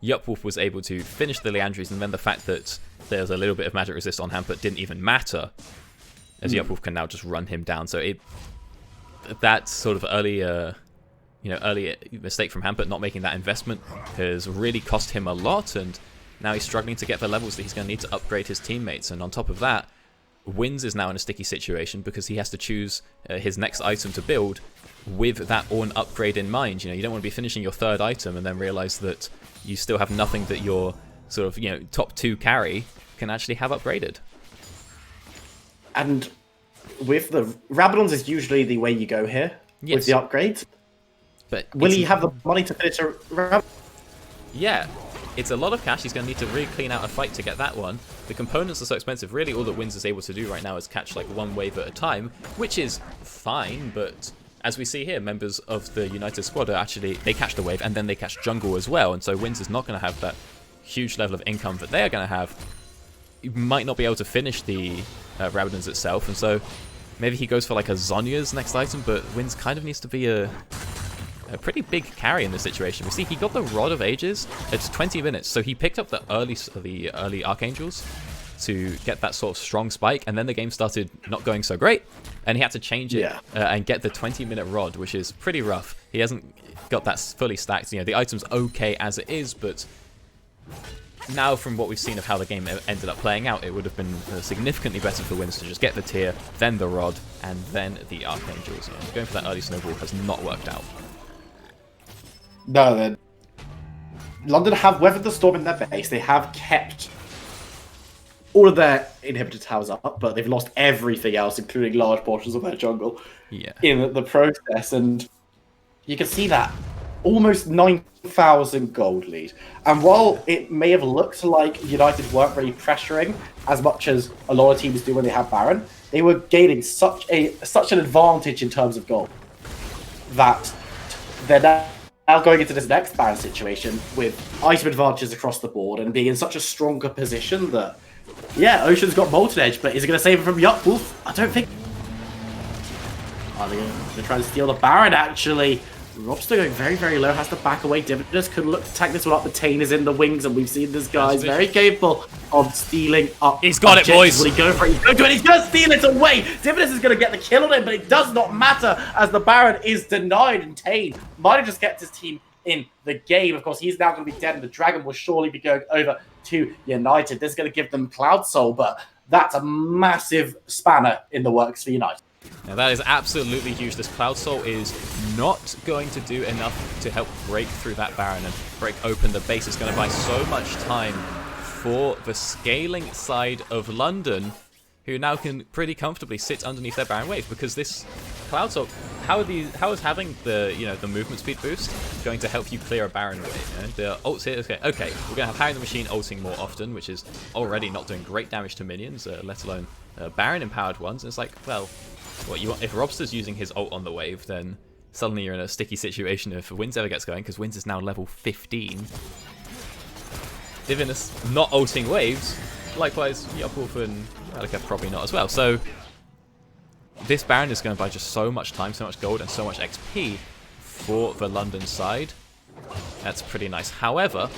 Yupwolf was able to finish the Liandry's, and then the fact that there's a little bit of magic resist on Hamput didn't even matter, as Yupwolf can now just run him down. So that sort of early mistake from Hamput, not making that investment, has really cost him a lot, and now he's struggling to get the levels that he's going to need to upgrade his teammates. And on top of that, Wins is now in a sticky situation because he has to choose his next item to build with that Ornn upgrade in mind. You know, you don't want to be finishing your 3rd item and then realize that you still have nothing that your sort of, you know, top 2 carry can actually have upgraded. And with the Rabadons is usually the way you go here with the upgrades. But will he have the money to finish a Rabadon? Yeah. It's a lot of cash. He's going to need to really clean out a fight to get that one. The components are so expensive. Really, all that Wins is able to do right now is catch like 1 wave at a time, which is fine. But as we see here, members of the United squad are actually, they catch the wave and then they catch jungle as well. And so Wins is not going to have that huge level of income that they are going to have. He might not be able to finish the Rabadons itself. And so maybe he goes for like a Zhonya's next item, but Wins kind of needs to be a pretty big carry in this situation. We see he got the Rod of Ages at 20 minutes, so he picked up the early Archangels to get that sort of strong spike, and then the game started not going so great, and he had to change it and get the 20-minute rod, which is pretty rough. He hasn't got that fully stacked. The item's okay as it is, but now from what we've seen of how the game ended up playing out, it would have been significantly better for Wins to just get the tier, then the rod, and then the Archangels. Going for that early snowball has not worked out. No, then. London have weathered the storm in their base. They have kept all of their inhibitor towers up, but they've lost everything else, including large portions of their jungle in the process. And you can see that almost 9,000 gold lead. And while it may have looked like United weren't really pressuring as much as a lot of teams do when they have Baron, they were gaining such an advantage in terms of gold that they're now going into this next Baron situation with item advantages across the board and being in such a stronger position that, yeah, Ocean's got Molten Edge, but is it going to save him from Yuck Wolf? I don't think. Are they going to try to steal the Baron, actually? Robster going very, very low, has to back away. Divinus could look to tag this one up, but Tane is in the wings, and we've seen this guy's very capable of stealing up. He's got it, boys! Will he go for it? He's going to it, he's going to steal it away! Divinus is going to get the kill on him, but it does not matter, as the Baron is denied, and Tane might have just kept his team in the game. Of course, he's now going to be dead, and the Dragon will surely be going over to United. This is going to give them Cloud Soul, but that's a massive spanner in the works for United. Now that is absolutely huge. This Cloud Soul is not going to do enough to help break through that Baron and break open the base. It's going to buy so much time for the scaling side of London, who now can pretty comfortably sit underneath their Baron wave, because this Cloud Soul, how is having the the movement speed boost going to help you clear a Baron wave? And the ults here, okay, we're going to have Harry the Machine ulting more often, which is already not doing great damage to minions, let alone Baron empowered ones. And it's like, well, if Robster's using his ult on the wave, then suddenly you're in a sticky situation if Wins ever gets going, because Wins is now level 15. Divinus not ulting waves. Likewise, Yuppwolf and Malekith probably not as well. So this Baron is going to buy just so much time, so much gold, and so much XP for the London side. That's pretty nice. However,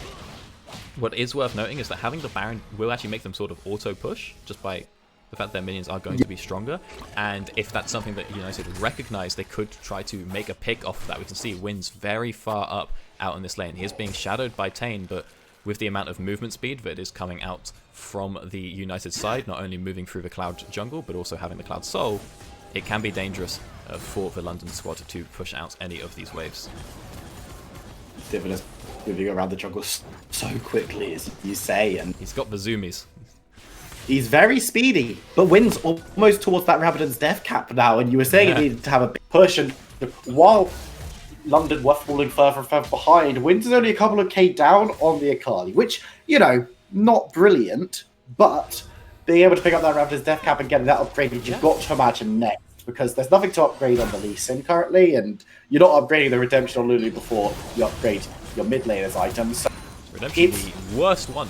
what is worth noting is that having the Baron will actually make them sort of auto-push, just by the fact their minions are going to be stronger. And if that's something that United recognize, they could try to make a pick off of that. We can see Wins very far up out in this lane. He is being shadowed by Tane, but with the amount of movement speed that is coming out from the United side, not only moving through the Cloud jungle, but also having the Cloud Soul, it can be dangerous for the London squad to push out any of these waves. Divinus moving around the jungle so quickly, as you say, and he's got the zoomies. He's very speedy, but Wins almost towards that Rabadon's death cap now, and you were saying it needed to have a big push, and while London were falling further and further behind, Wins is only a couple of K down on the Akali, which, not brilliant, but being able to pick up that Rabadon's death cap and getting that upgraded, you've got to imagine next, because there's nothing to upgrade on the Lee Sin currently, and you're not upgrading the Redemption on Lulu before you upgrade your mid laner's items. So Redemption, the worst one.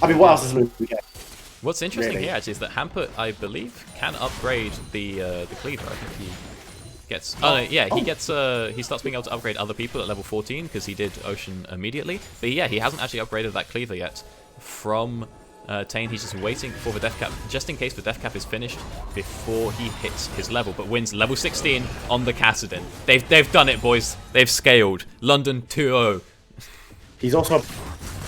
I mean, what else is Lulu get? What's interesting here actually is that Hamper, I believe, can upgrade the cleaver. I think he gets. He starts being able to upgrade other people at level 14 because he did Ocean immediately. But yeah, he hasn't actually upgraded that cleaver yet from Tane. He's just waiting for the death cap, just in case the death cap is finished before he hits his level. But Wins level 16 on the Kassadin. They've done it, boys. They've scaled. London 2-0. He's also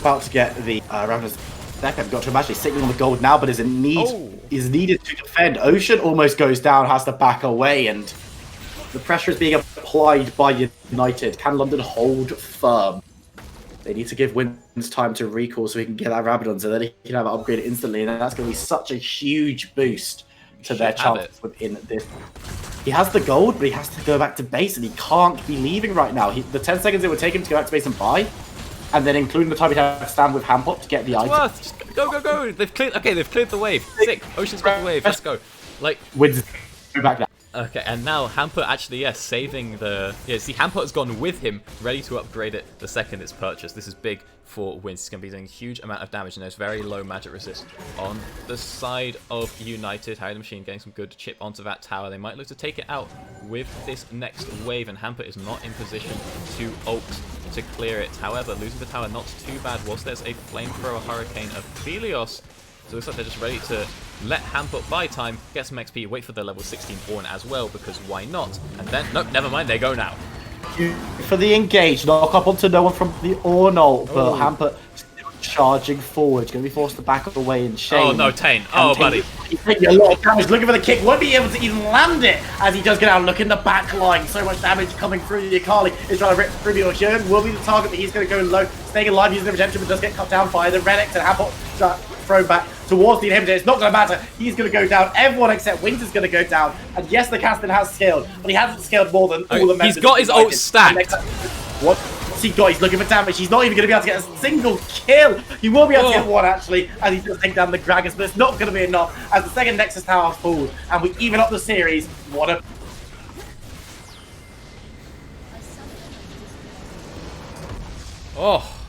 about to get the Ravenous death cap. Got to imagine he's sitting on the gold now, but is needed to defend. Ocean almost goes down, has to back away, and the pressure is being applied by United. Can London hold firm? They need to give Wins time to recall so he can get that Rabadon, so that he can have it upgraded instantly, and that's going to be such a huge boost to their chance within this. He has the gold, but he has to go back to base, and he can't be leaving right now. The 10 seconds it would take him to go back to base and buy, and then including the time he'd have to stand with Hampop to get the item. Go! They've cleared the wave. Sick. Ocean's got the wave. Let's go. Wins go back now. Okay, and now Hamper actually, yes, saving the... Yeah, see, Hamper has gone with him, ready to upgrade it the second it's purchased. This is big for Wins. He's going to be doing a huge amount of damage, and there's very low magic resist on the side of United. Harry the Machine getting some good chip onto that tower. They might look to take it out with this next wave, and Hamper is not in position to ult to clear it. However, losing the tower not too bad. Whilst there's a Flamethrower Hurricane of Helios, so it looks like they're just ready to let Hamper buy time, get some XP, wait for their level 16 Ornn as well, because why not? And then, nope, never mind, they go now. For the engage, knock up onto no one from the Ornn ult, but Hamper still charging forward. Going to be forced to back away in shame. Oh no, Tane. Oh, buddy. He's taking a lot of damage, looking for the kick, won't be able to even land it as he does get out. Look in the back line, so much damage coming through. The Akali is trying to rip through the Ocean, will be the target, but he's going to go low, staying alive using the redemption, but does get cut down by the Relics, and Hamper thrown back towards the inhibitor. It's not going to matter. He's going to go down. Everyone except Wings is going to go down. And yes, the Castan has scaled, but he hasn't scaled more than all the members. He's got his ult stacked. What's he got? He's looking for damage. He's not even going to be able to get a single kill. He will be able to get one, actually, as he does take down the Gragas, but it's not going to be enough as the second Nexus Tower falls, and we even up the series. What a... Oh.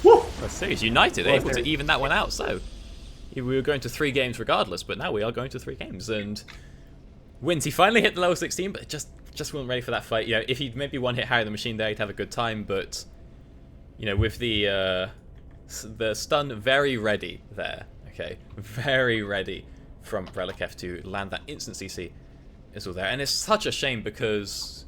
Woo! The series United able to even that one out, so we were going to 3 games regardless, but now we are going to 3 games, and Wins. He finally hit the level 16, but just wasn't ready for that fight. You know, if he'd maybe one hit Harry the Machine there, he'd have a good time, but you know, with the stun very ready there, okay, very ready from Relikef to land that instant CC is all there, and it's such a shame because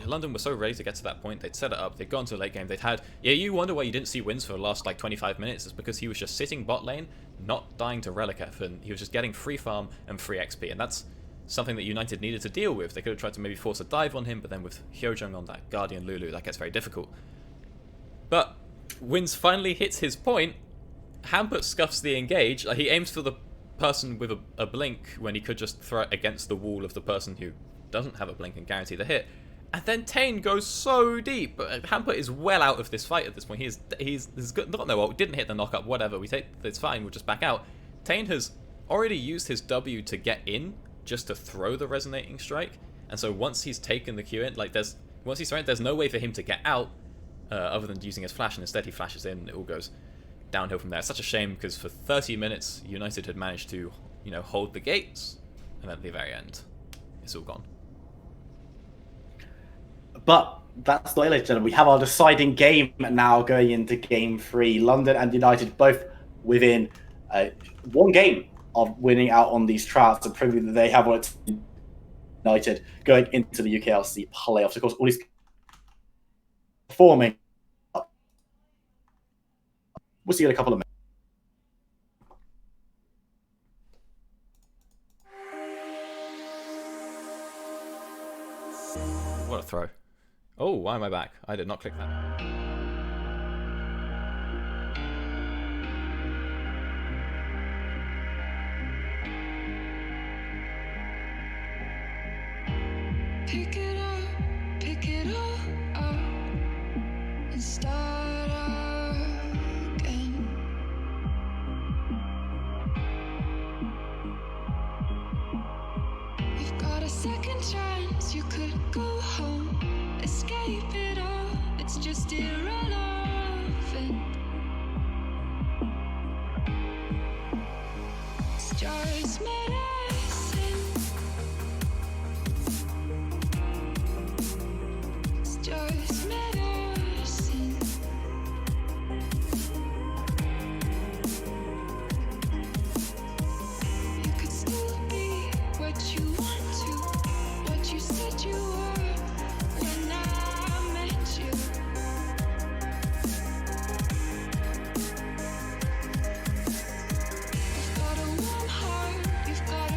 London was so ready to get to that point. They'd set it up, they'd gone to a late game, they'd had... Yeah, you wonder why you didn't see Wins for the last, like, 25 minutes. It's because he was just sitting bot lane, not dying to Relikef, and he was just getting free farm and free XP, and that's something that United needed to deal with. They could have tried to maybe force a dive on him, but then with Hyojung on that Guardian Lulu, that gets very difficult. But Wins finally hits his point. Hamper scuffs the engage. Like, he aims for the person with a blink when he could just throw it against the wall of the person who doesn't have a blink and guarantee the hit. And then Tane goes so deep. Hamper is well out of this fight at this point. He's got no ult, didn't hit the knock-up, whatever. It's fine, we'll just back out. Tane has already used his W to get in, just to throw the resonating strike. And so once he's taken the Q in, like once he's thrown it, there's no way for him to get out other than using his flash, and instead he flashes in and it all goes downhill from there. It's such a shame because for 30 minutes United had managed to, you know, hold the gates, and at the very end it's all gone. But that's not it, ladies and gentlemen. We have our deciding game now going into Game 3. London and United both within 1 game of winning out on these trials and proving that they have what it's United going into the UKLC playoffs. Of course, all these performing. We'll see you in a couple of minutes. What a throw. Oh, why am I back? I did not click that. Pick it all up and start again. You've got a second chance, you could go home, escape it all, it's just irrelevant. It's just medicine. It's just medicine. You could still be what you want to, what you said you were when I met you. You've got a warm heart, you've got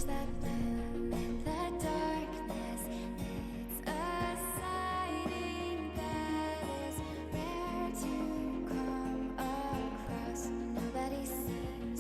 There's that bloom in the darkness. It's a sighting that is rare to come across. Nobody seems.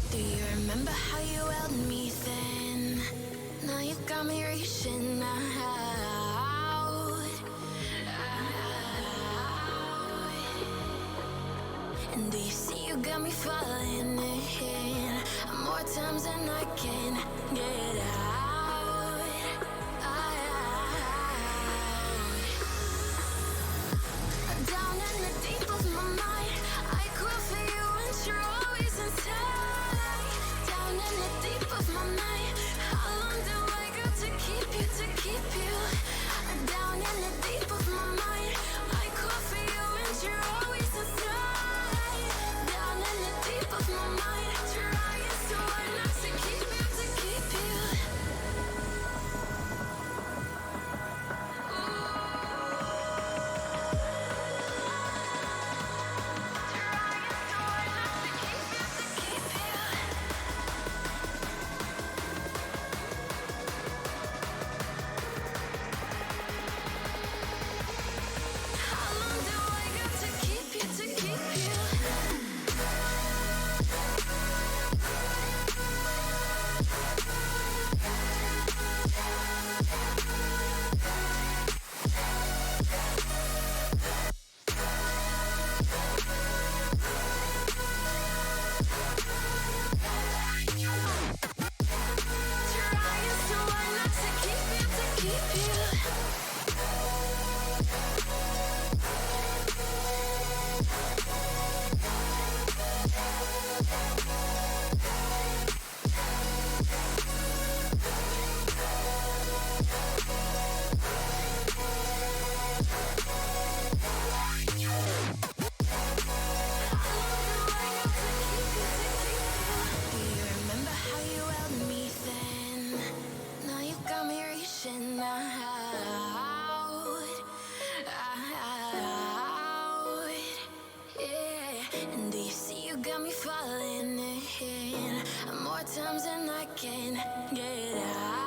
Do you remember how you held me then? Now you got me reaching out. And do you see you got me falling in more times than I can get out? Down in the deep of my mind, I crawl for you and you're always inside. Down in the deep of my mind, how long do I got to keep you, to keep you? Down in the deep of my mind, I crawl for you and you're always inside. Down in the deep of my mind, trying so hard not to keep you, to keep you. How long do I got to keep you, to keep you? Trying so hard not to keep you, to keep you. Do you remember how you held me then? Now you got me reaching out. Yeah. And do you see you got me falling in more times than I can get out?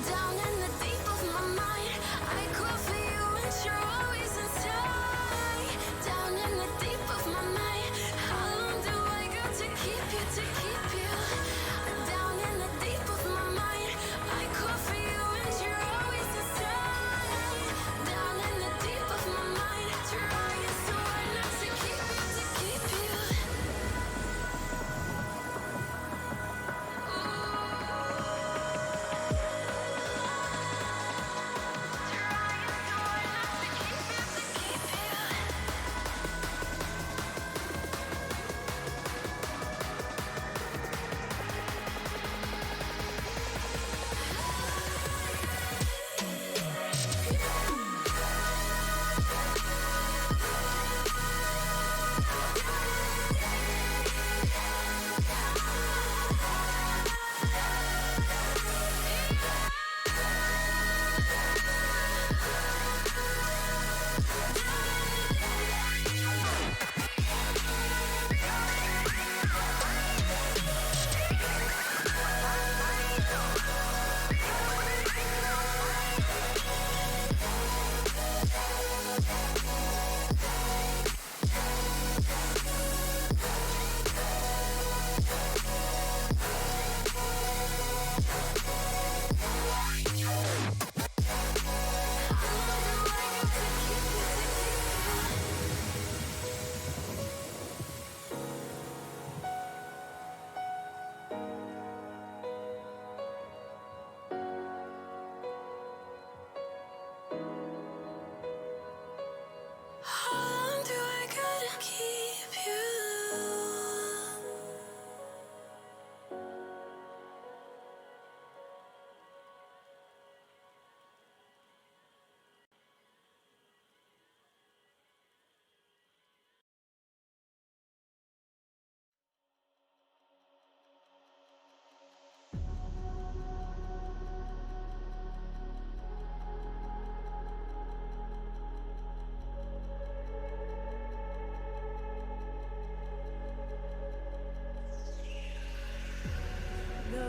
Down in the deep of my mind, I crawl for you and you're always inside. Down in the deep of my mind, how long do I got to keep you, to keep you? Down in the deep of my mind, I crawl for you and you're always inside. Down in the deep of my mind, trying so hard not to keep you, to keep you.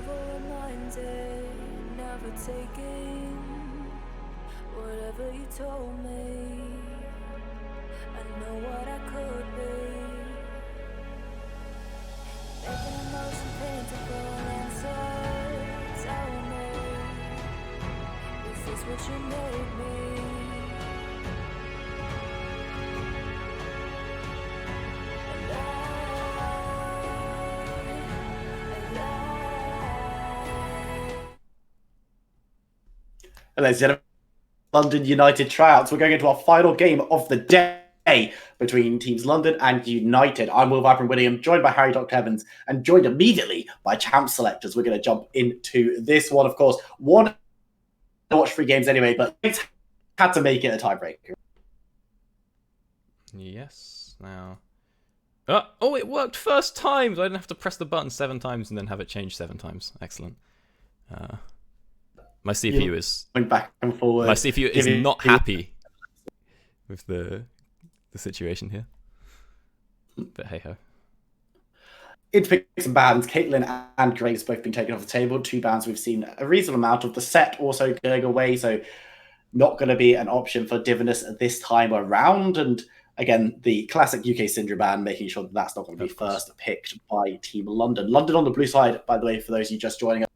Double-minded, never taking whatever you told me. I know what I could be. Making emotion paintable answers. Tell me, is this what you made me? Ladies and gentlemen, London United tryouts. We're going into our final game of the day between teams London and United. I'm Will Vibrant William, joined by Harry Dr. Evans, and joined immediately by champ selectors. We're going to jump into this one, of course. One watch 3 games anyway, but it's had to make it a tiebreaker. Yes. Now. Oh, it worked first time. I didn't have to press the button 7 times and then have it change 7 times. Excellent. My CPU is going back and forward. My CPU is not happy with the situation here. But hey ho. Into picks and bans, Caitlin and Grace both been taken off the table. 2 bans we've seen a reasonable amount of. The set also going away, so not going to be an option for Divinus this time around. And again, the classic UK Syndra ban, making sure that that's not going to be first picked by Team London. London on the blue side, by the way, for those of you just joining us.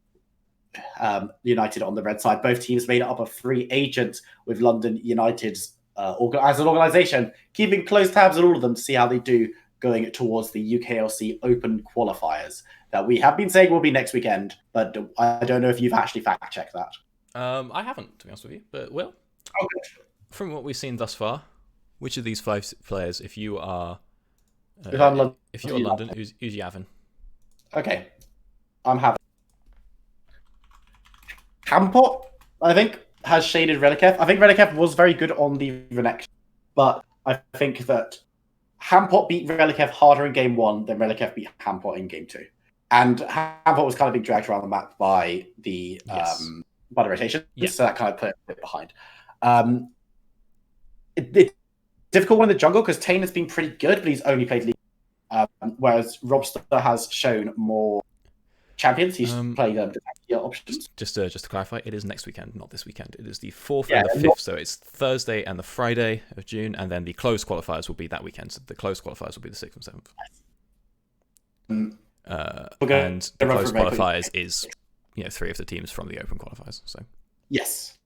United on the red side. Both teams made up of 3 agents, with London United's as an organisation keeping close tabs on all of them to see how they do going towards the UKLC Open qualifiers that we have been saying will be next weekend, but I don't know if you've actually fact checked that. I haven't, to be honest with you, but Will, from what we've seen thus far, which of these 5 players, if you are if you're London, who's you having? Okay, I'm having Hampot, I think, has shaded Relikev. I think Relikev was very good on the Renection, but I think that Hampot beat Relikev harder in game 1 than Relikev beat Hampot in game 2. And Hampot was kind of being dragged around the map by the rotation, so that kind of put it behind. It's difficult one in the jungle because Tane has been pretty good, but he's only played League. Whereas Robster has shown more champions. He's played options. Just to clarify, it is next weekend, not this weekend. It is the 4th and the 5th, so it's Thursday and the Friday of June, and then the closed qualifiers will be that weekend. So the closed qualifiers will be the 6th and 7th. And the closed qualifiers is 3 of the teams from the open qualifiers. So yes,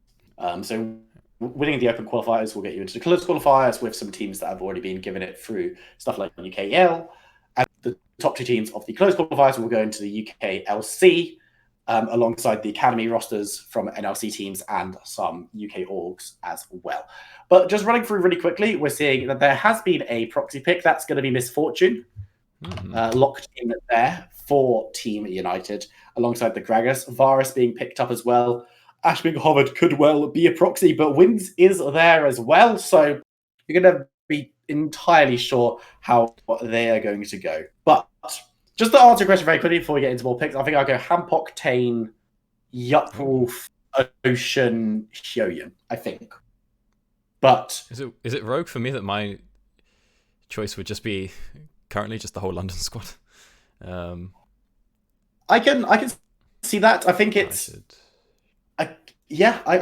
so winning the open qualifiers will get you into the closed qualifiers with some teams that have already been given it through stuff like UKL, and the top 2 teams of the closed qualifiers will go into the UKLC. Alongside the academy rosters from NLC teams and some UK orgs as well. But just running through really quickly, we're seeing that there has been a proxy pick. That's going to be Misfortune, locked in there for Team United, alongside the Gragas. Varus being picked up as well. Ash being hovered could well be a proxy, but Wins is there as well. So you're going to be entirely sure how they are going to go. But just to answer your question very quickly before we get into more picks, I think I'll go Hampok, Tane, Yukwolf, Ocean, Hyoyun, I think. But is it rogue for me that my choice would just be currently just the whole London squad? I can see that. I think it's I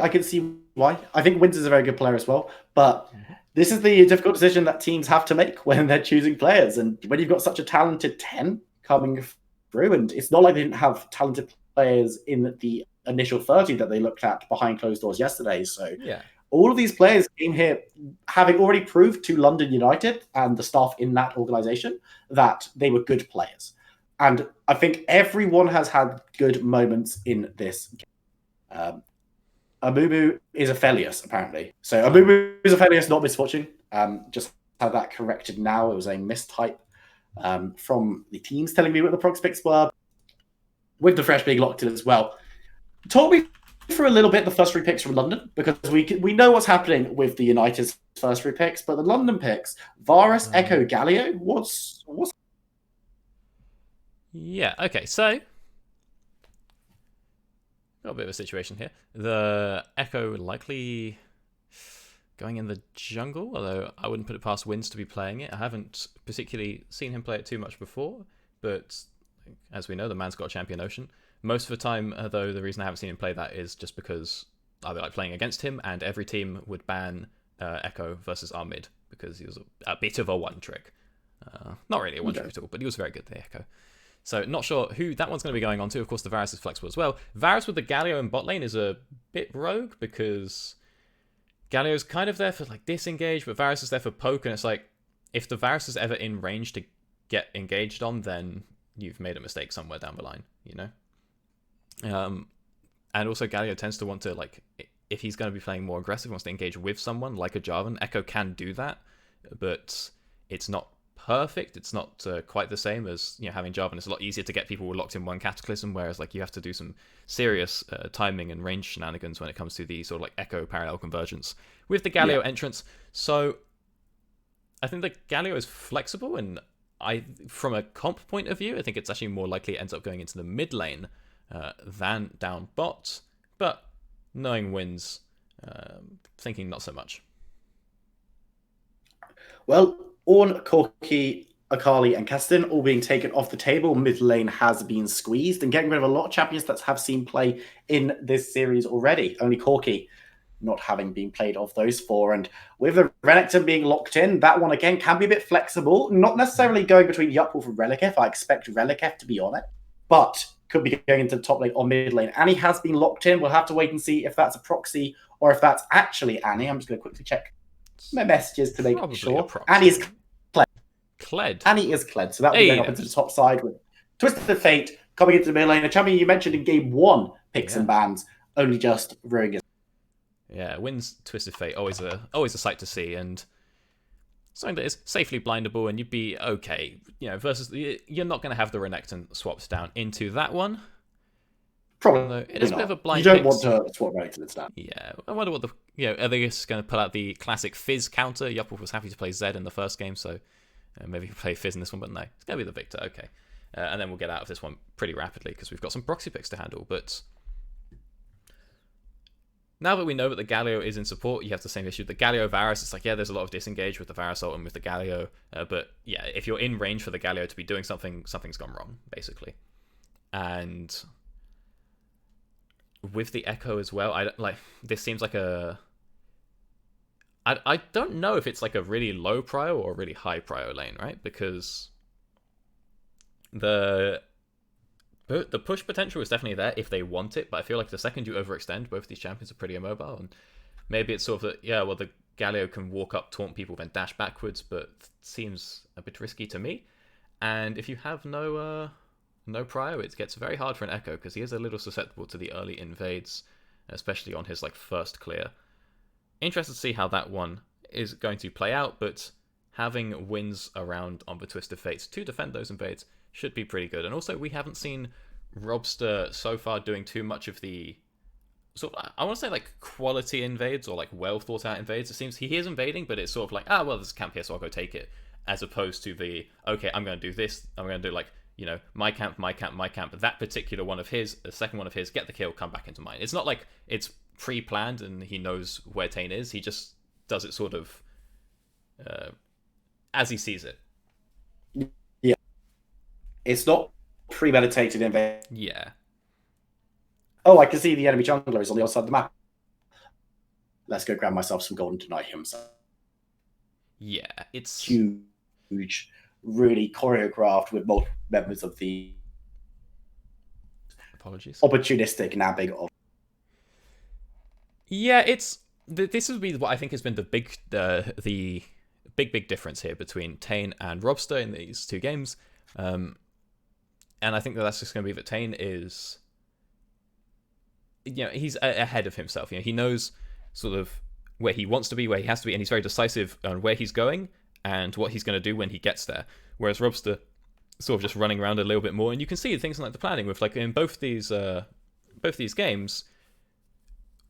can see why. I think Wins is a very good player as well, but this is the difficult decision that teams have to make when they're choosing players, and when you've got such a talented 10 coming through, and it's not like they didn't have talented players in the initial 30 that they looked at behind closed doors yesterday. So all of these players came here having already proved to London United and the staff in that organisation that they were good players. And I think everyone has had good moments in this game. Amumu is Aphelios, apparently. So Amumu is Aphelios, not Misfortune. Just had that corrected now. It was a mistype from the teams telling me what the prox picks were, with the fresh being locked in as well. Talk me through a little bit the first 3 picks from London, because we know what's happening with the United's first 3 picks, but the London picks, Varus, Echo, Galio, what's Yeah, okay, so got a bit of a situation here. The Echo likely going in the jungle, although I wouldn't put it past Wins to be playing it. I haven't particularly seen him play it too much before, but as we know, the man's got a champion Ocean. Most of the time, though, the reason I haven't seen him play that is just because either like playing against him, and every team would ban Echo versus our mid because he was a bit of a one trick. Not really a one trick at all, but he was very good, the Echo. So not sure who that one's going to be going on to. Of course, the Varus is flexible as well. Varus with the Galio in bot lane is a bit rogue because Galio's kind of there for like disengage, but Varus is there for poke, and it's like if the Varus is ever in range to get engaged on, then you've made a mistake somewhere down the line, you know? And also Galio tends to want to, like, if he's going to be playing more aggressive, wants to engage with someone like a Jarvan. Echo can do that, but it's not perfect. It's not quite the same as, you know, having Jarvan. It's a lot easier to get people locked in one Cataclysm, whereas like you have to do some serious timing and range shenanigans when it comes to the sort of like Echo parallel convergence with the Galio entrance. So I think the Galio is flexible, and from a comp point of view, I think it's actually more likely it ends up going into the mid lane than down bot. But knowing wins, thinking not so much. Well, Ornn, Corki, Akali, and Kestin all being taken off the table. Mid lane has been squeezed, and getting rid of a lot of champions that have seen play in this series already. Only Corki not having been played of those four. And with the Renekton being locked in, that one again can be a bit flexible. Not necessarily going between Yupwolf and Relikef. I expect Relikef to be on it, but could be going into the top lane or mid lane. Annie has been locked in. We'll have to wait and see if that's a proxy or if that's actually Annie. I'm just going to quickly check my messages to make sure. Annie's Kled. Annie is Kled. So that will be going up into the top side with Twisted Fate coming into the mid lane. A champion you mentioned in game one, picks and bans, only just ruining his. Yeah, wins Twisted Fate, always a sight to see, and something that is safely blindable, and you'd be okay. You know, versus you're not going to have the Renekton swaps down into that one. Probably it is a bit of a blind. You don't want to swap Renekton instead. Yeah, I wonder what are they just going to pull out the classic Fizz counter? Yupwolf was happy to play Zed in the first game, so maybe he'll play Fizz in this one, but no, it's going to be the Victor. Okay, and then we'll get out of this one pretty rapidly because we've got some proxy picks to handle, but. Now that we know that the Galio is in support, you have the same issue. The Galio Varus, it's like, yeah, there's a lot of disengage with the Varus ult and with the Galio. But yeah, if you're in range for the Galio to be doing something, something's gone wrong, basically. And with the Echo as well, this seems like I don't know if it's like a really low prio or a really high prio lane, right? Because the push potential is definitely there if they want it, but I feel like the second you overextend, both these champions are pretty immobile, and maybe it's sort of the Galio can walk up, taunt people, then dash backwards, but seems a bit risky to me. And if you have no prio, it gets very hard for an Echo, because he is a little susceptible to the early invades, especially on his like first clear. Interested to see how that one is going to play out, but having wins around on the Twisted Fates to defend those invades should be pretty good. And also, we haven't seen Robster so far doing too much of the sort of, I want to say like quality invades or like well thought out invades. It seems he is invading, but it's sort of like, well, there's a camp here, so I'll go take it. As opposed to the, okay, I'm going to do this. I'm going to do like, you know, my camp, my camp, my camp. That particular one of his, the second one of his, get the kill, come back into mine. It's not like it's pre-planned and he knows where Tane is. He just does it sort of as he sees it. Yeah. It's not premeditated invade. Yeah. Oh, I can see the enemy jungler is on the other side of the map. Let's go grab myself some gold and deny him some. Yeah, it's huge, really choreographed with multiple members of the opportunistic nabbing of. Yeah, it's this would be what I think has been the big difference here between Tane and Robster in these two games, and I think that's just going to be that Tane is, you know, he's ahead of himself. You know, he knows sort of where he wants to be, where he has to be, and he's very decisive on where he's going and what he's going to do when he gets there. Whereas Robster sort of just running around a little bit more, and you can see things like the planning with like in both these games,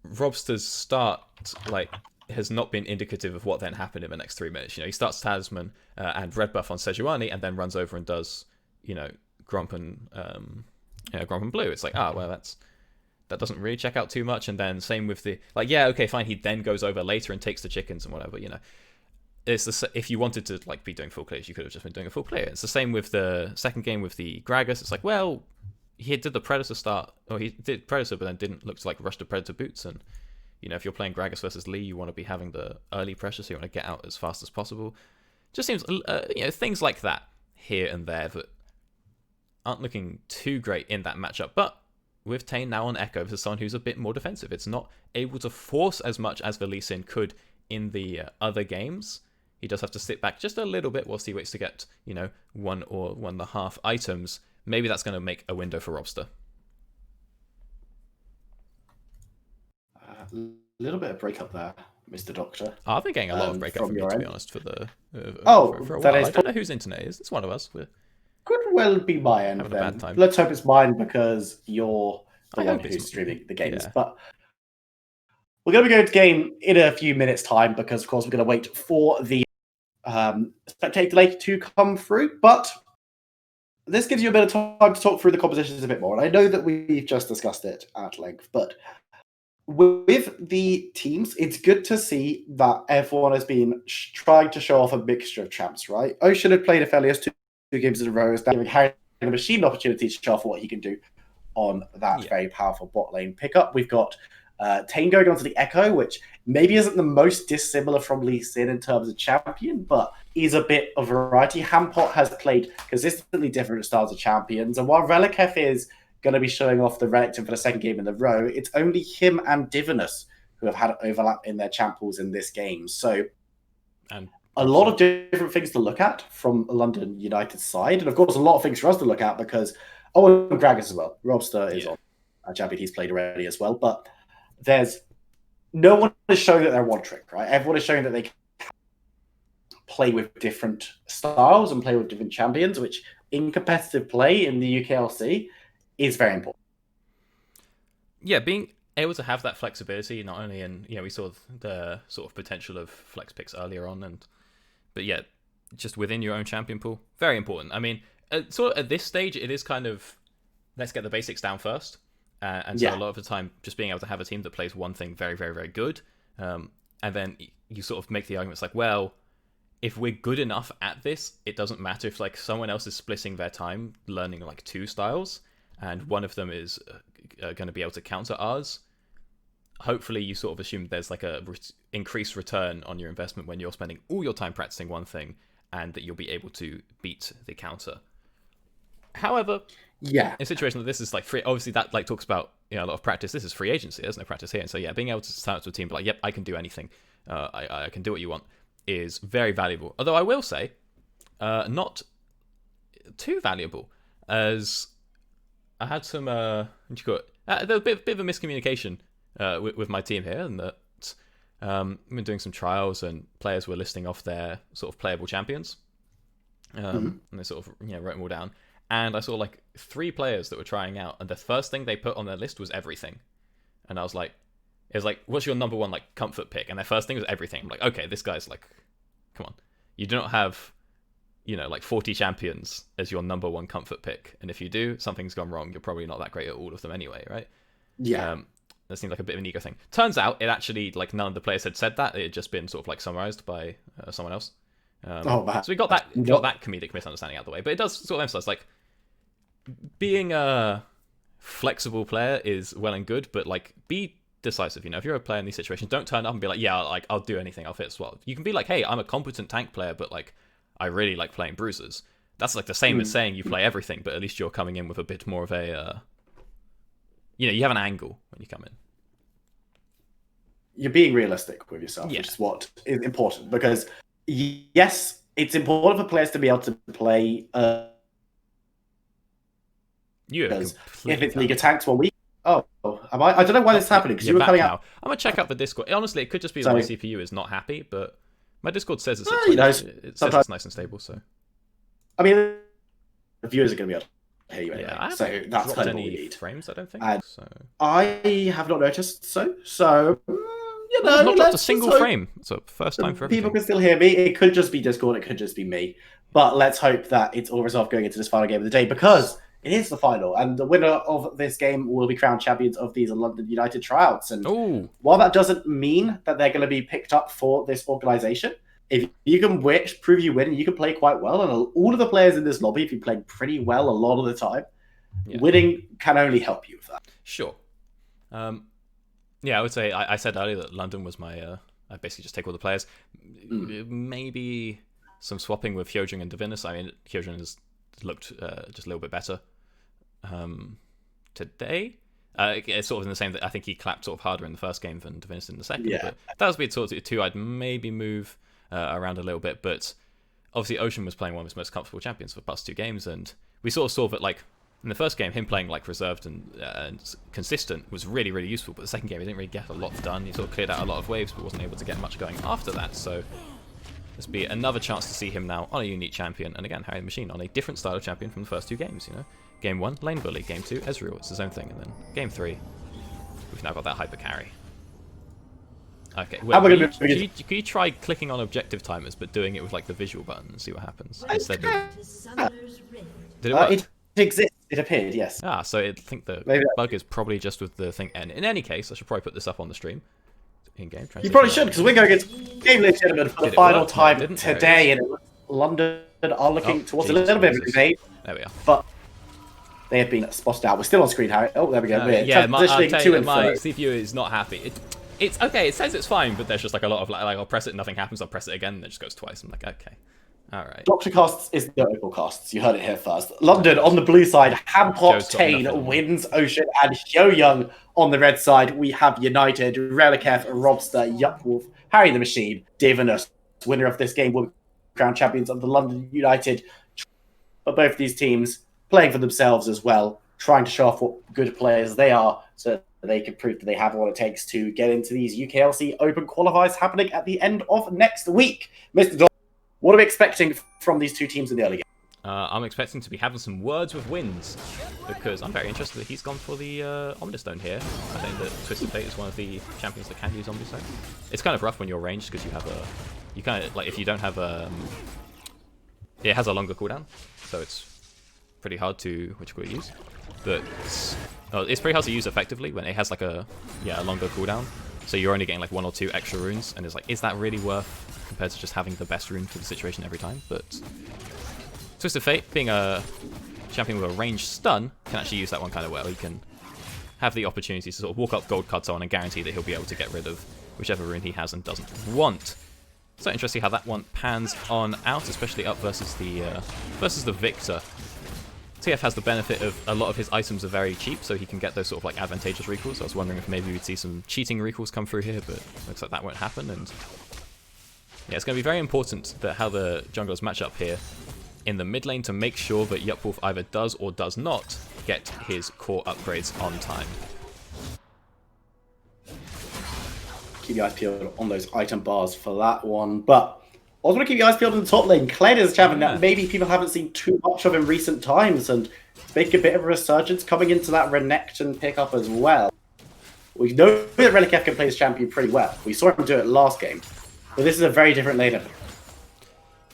Robster's start like has not been indicative of what then happened in the next 3 minutes. You know, he starts Talisman and red buff on Sejuani, and then runs over and does, you know, Gromp and Blue. It's like, well, that doesn't really check out too much. And then same with the, like, yeah, okay, fine. He then goes over later and takes the chickens and whatever, you know. It's if you wanted to like be doing full clears, you could have just been doing a full clear. It's the same with the second game with the Gragas. It's like, well, he did the Predator start, or he did Predator, but then didn't look to like rush the Predator boots. And if you're playing Gragas versus Lee, you want to be having the early pressure, so you want to get out as fast as possible. Just seems, things like that here and there that aren't looking too great in that matchup. But with Tane now on Echo versus someone who's a bit more defensive, it's not able to force as much as the Lee Sin could in the other games. He does have to sit back just a little bit whilst he waits to get, 1 or 1.5 items. Maybe that's going to make a window for Robster. A little bit of breakup there, Mr. Doctor. I've been getting a lot of breakup from you, to be honest, for a while. I don't know whose internet it is. It's one of us. Could well be my end having a then. bad time. Let's hope it's mine because you're the one who's streaming the games. Yeah. But we're going to be going to game in a few minutes' time because, of course, we're going to wait for the spectator delay to come through. But this gives you a bit of time to talk through the compositions a bit more. And I know that we've just discussed it at length, but with the teams, it's good to see that everyone has been trying to show off a mixture of champs, right? Ocean had played Aphelios two games in a row, is now giving Harry the Machine an opportunity to show off what he can do on that very powerful bot lane pickup. We've got Tane going on to the Echo, which maybe isn't the most dissimilar from Lee Sin in terms of champion, but is a bit of variety. Hampot has played consistently different styles of champions, and while Relikef is going to be showing off the Renekton for the second game in a row, it's only him and Divinus who have had overlap in their champ pools in this game. So a lot of different things to look at from London United side, and of course a lot of things for us to look at because and Gragas as well. Robster is on a champion he's played already as well, but there's no one is showing that they're one trick, right? Everyone is showing that they can play with different styles and play with different champions, which in competitive play in the UKLC is very important. Yeah, being able to have that flexibility, not only in, we saw the sort of potential of flex picks earlier on, but yeah, just within your own champion pool, very important. I mean, sort of at this stage, it is kind of, let's get the basics down first. And so a lot of the time, just being able to have a team that plays one thing very, very, very good, and then you sort of make the arguments like, well, if we're good enough at this, it doesn't matter if like someone else is splitting their time learning like 2 styles, and one of them is going to be able to counter ours. Hopefully, you sort of assume there's like a increased return on your investment when you're spending all your time practicing one thing, and that you'll be able to beat the counter. However, in a situation like this is like free, obviously that like talks about a lot of practice. This is free agency. There's no practice here, and so being able to stand up to a team like, yep, I can do anything. I can do what you want is very valuable. Although I will say, not too valuable, as I had some there was a bit of a miscommunication with my team here, and that I've been doing some trials and players were listing off their sort of playable champions, and they sort of wrote them all down. And I saw like 3 players that were trying out, and the first thing they put on their list was everything. And I was like, what's your number one like comfort pick? And their first thing was everything. I'm like, okay, this guy's like, come on, you do not have, like 40 champions as your number one comfort pick. And if you do, something's gone wrong. You're probably not that great at all of them anyway, right? Yeah. That seemed like a bit of an ego thing. Turns out it actually like none of the players had said that. It had just been sort of like summarized by someone else. So we got that comedic misunderstanding out of the way. But it does sort of emphasize like being a flexible player is well and good, but like be decisive. If you're a player in these situations, don't turn up and be like, yeah, like I'll do anything, I'll fit as well. You can be like, hey, I'm a competent tank player, but like I really like playing bruisers. That's like the same as saying you play everything, but at least you're coming in with a bit more of a you have an angle when you come in. You're being realistic with yourself, which is what is important, because yes, it's important for players to be able to play because if it's League of Tanks 1 week, am I? I don't know why this is happening because you were coming out. I'm gonna check out the Discord. Honestly, it could just be that my CPU is not happy, but my Discord says it's it says it's nice and stable. So, I mean, the viewers are gonna be able to hear you anyway. Yeah, so that's kind of what we need. Frames, I don't think. So I have not noticed. So not dropped a single frame. So first time for everything. People can still hear me. It could just be Discord. It could just be me. But let's hope that it's all resolved going into this final game of the day, because it is the final, and the winner of this game will be crowned champions of these London United tryouts. And while that doesn't mean that they're going to be picked up for this organisation, if you can prove you win, and you can play quite well, and all of the players in this lobby, if you played pretty well a lot of the time, Yeah. Winning can only help you with that. Sure. Yeah, I would say I said earlier that London was my. I basically just take all the players. Maybe some swapping with Hyojin and Divinus. I mean, Hyojin has looked just a little bit better today. It's sort of in the same that I think he clapped sort of harder in the first game than Divinus in the second. Yeah. But that would be sort of two I'd maybe move around a little bit. But obviously, Ocean was playing one of his most comfortable champions for the past 2 games, and we sort of saw that like in the first game, him playing like reserved and consistent was really, really useful. But the second game, he didn't really get a lot done. He sort of cleared out a lot of waves, but wasn't able to get much going after that. So this will be another chance to see him now on a unique champion, and again, Harry the Machine on a different style of champion from the first 2 games. You know, game 1, Lane Bully. Game 2, Ezreal. It's his own thing, and then game 3, we've now got that hyper carry. Okay, wait, can you try clicking on objective timers, but doing it with like the visual button and see what happens instead of? Did it work? It exists. It appeared, yes. So I think the bug is probably just with the thing. And in any case, I should probably put this up on the stream. In game. You probably should, because we're going against Game Legitimate for the final time today, and London are looking towards a little bit of a debate. There we are. But they have been spotted out. We're still on screen, Harry. Oh, there we go. Yeah, my CPU is not happy. It's okay. It says it's fine, but there's just like a lot of like I'll press it, nothing happens. I'll press it again, and it just goes twice. I'm like, okay. All right. Dr. Costs is no equal costs. You heard it here first. London on the blue side, Hampot, Tane, Wins, Ocean, and Hyo-Young on the red side. We have United, Relikef, Robster, Yukwolf, Harry the Machine, Divinus. Winner of this game will be crowned champions of the London United. But both these teams playing for themselves as well, trying to show off what good players they are, so that they can prove that they have what it takes to get into these UKLC Open qualifiers happening at the end of next week. Mr. Don, what are we expecting from these 2 teams in the early game? I'm expecting to be having some words with Wins, because I'm very interested that he's gone for the Omnistone here. I think that Twisted Fate is one of the champions that can use Omnistone. It's kind of rough when you're ranged, because you have you kind of, like, if you don't have it has a longer cooldown, so it's pretty hard to, use? But it's pretty hard to use effectively when it has like a longer cooldown. So you're only getting like 1 or 2 extra runes, and it's like, is that really worth compared to just having the best rune for the situation every time? But Twisted Fate, being a champion with a ranged stun, can actually use that one kind of well. He can have the opportunity to sort of walk up gold cards on and guarantee that he'll be able to get rid of whichever rune he has and doesn't want. So interesting how that one pans on out, especially up versus the Victor. TF has the benefit of a lot of his items are very cheap, so he can get those sort of like advantageous recalls. I was wondering if maybe we'd see some cheating recalls come through here, but looks like that won't happen. And yeah, it's going to be very important that how the junglers match up here in the mid lane to make sure that Yukwolf either does or does not get his core upgrades on time. Keep your eyes peeled on those item bars for that one, but I was going to keep your eyes peeled in the top lane. Kled is a champion that maybe people haven't seen too much of in recent times, and it's making a bit of a resurgence coming into that Renekton pickup as well. We know that Relikef can play this champion pretty well. We saw him do it last game, but this is a very different laner.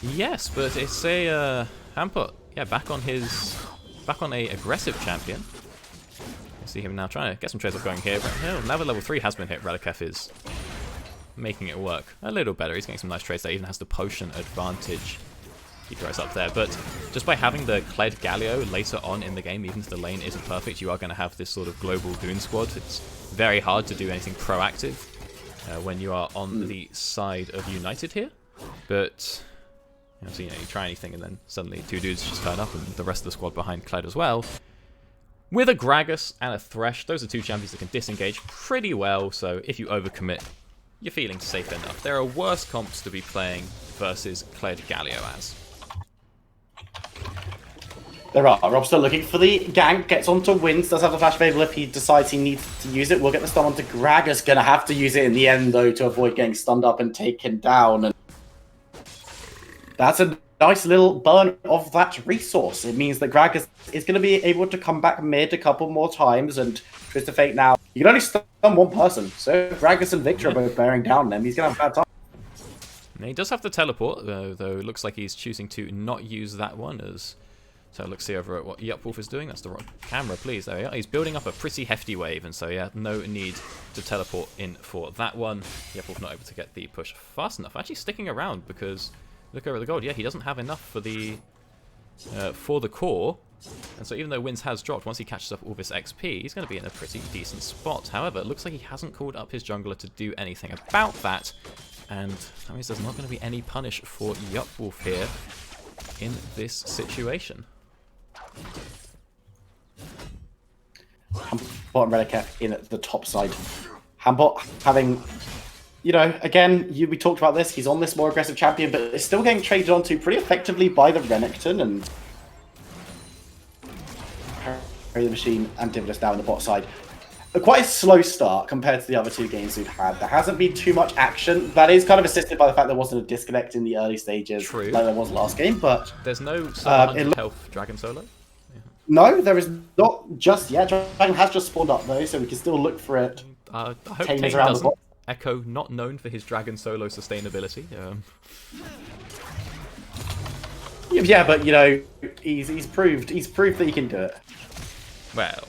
Yes, but it's a Hampot, back on a aggressive champion. You see him now trying to get some trades up going here. But now level 3 has been hit. Relikef is making it work a little better. He's getting some nice trades there. Even has the potion advantage. He throws up there, but just by having the Kled Galio later on in the game, even if the lane isn't perfect, you are going to have this sort of global goon squad. It's very hard to do anything proactive when you are on the side of United here. But so you try anything, and then suddenly 2 dudes just turn up, and the rest of the squad behind Kled as well. With a Gragas and a Thresh, those are 2 champions that can disengage pretty well. So if you overcommit, you're feeling safe enough. There are worse comps to be playing versus Kled Galio as. There are. Rob's still looking for the gank, gets onto Wins, does have the flash available if he decides he needs to use it. We'll get the stun onto Gragas, gonna have to use it in the end though to avoid getting stunned up and taken down. And that's a nice little burn of that resource. It means that Gragas is going to be able to come back mid a couple more times, and Twisted Fate now, you can only stun 1 person, so Gragas and Victor are both bearing down them. He's going to have a bad time. And he does have the teleport, though it looks like he's choosing to not use that one. So let's see over at what Yukwolf is doing. That's the wrong camera, please. There we are. He's building up a pretty hefty wave, and so yeah, no need to teleport in for that one. Yukwolf not able to get the push fast enough. Actually sticking around, because look over the gold. Yeah, he doesn't have enough for the for the core. And so even though Wins has dropped, once he catches up all this XP, he's going to be in a pretty decent spot. However, it looks like he hasn't called up his jungler to do anything about that. And that means there's not going to be any punish for Yupwolf here in this situation. Hambot and Relicef in at the top side. Hambot having, you know, again, we talked about this, he's on this more aggressive champion, but it's still getting traded onto pretty effectively by the Renekton and the Machine and Divinus down the bot side. Quite a slow start compared to the other two games we've had. There hasn't been too much action. That is kind of assisted by the fact there wasn't a disconnect in the early stages. True. Like there was last game, but there's no 100 health Dragon solo. No, there is not just yet. Dragon has just spawned up though, so we can still look for it. I hope Tane around the doesn't. bot. Echo, not known for his Dragon solo sustainability. Yeah, but you know, he's proved that he can do it. Well.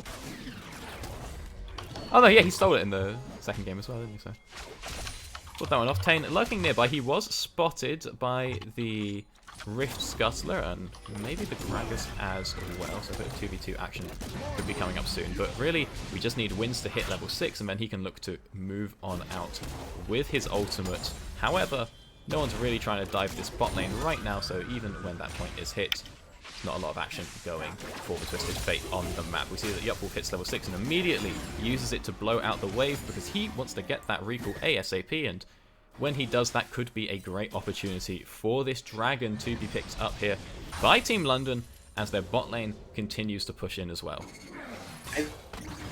Oh no, yeah, he stole it in the second game as well, didn't he? So put that one off. Tane lurking nearby. He was spotted by the Rift Scuttler and maybe the Gragas as well. So a bit of 2v2 action could be coming up soon. But really, we just need Wins to hit level 6 and then he can look to move on out with his ultimate. However, no one's really trying to dive this bot lane right now, so even when that point is hit, not a lot of action going for the Twisted Fate on the map. We see that Yupwolf hits level 6 and immediately uses it to blow out the wave because he wants to get that recall ASAP, and when he does, that could be a great opportunity for this Dragon to be picked up here by Team London as their bot lane continues to push in as well.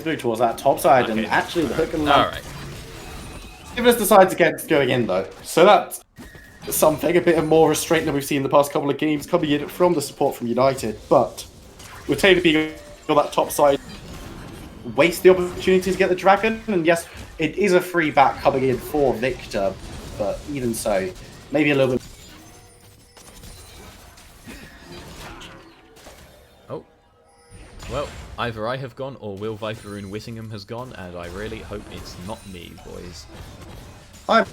Move towards that top side, Okay. and actually the hook and All line. right. Divinus decides against going in though, so that's something, a bit of more restraint than we've seen in the past couple of games coming in from the support from United. But with Taylor being on that top side, waste the opportunity to get the Dragon. And yes, it is a free back coming in for Victor, but even so, maybe a little bit. Oh. Well, either I have gone or Will Viperoon Whittingham has gone, and I really hope it's not me, boys. I'm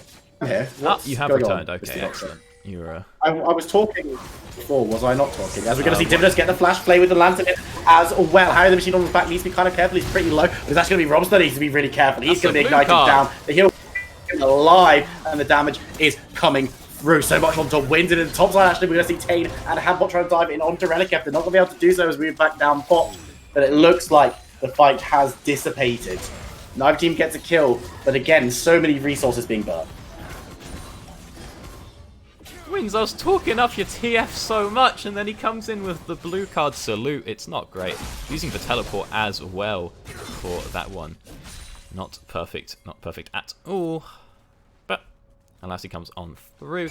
here. You have going returned. on? Okay, excellent. You're I was talking before, was I not talking? As we're going to see Divinus get the flash play with the lantern in as well. Harry the Machine on his back needs to be kind of careful. He's pretty low. But it's actually going to be Robs that needs to be really careful. He's going to be ignited down. The heal is alive, and the damage is coming through. So much onto Wins, and in the top side, actually, we're going to see Tane and Hambot trying to dive in onto Relicef. They're not going to be able to do so as we move back down bot. But it looks like the fight has dissipated. Neither team gets a kill, but again, so many resources being burned. Wins, I was talking up your TF so much, and then he comes in with the blue card salute. It's not great. Using the teleport as well for that one. Not perfect at all. But unless he comes on through.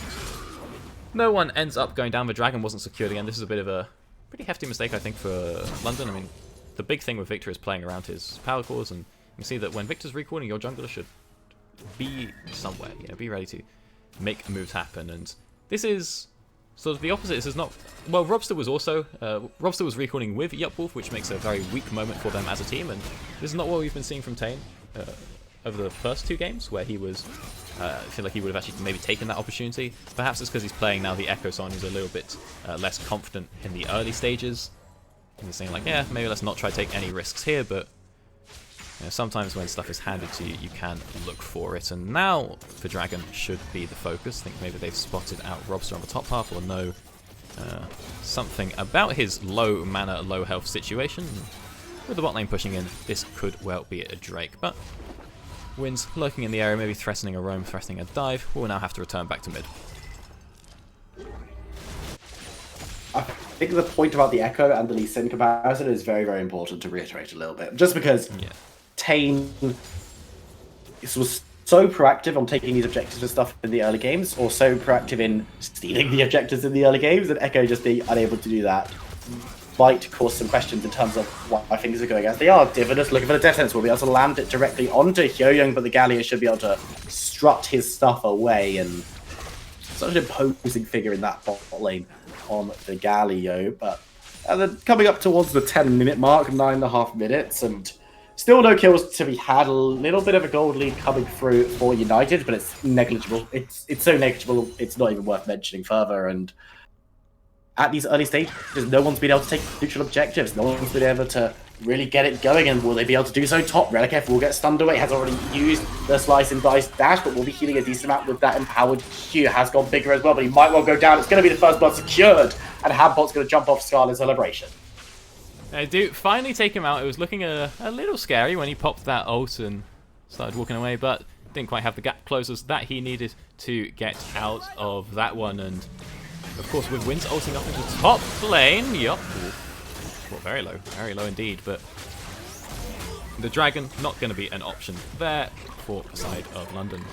No one ends up going down. The Dragon wasn't secured again. This is a bit of a pretty hefty mistake, I think, for London. I mean, the big thing with Victor is playing around his power cores, and you can see that when Victor's recalling, your jungler should be somewhere. You know, be ready to make moves happen, and this is sort of the opposite. This is not... Well, Robster was also... Robster was recalling with Yupwolf, which makes a very weak moment for them as a team, and this is not what we've been seeing from Tane over the first two games, where he was... I feel like he would have actually maybe taken that opportunity. Perhaps it's because he's playing now the Echo Son, who's a little bit less confident in the early stages. And he's saying like, yeah, maybe let's not try to take any risks here, but you know, sometimes when stuff is handed to you, you can look for it. And now the Dragon should be the focus. I think maybe they've spotted out Robster on the top half, or know something about his low mana, low health situation. With the bot lane pushing in, this could well be a Drake. But Wins lurking in the area, maybe threatening a roam, threatening a dive. We'll now have to return back to mid. I think the point about the Echo and the Lee Sin comparison is very, very important to reiterate a little bit. Just because Tane was so proactive on taking these objectives and stuff in the early games, or so proactive in stealing the objectives in the early games, and Echo just being unable to do that might cause some questions in terms of why things are going as they are. Divinus looking for the death sentence will be able to land it directly onto Hyoyoung, but the Gallia should be able to strut his stuff away, and such an imposing figure in that bot lane on the Galio. But then coming up towards the 10-minute mark, 9.5 minutes, and still no kills to be had. A little bit of a gold lead coming through for United, but it's negligible. It's so negligible, it's not even worth mentioning further. And at these early stages, no one's been able to take neutral objectives. No one's been able to really get it going, and will they be able to do so? Top Relic will get stunned away. Has already used the Slice and Dice dash, but will be healing a decent amount with that empowered Q. Has gone bigger as well, but he might well go down. It's going to be the first blood secured, and Hampot's going to jump off Scarlet Celebration. I do finally take him out. It was looking a little scary when he popped that ult and started walking away, but didn't quite have the gap closers that he needed to get out of that one. And of course, with Winds ulting up into top lane, yup. Well, very low indeed, but the Dragon not going to be an option there for the side of London.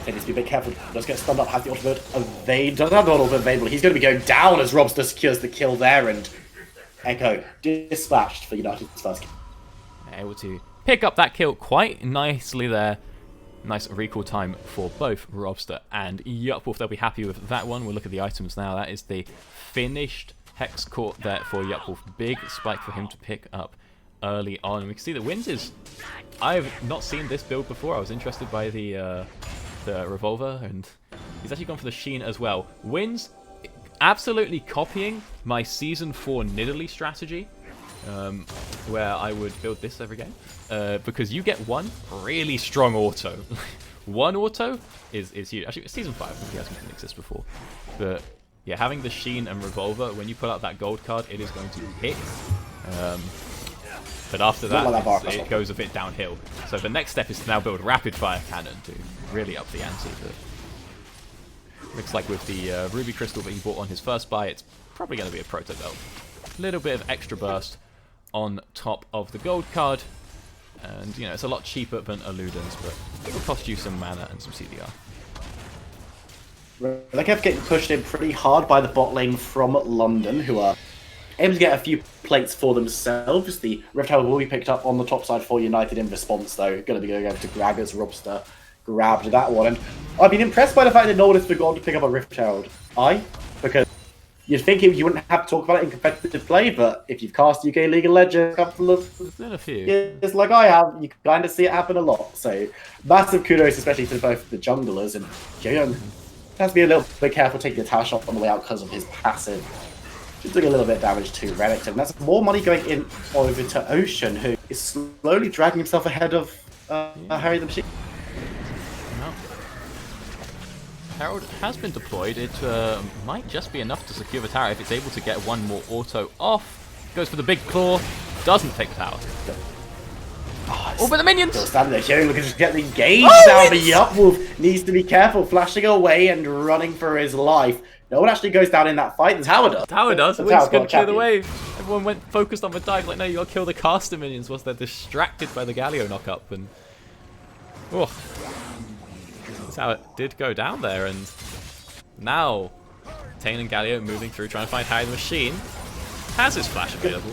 They need to be a bit careful. Does get stunned up, has the ultimate evade. Doesn't have the ultimate available. He's going to be going down as Robster secures the kill there, and Echo dispatched for United's first kill. Able to pick up that kill quite nicely there. Nice recall time for both Robster and Yupwolf. They'll be happy with that one. We'll look at the items now. That is the finished Hex Court there for Yupwolf. Big spike for him to pick up early on. And we can see the Winds is... I've not seen this build before. I was interested by the Revolver, and he's actually gone for the Sheen as well. Winds absolutely copying my Season 4 Nidalee strategy, where I would build this every game. Because you get one really strong auto. One auto is huge. Actually, Season 5, if you guys didn't exist before. But yeah, having the Sheen and Revolver, when you pull out that gold card, it is going to hit. But after that, it goes a bit downhill. So the next step is to now build Rapid Fire Cannon to really up the ante. But looks like with the Ruby Crystal that he bought on his first buy, it's probably going to be a Proto Belt. A little bit of extra burst on top of the gold card. And, you know, it's a lot cheaper than Illudens, but it will cost you some mana and some CDR. Relic getting pushed in pretty hard by the bot lane from London, who are able to get a few plates for themselves. The Rift Herald will be picked up on the top side for United in response, though. Going to be going over to Gragas. Robster grabbed that one. And I've been impressed by the fact that no one has forgotten to pick up a Rift Herald. Because you'd think you wouldn't have to talk about it in competitive play, but if you've cast UK League of Legends a couple of years like I have, you kind of see it happen a lot. So massive kudos, especially to both the junglers, and Young has to be a little bit careful taking the tower shot on the way out because of his passive. Just doing a little bit of damage to Renekton. That's more money going in over to Ocean, who is slowly dragging himself ahead of Harry the Machine. No. Herald has been deployed. It might just be enough to secure the tower if it's able to get one more auto off. Goes for the big claw. Doesn't take the tower. Oh, but the minions! Still standing there, Showing looking to get engaged down, but Yupwolf needs to be careful, flashing away and running for his life. No one actually goes down in that fight. The tower does. Tower does. Wind's going to clear the wave. Everyone went focused on the dive. Like, no, you got to kill the caster minions. Whilst they're distracted by the Galio knockup. And oh, that's how it did go down there. And now, Tane and Galio moving through, trying to find Harry the Machine. Has his flash available.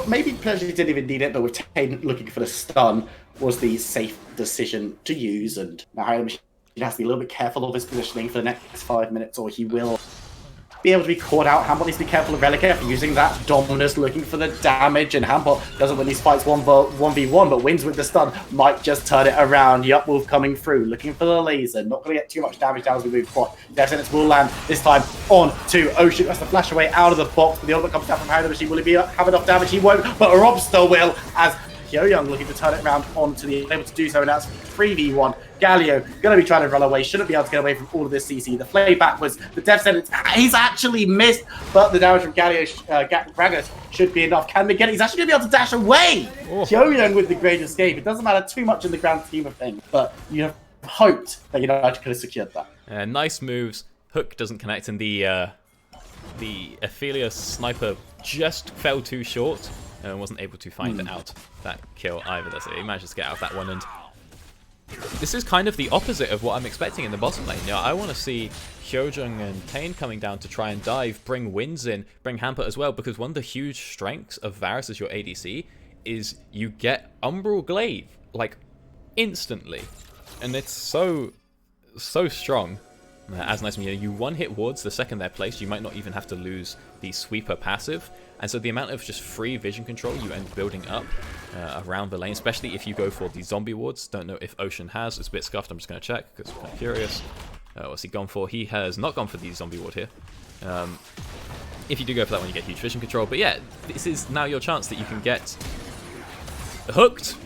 Maybe potentially didn't even need it, but with Tane looking for the stun was the safe decision to use. And now Harry the Machine has to be a little bit careful of his positioning for the next 5 minutes, or he will be able to be caught out. Hampot needs to be careful of Relic for using that Dominus, looking for the damage, and Hampot doesn't win these fights 1v1, but wins with the stun. Might just turn it around. Yupwolf coming through, looking for the laser. Not going to get too much damage down as we move forward. Death Sentence will land this time on to Ocean. That's the flash away out of the box, but the ultimate comes down from Harry the Machine. Will he have enough damage? He won't, but Robster will, as Young looking to turn it around onto the able to do so, and that's 3v1. Galio going to be trying to run away, shouldn't be able to get away from all of this CC. The play backwards, the Death Sentence, he's actually missed, but the damage from Galio, Gragas should be enough. Can they get it? He's actually going to be able to dash away. Young with the great escape. It doesn't matter too much in the grand scheme of things, but you have hoped that United could have secured that. Nice moves. Hook doesn't connect, and the Ophelia sniper just fell too short. And wasn't able to find out that kill either. So he managed to get out of that one. And this is kind of the opposite of what I'm expecting in the bottom lane. I want to see Hyojung and Tane coming down to try and dive, bring Winds in, bring Hampot as well, because one of the huge strengths of Varus as your ADC is you get Umbral Glaive, like, instantly. And it's so strong. As nice, you one-hit wards the second they're placed. You might not even have to lose the sweeper passive. And so the amount of just free vision control you end up building up around the lane, especially if you go for the zombie wards. Don't know if Ocean has. It's a bit scuffed. I'm just going to check because I'm kind of curious. What's he gone for? He has not gone for the zombie ward here. If you do go for that one, you get huge vision control. But yeah, this is now your chance that you can get hooked.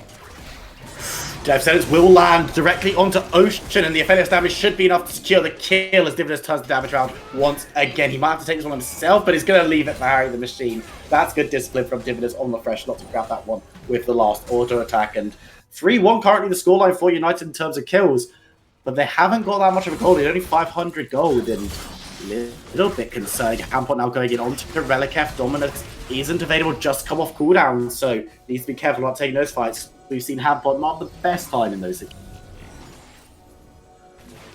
Jeff Sentence will land directly onto Ocean, and the offensive damage should be enough to secure the kill as Divinus turns the damage around once again. He might have to take this one himself, but he's going to leave it for Harry the Machine. That's good discipline from Divinus on the fresh, not to grab that one with the last auto attack. And 3-1 currently the scoreline for United in terms of kills, but they haven't got that much of a gold. They're only 500 gold, and a little bit concerning. Hampot now going in onto Relikef. Dominus isn't available, just come off cooldown, so needs to be careful about taking those fights. We've seen Hampot not the best time in those.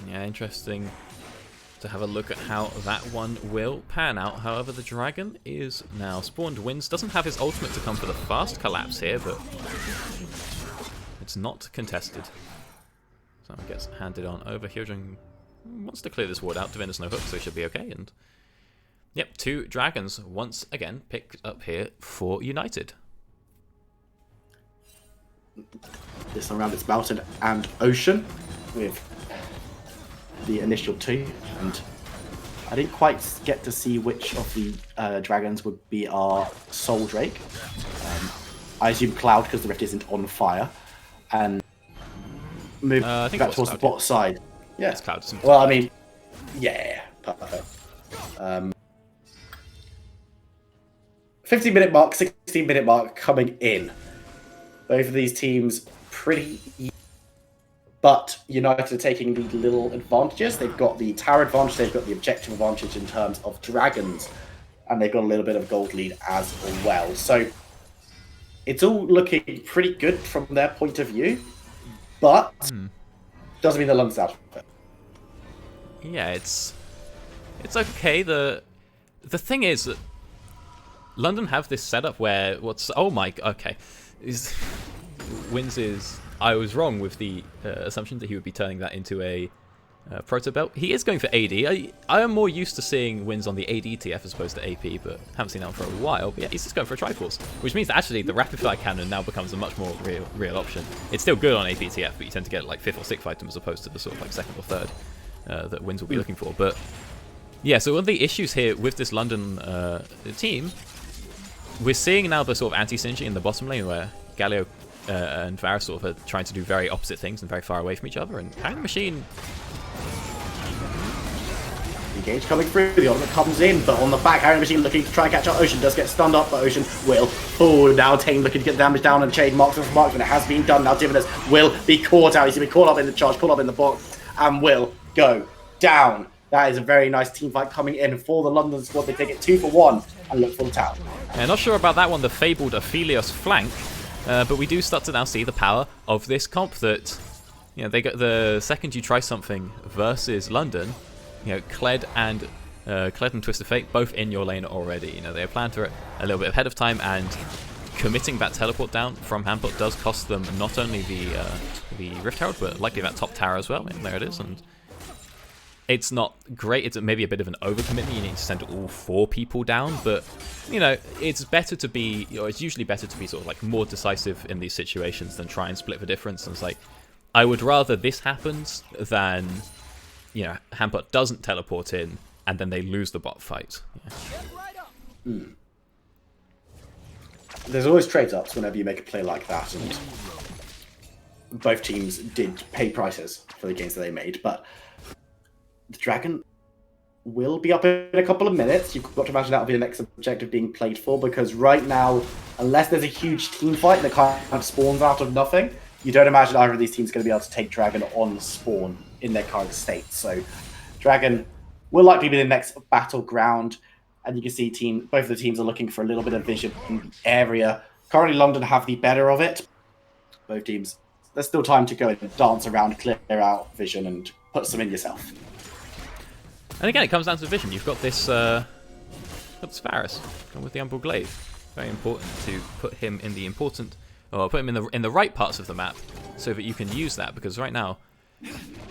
Yeah, interesting to have a look at how that one will pan out. However, the dragon is now spawned. Wins doesn't have his ultimate to come for the fast collapse here, but it's not contested. So it gets handed on over. Hyojin wants to clear this ward out. Divinus no hook, so he should be okay. And yep, 2 dragons once again picked up here for United. This time around it's Mountain and Ocean with the initial 2, and I didn't quite get to see which of the dragons would be our Soul Drake. I assume Cloud because the Rift isn't on fire, and move back towards the bot side. Yeah, it's Cloud. Well, I mean, yeah, perfect. 15-minute mark, 16-minute mark coming in. Both of these teams pretty easy, but United are taking the little advantages. They've got the tower advantage, they've got the objective advantage in terms of dragons, and they've got a little bit of gold lead as well. So it's all looking pretty good from their point of view, but doesn't mean the London's out of it. Yeah, it's okay. The thing is that London have this setup where Wins is... I was wrong with the assumption that he would be turning that into a proto belt. He is going for AD. I am more used to seeing Wins on the AD TF as opposed to AP, but haven't seen that for a while. But yeah, he's just going for a Triforce, which means that actually the rapid fire cannon now becomes a much more real option. It's still good on AP TF, but you tend to get like 5th or 6th item as opposed to the sort of like 2nd or 3rd that Wins will be looking for. But yeah, so one of the issues here with this London team, we're seeing now the sort of anti-synergy in the bottom lane where Galio and Varus sort of are trying to do very opposite things and very far away from each other, and Harry the Machine... Engage coming through, the ultimate comes in, but on the back, Harry the Machine looking to try and catch up. Ocean does get stunned up, but Ocean will. Oh, now Tane looking to get the damage down and chain marksman for marksman. It has been done. Now Divinus will be caught out. He's going to be caught up in the charge, caught up in the box, and will go down. That is a very nice team fight coming in for the London squad. They take it 2 for 1 and look for the tower. Yeah, not sure about that one, the fabled Aphelios flank, but we do start to now see the power of this comp that, you know, they got the second you try something versus London, you know, Kled and Twist of Fate both in your lane already. You know, they have planned for it a little bit ahead of time, and committing that teleport down from Hampot does cost them not only the Rift Herald, but likely that top tower as well. And there it is, and it's not great. It's maybe a bit of an overcommitment. You need to send all 4 people down, but you know, it's better to be, or it's usually better to be sort of like more decisive in these situations than try and split the difference. And it's like, I would rather this happens than, you know, Hampot doesn't teleport in and then they lose the bot fight. Yeah. There's always trade-ups whenever you make a play like that, and both teams did pay prices for the gains that they made, but the Dragon will be up in a couple of minutes. You've got to imagine that'll be the next objective being played for, because right now, unless there's a huge team fight that kind of spawns out of nothing, you don't imagine either of these teams are going to be able to take Dragon on spawn in their current state. So Dragon will likely be the next battleground, and you can see both of the teams are looking for a little bit of vision in the area. Currently, London have the better of it. Both teams, there's still time to go and dance around, clear out vision, and put some in yourself. And again, it comes down to vision. You've got this Varus with the Umbral Glaive. Very important to put him in the put him in the right parts of the map so that you can use that, because right now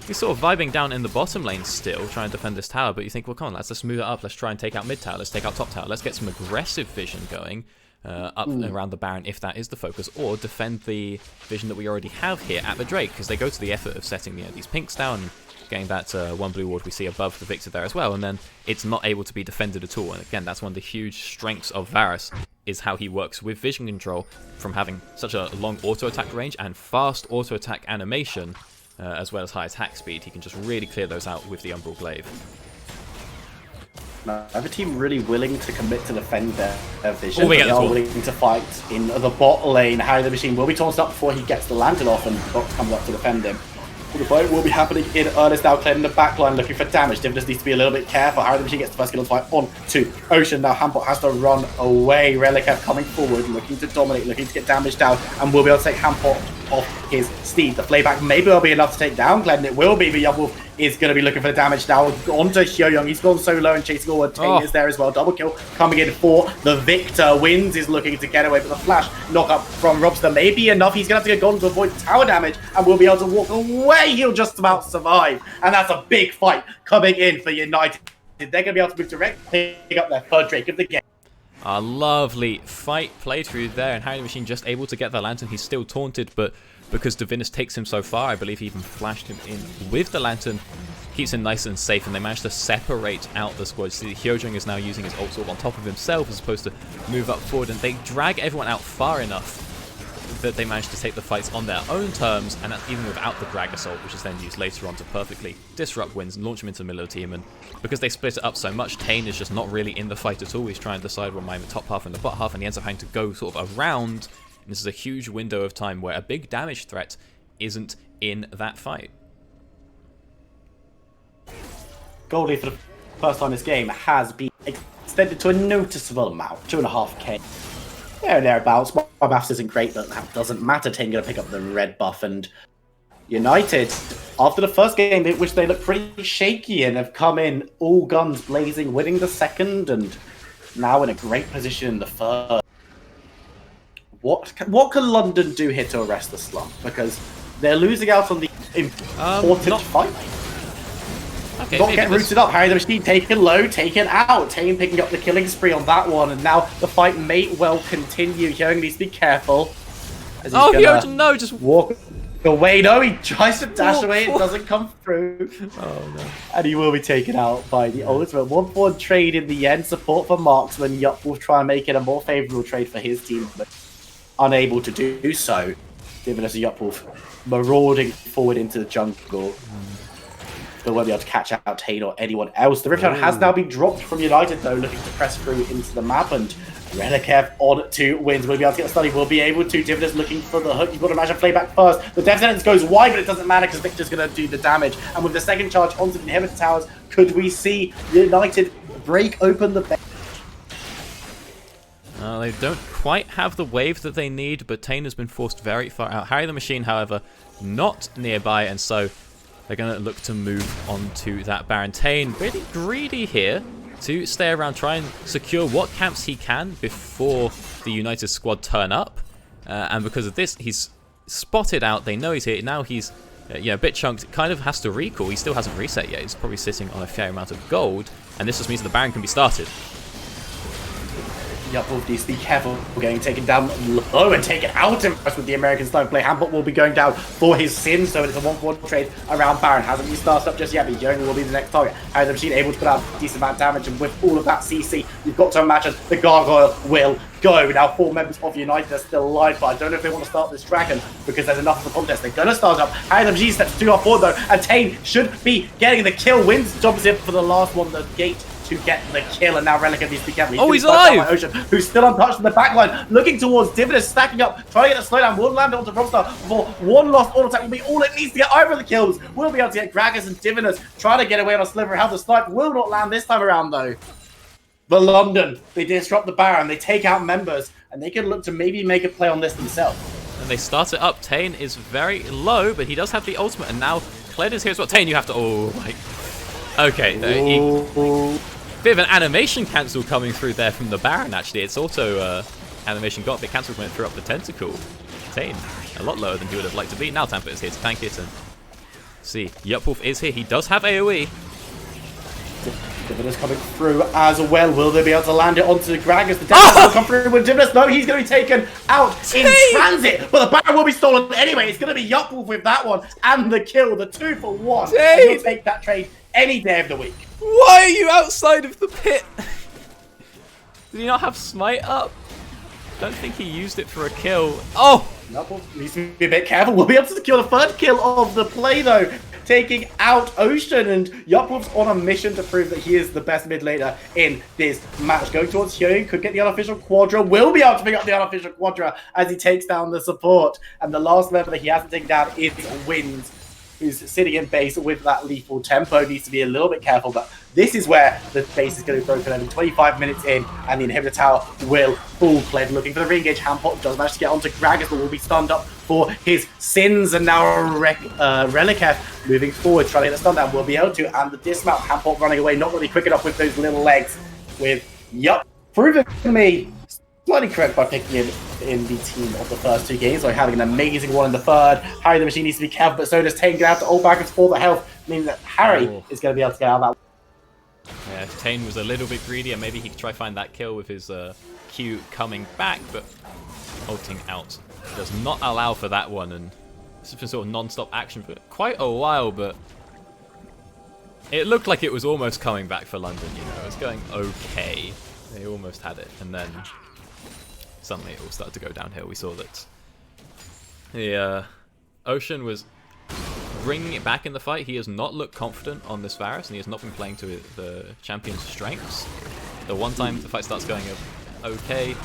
he's sort of vibing down in the bottom lane still, trying to defend this tower, but you think, well, come on, let's move it up. Let's try and take out mid tower. Let's take out top tower. Let's get some aggressive vision going up around the Baron if that is the focus, or defend the vision that we already have here at the Drake, because they go to the effort of setting these pinks down, getting that one blue ward we see above the Victor there as well, and then it's not able to be defended at all. And again, that's one of the huge strengths of Varus, is how he works with vision control, from having such a long auto-attack range and fast auto-attack animation, as well as high attack speed. He can just really clear those out with the Umbral Glaive. Neither team really willing to commit to defend their vision. Oh, we get they the are wall. willing to fight in the bot lane. Harry the Machine will be taunted up before he gets the lantern off, and Bot comes up to defend him. The fight will be happening in earnest now, clearing the backline, looking for damage. Divinus needs to be a little bit careful. Harry the Machine gets the first kill of the fight on to Ocean. Now Hampot has to run away. Relicav coming forward, looking to dominate, looking to get damage down, and will be able to take Hampot off his steed. The flayback maybe will be enough to take down Glenn. It will be, but Young Wolf is going to be looking for the damage now. Onto Hyoyoung. He's gone so low and chasing forward. Tane is there as well. Double kill coming in for the Victor. Wins is looking to get away, but the flash knock up from Robster may be enough. He's going to have to get gone to avoid tower damage, and will be able to walk away. He'll just about survive, and that's a big fight coming in for United. They're going to be able to move directly, pick up their third Drake of the game. A lovely fight playthrough there, and Harry the Machine just able to get the lantern. He's still taunted, but because Divinus takes him so far, I believe he even flashed him in with the lantern, keeps him nice and safe, and they managed to separate out the squad. See, Hyojung is now using his ult sword on top of himself as opposed to move up forward, and they drag everyone out far enough that they managed to take the fights on their own terms, and that's even without the drag assault, which is then used later on to perfectly disrupt wins and launch them into the middle of the team. And because they split it up so much, Tane is just not really in the fight at all. He's trying to decide where I'm in the top half and the bottom half, and he ends up having to go sort of around. And this is a huge window of time where a big damage threat isn't in that fight. Goldie, for the first time this game, has been extended to a noticeable amount, 2.5k. There and thereabouts. My maths isn't great, but that doesn't matter. Tane going to pick up the red buff, and United, after the first game, which they looked pretty shaky and have come in all guns blazing, winning the second, and now in a great position in the third. What can London do here to arrest the slump? Because they're losing out on the important fight. Okay, Not getting rooted up. Harry the Machine taken low, taken out. Tane picking up the killing spree on that one, and now the fight may well continue. Hyung needs to be careful. Oh, Hyojung, no, just walk away. No, he tries to dash away. It doesn't come through. Oh no. And he will be taken out by the ultimate 1-4 trade in the end. Support for Marksman. Yup will try and make it a more favourable trade for his team, but unable to do so. Divinus and Yup Wolf marauding forward into the jungle. But won't be able to catch out Tane or anyone else. The Riptide has now been dropped from United, though, looking to press through into the map. And Relikev on 2 wins. Will be able to get the study. Will be able to. Divinus looking for the hook. You've got to imagine playback first. The death sentence goes wide, but it doesn't matter because Victor's going to do the damage. And with the second charge onto the inhibitor towers, could we see United break open the bench? They don't quite have the wave that they need, but Tane has been forced very far out. Harry the Machine, however, not nearby, and so they're going to look to move on to that Baron. Tane really greedy here to stay around, try and secure what camps he can before the United squad turn up. And because of this, he's spotted out. They know he's here. Now he's a bit chunked. Kind of has to recall. He still hasn't reset yet. He's probably sitting on a fair amount of gold. And this just means that the Baron can be started. Yup, Wolf needs to be careful. We're getting taken down low and taken out in with the American style play. Hampot will be going down for his sins, so it's a 1-4 trade around Baron. Hasn't been started up just yet, but Young will be the next target. Harry the Machine able to put out a decent amount of damage, and with all of that CC, you've got to imagine the Gargoyle will go. Now, 4 members of United are still alive, but I don't know if they want to start this Dragon because there's enough of a contest. They're going to start up. Harry the Machine steps too far forward, though, and Tane should be getting the kill. Wins jumps in for the last one, the gate to get the kill, and now Relica needs to be careful. Oh, he's alive! Ocean, who's still untouched in the backline, looking towards Divinus, stacking up, trying to get a slowdown. Will land onto Robstar before one lost auto attack will be all it needs to get over the kills. We'll be able to get Gragas and Divinus trying to get away on a sliver of health. The snipe will not land this time around, though. But London, they disrupt the Baron, they take out members, and they can look to maybe make a play on this themselves. And they start it up. Tane is very low, but he does have the ultimate, and now Kled is here as well. Tane, you have to... Oh, my... Okay, bit of an animation cancel coming through there from the Baron, actually. It's auto animation got a bit cancelled when it threw up the tentacle. Tane, a lot lower than he would have liked to be. Now Tampa is here to tank it, and see, Yup Wolf is here. He does have AoE. Divinus coming through as well. Will they be able to land it onto Gragas? The Divinus will come through with Divinus. No, he's going to be taken out in transit. But the Baron will be stolen anyway. It's going to be Yuppwolf with that one. And the kill, the 2-for-1. And he'll take that trade any day of the week. Why are you outside of the pit? Did he not have Smite up? Don't think he used it for a kill. Oh! Yuppwolf needs to be a bit careful. We'll be able to secure the third kill of the play though. Taking out Ocean, and Yuppwolf's on a mission to prove that he is the best mid laner in this match. Going towards Hyun, could get the unofficial Quadra, will be able to pick up the unofficial Quadra as he takes down the support. And the last member that he hasn't taken down is Wind, who's sitting in base with that lethal tempo. Needs to be a little bit careful, but this is where the base is going to be broken over 25 minutes in, and the inhibitor tower will full play. Looking for the re-engage. Hampot does manage to get onto Gragas, but will be stunned up for his sins. And now Reliketh moving forward, trying to get the stun down, will be able to. And the dismount, Hampot running away, not really quick enough with those little legs. With proving to me slightly correct by picking him in the team of the first two games, like having an amazing one in the third. Harry the Machine needs to be careful, but so does Tane. Going to have to ult backwards for the health, meaning that Harry is going to be able to get out of that. Yeah, Tane was a little bit greedy, and maybe he could try find that kill with his Q coming back, but ulting out does not allow for that one, and it's been sort of non-stop action for quite a while, but it looked like it was almost coming back for London, you know, it was going okay. They almost had it, and then suddenly it all started to go downhill. We saw that the Ocean was bringing it back in the fight. He has not looked confident on this Varus, and he has not been playing to the champion's strengths. The one time the fight starts going okay,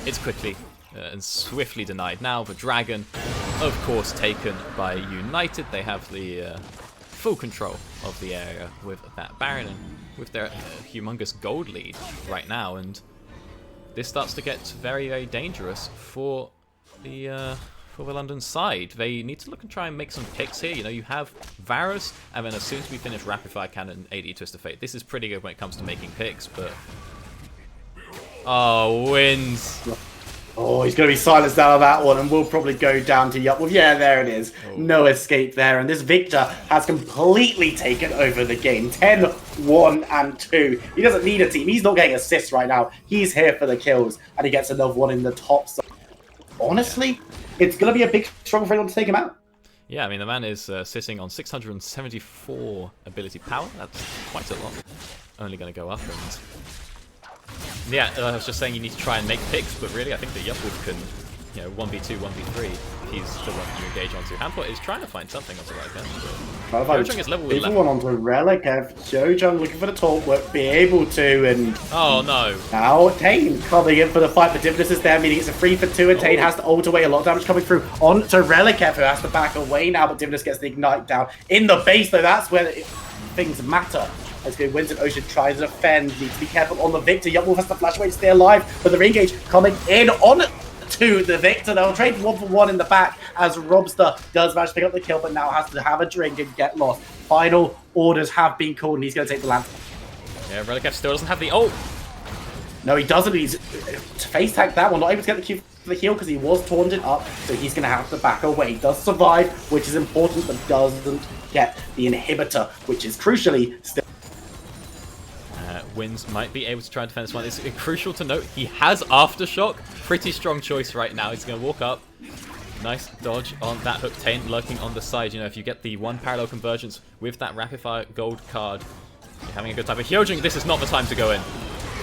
it's quickly and swiftly denied. Now the Dragon, of course, taken by United. They have the full control of the area with that Baron, and with their humongous gold lead right now, and this starts to get very, very dangerous for the London side. They need to look and try and make some picks here. You know, you have Varus, and then as soon as we finish Rapid Fire Cannon, AD Twist of Fate. This is pretty good when it comes to making picks, but... Oh, wins! Oh, he's going to be silenced out of that one, and we'll probably go down to Yup. Well, yeah, there it is. Oh. No escape there, and this Victor has completely taken over the game. 10, 1, and 2. He doesn't need a team. He's not getting assists right now. He's here for the kills, and he gets another one in the top side. Honestly, it's going to be a big struggle for anyone to take him out. Yeah, I mean, the man is sitting on 674 ability power. That's quite a lot. Only going to go up, and... Yeah, I was just saying you need to try and make picks, but really I think that Yuppwolf can, you know, 1v2, 1v3. He's the one you engage onto. Hampot is trying to find something onto right there. Jojung is level 11. One onto Relic. Jojung looking for the top work, be able to, and... Oh no. Now Tane coming in for the fight, but Divinus is there, meaning it's a 3-for-2, and Tane has to ult away. A lot of damage coming through onto Reliketh, who has to back away now, but Divinus gets the ignite down. In the base, though, that's where things matter. As good Winds and Ocean tries to defend. Needs to be careful on the Victor. Yuppwolf has to flash away to stay alive, but the re-engage coming in on to the Victor. They'll trade 1-for-1 in the back as Robster does manage to pick up the kill, but now has to have a drink and get lost. Final orders have been called, and he's going to take the land. Yeah, Reliketh still doesn't have the ult. No, he doesn't. He's to face tag that one. Not able to get the Q for the heal because he was taunted up, so he's going to have to back away. He does survive, which is important, but doesn't get the inhibitor, which is crucially still. Wins might be able to try and defend this one. It's crucial to note he has Aftershock. Pretty strong choice right now. He's going to walk up. Nice dodge on that hook. Tane lurking on the side. You know, if you get the one parallel convergence with that Rapid Fire gold card, you're having a good time. But Hyojin, this is not the time to go in.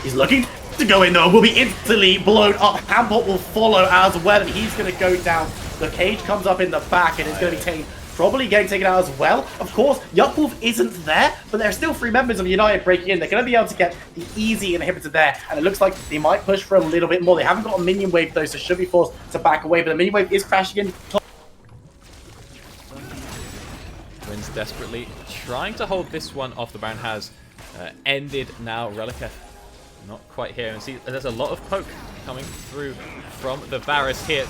He's looking to go in though. Will be instantly blown up. Hampot will follow as well, and he's going to go down. The cage comes up in the back, and it's going to be Tane probably getting taken out as well. Of course, Yuppwolf isn't there, but there are still 3 members of United breaking in. They're going to be able to get the easy inhibitor there, and it looks like they might push for a little bit more. They haven't got a minion wave though, so should be forced to back away, but the minion wave is crashing in. Wins desperately trying to hold this one off. The Baron has ended now. Reliketh not quite here, and see there's a lot of poke coming through from the Varus here.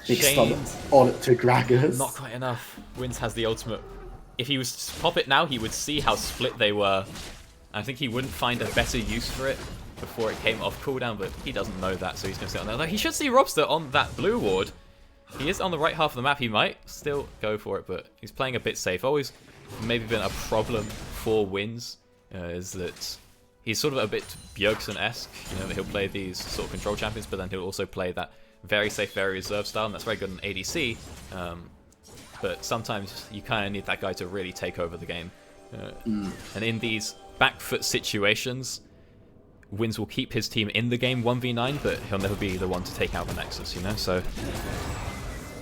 Big stun on it to Gragas. Not quite enough. Wins has the ultimate. If he was to pop it now, he would see how split they were. I think he wouldn't find a better use for it before it came off cooldown, but he doesn't know that, so he's going to sit on there. Like, he should see Robster on that blue ward. He is on the right half of the map. He might still go for it, but he's playing a bit safe. Always maybe been a problem for Wins is that he's sort of a bit Bjergsen-esque. You know, he'll play these sort of control champions, but then he'll also play that very safe, very reserved style, and that's very good in ADC. But sometimes you kind of need that guy to really take over the game. And in these back foot situations, Wins will keep his team in the game 1v9, but he'll never be the one to take out the Nexus, you know? So,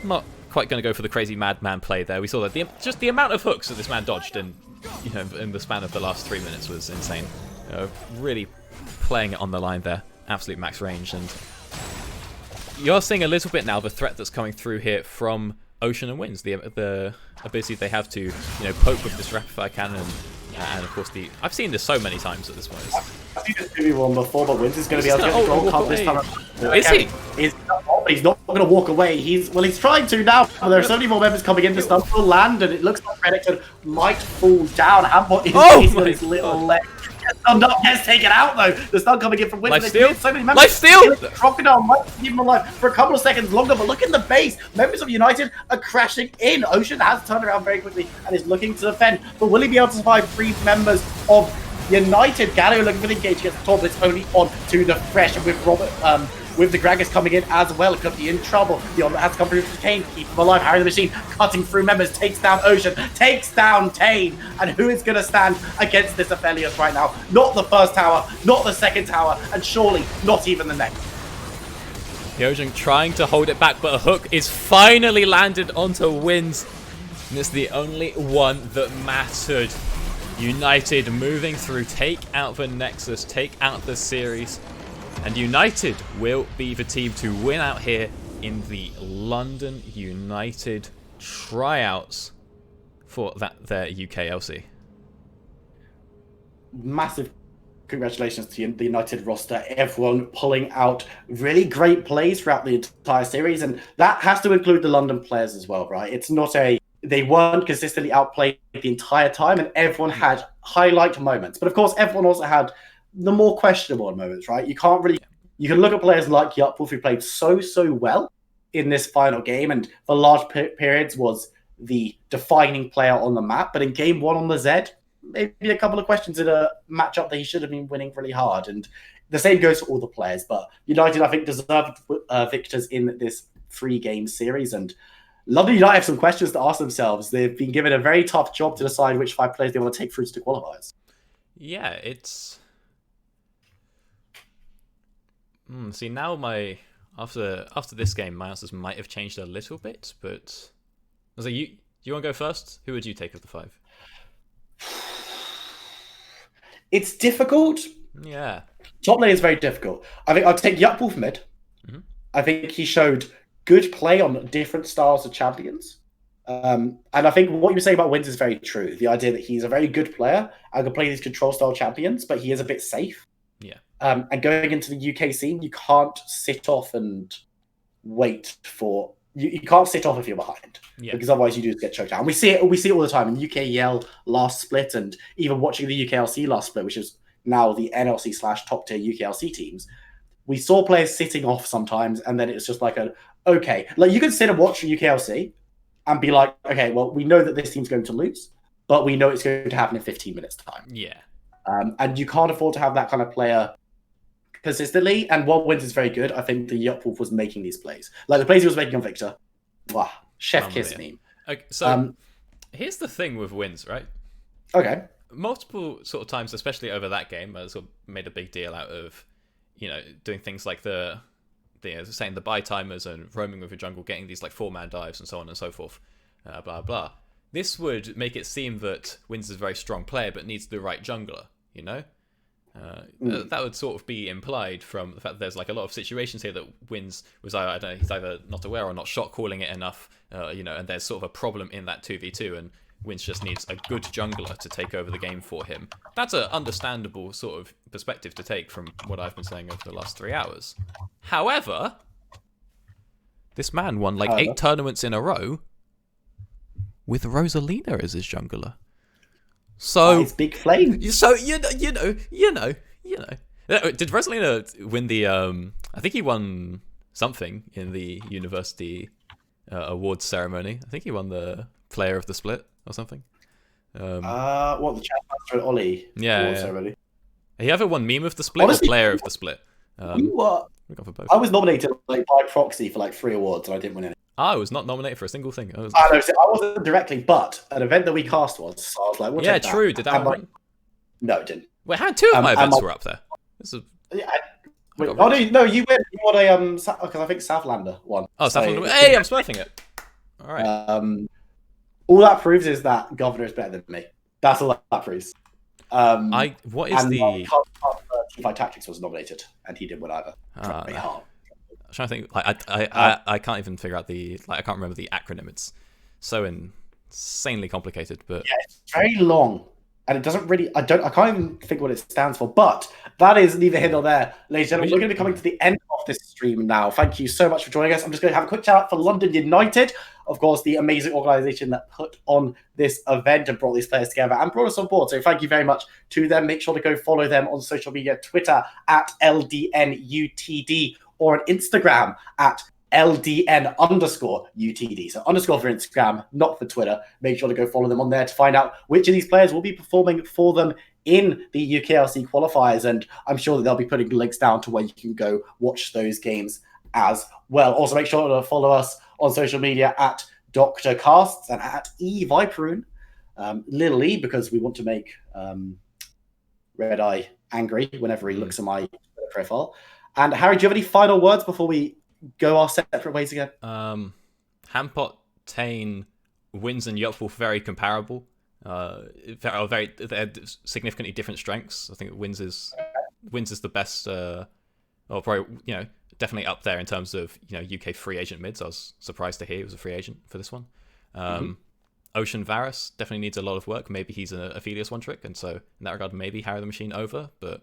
I'm not quite going to go for the crazy madman play there. We saw that just the amount of hooks that this man dodged in the span of the last 3 minutes was insane. Really playing it on the line there. Absolute max range. And you're seeing a little bit now the threat that's coming through here from Ocean and Wins, the ability they have to poke with this rapid fire cannon, and of course I've seen this so many times at this point. I've seen this movie one before, but Wins is going to be able to get the gold card this time. Is he? He's not going to walk away. He's trying to now. But there are so many more members coming in. The stun will land, and it looks like Renekton might fall down. Hambot is on his little leg. Gets taken out though. The stun coming in from Wins. Lifesteal! So many members. Lifesteal! Crocodile might keep him alive for a couple of seconds longer, but look in the base. Members of United are crashing in. Ocean has turned around very quickly and is looking to defend. But will he be able to survive 3 members of United? Galio looking for the engage against the top, but it's only on to the fresh with Robert. With the Gragas coming in as well, it could be in trouble. The Omelette has to come through to Tane, keep him alive. Harry the Machine cutting through members, takes down Ocean, takes down Tane. And who is going to stand against this Aphelios right now? Not the first tower, not the second tower, and surely not even the next. The Ocean trying to hold it back, but a hook is finally landed onto Wins. And it's the only one that mattered. United moving through, take out the Nexus, take out the series. And United will be the team to win out here in the London United tryouts for their UKLC. Massive congratulations to the United roster. Everyone pulling out really great plays throughout the entire series. And that has to include the London players as well, right? It's not they weren't consistently outplayed the entire time, and everyone had highlight moments. But of course, everyone also had the more questionable moments, right? You can look at players like Yupwolf, who played so well in this final game, and for large periods was the defining player on the map. But in game 1 on the Z, maybe a couple of questions in a matchup that he should have been winning really hard. And the same goes for all the players. But United, I think, deserved victors in this 3-game series. And London United have some questions to ask themselves. They've been given a very tough job to decide which 5 players they want to take through to qualifiers. Yeah, it's... See, now after this game, my answers might have changed a little bit, but do you want to go first? Who would you take of the 5? It's difficult. Yeah. Top lane is very difficult. I think I'd take Yupwolf mid. Mm-hmm. I think he showed good play on different styles of champions. And I think what you were saying about Wins is very true. The idea that he's a very good player and can play these control style champions, but he is a bit safe. Yeah. And going into the UK scene, you can't sit off and wait for... You can't sit off if you're behind. Yeah. Because otherwise you do get choked out. And we see it all the time in UKEL last split, and even watching the UKLC last split, which is now the NLC / top tier UKLC teams. We saw players sitting off sometimes, and then it's just like okay. Like, you can sit and watch the UKLC and be like, okay, well, we know that this team's going to lose, but we know it's going to happen in 15 minutes time. Yeah. And you can't afford to have that kind of player consistently. And while Wins is very good, I think the Yupwolf was making these plays. Like the plays he was making on Victor. Wow. Chef kiss meme. Okay, so here's the thing with Wins, right? Okay. Multiple sort of times, especially over that game, I sort of made a big deal out of, doing things like saying the buy timers and roaming with a jungle, getting these like 4-man dives and so on and so forth, blah blah. This would make it seem that Wins is a very strong player, but needs the right jungler. That would sort of be implied from the fact that there's like a lot of situations here that Wins was he's either not aware or not shot calling it enough, and there's sort of a problem in that 2v2, and Wins just needs a good jungler to take over the game for him. That's an understandable sort of perspective to take from what I've been saying over the last 3 hours. However, this man won like 8 tournaments in a row with Rosalina as his jungler. So it's big flame. So you know. Did Rosalina win the? I think he won something in the university awards ceremony. I think he won the player of the split or something. What the chat master and Ollie? Yeah, award yeah. ceremony? He either won meme of the split Honestly, or player of the split. You were- We got for both. I was nominated like by proxy for like 3 awards, and I didn't win any. I was not nominated for a single thing. I was... I know, so I wasn't directly, but an event that we cast was. So I was like, we'll Yeah, take that. true. Did that And one my- win? No, it didn't. Wait, how 2 of my and events my- were up there? This is... Yeah, wait, got oh no, you win. You won a because I think Southlander won. Oh, So- Southland. Hey, I'm smurfing it. All right. All that proves is that Governor is better than me. That's all that proves. What is and the... Teamfight Tactics was nominated, and he didn't win either. Very hard. I'm trying to think. Like, I can't even figure out the... Like, I can't remember the acronym. It's so insanely complicated, but... Yeah, it's very long, and it doesn't really. I can't even think what it stands for. But that is neither here nor there, ladies and gentlemen. We're going to be coming to the end of this stream now. Thank you so much for joining us. I'm just going to have a quick shout out for London United, of course, the amazing organisation that put on this event and brought these players together and brought us on board. So thank you very much to them. Make sure to go follow them on social media, Twitter at LDNUTD, or on Instagram at LDN_UTD. So underscore for Instagram, not for Twitter. Make sure to go follow them on there to find out which of these players will be performing for them in the UKLC qualifiers. And I'm sure that they'll be putting links down to where you can go watch those games as well. Also, make sure to follow us on social media at Dr. Casts and at eViperoon. Little E, because we want to make Red Eye angry whenever he looks at my Twitter profile. And Harry, do you have any final words before we go our separate ways again? Hampot, Tane, Wins, and Yopwolf very comparable. They're significantly different strengths. I think Wins is the best, or probably definitely up there in terms of UK free agent mids. I was surprised to hear he was a free agent for this one. Ocean Varus definitely needs a lot of work. Maybe he's an Aphelios one trick, and so in that regard, maybe Harry the Machine over. But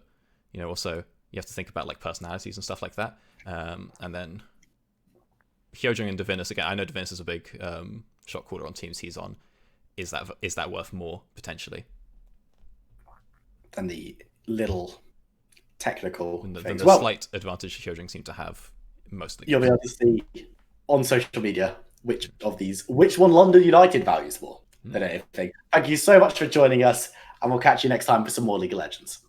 also you have to think about like personalities and stuff like that. And then Hyojung and Divinus again. I know Divinus is a big shot caller on teams he's on. Is that worth more potentially than the little technical than things? the slight advantage Hyojung seem to have mostly? You'll be able to see on social media which one London United values more than anything. Thank you so much for joining us, and we'll catch you next time for some more League of Legends.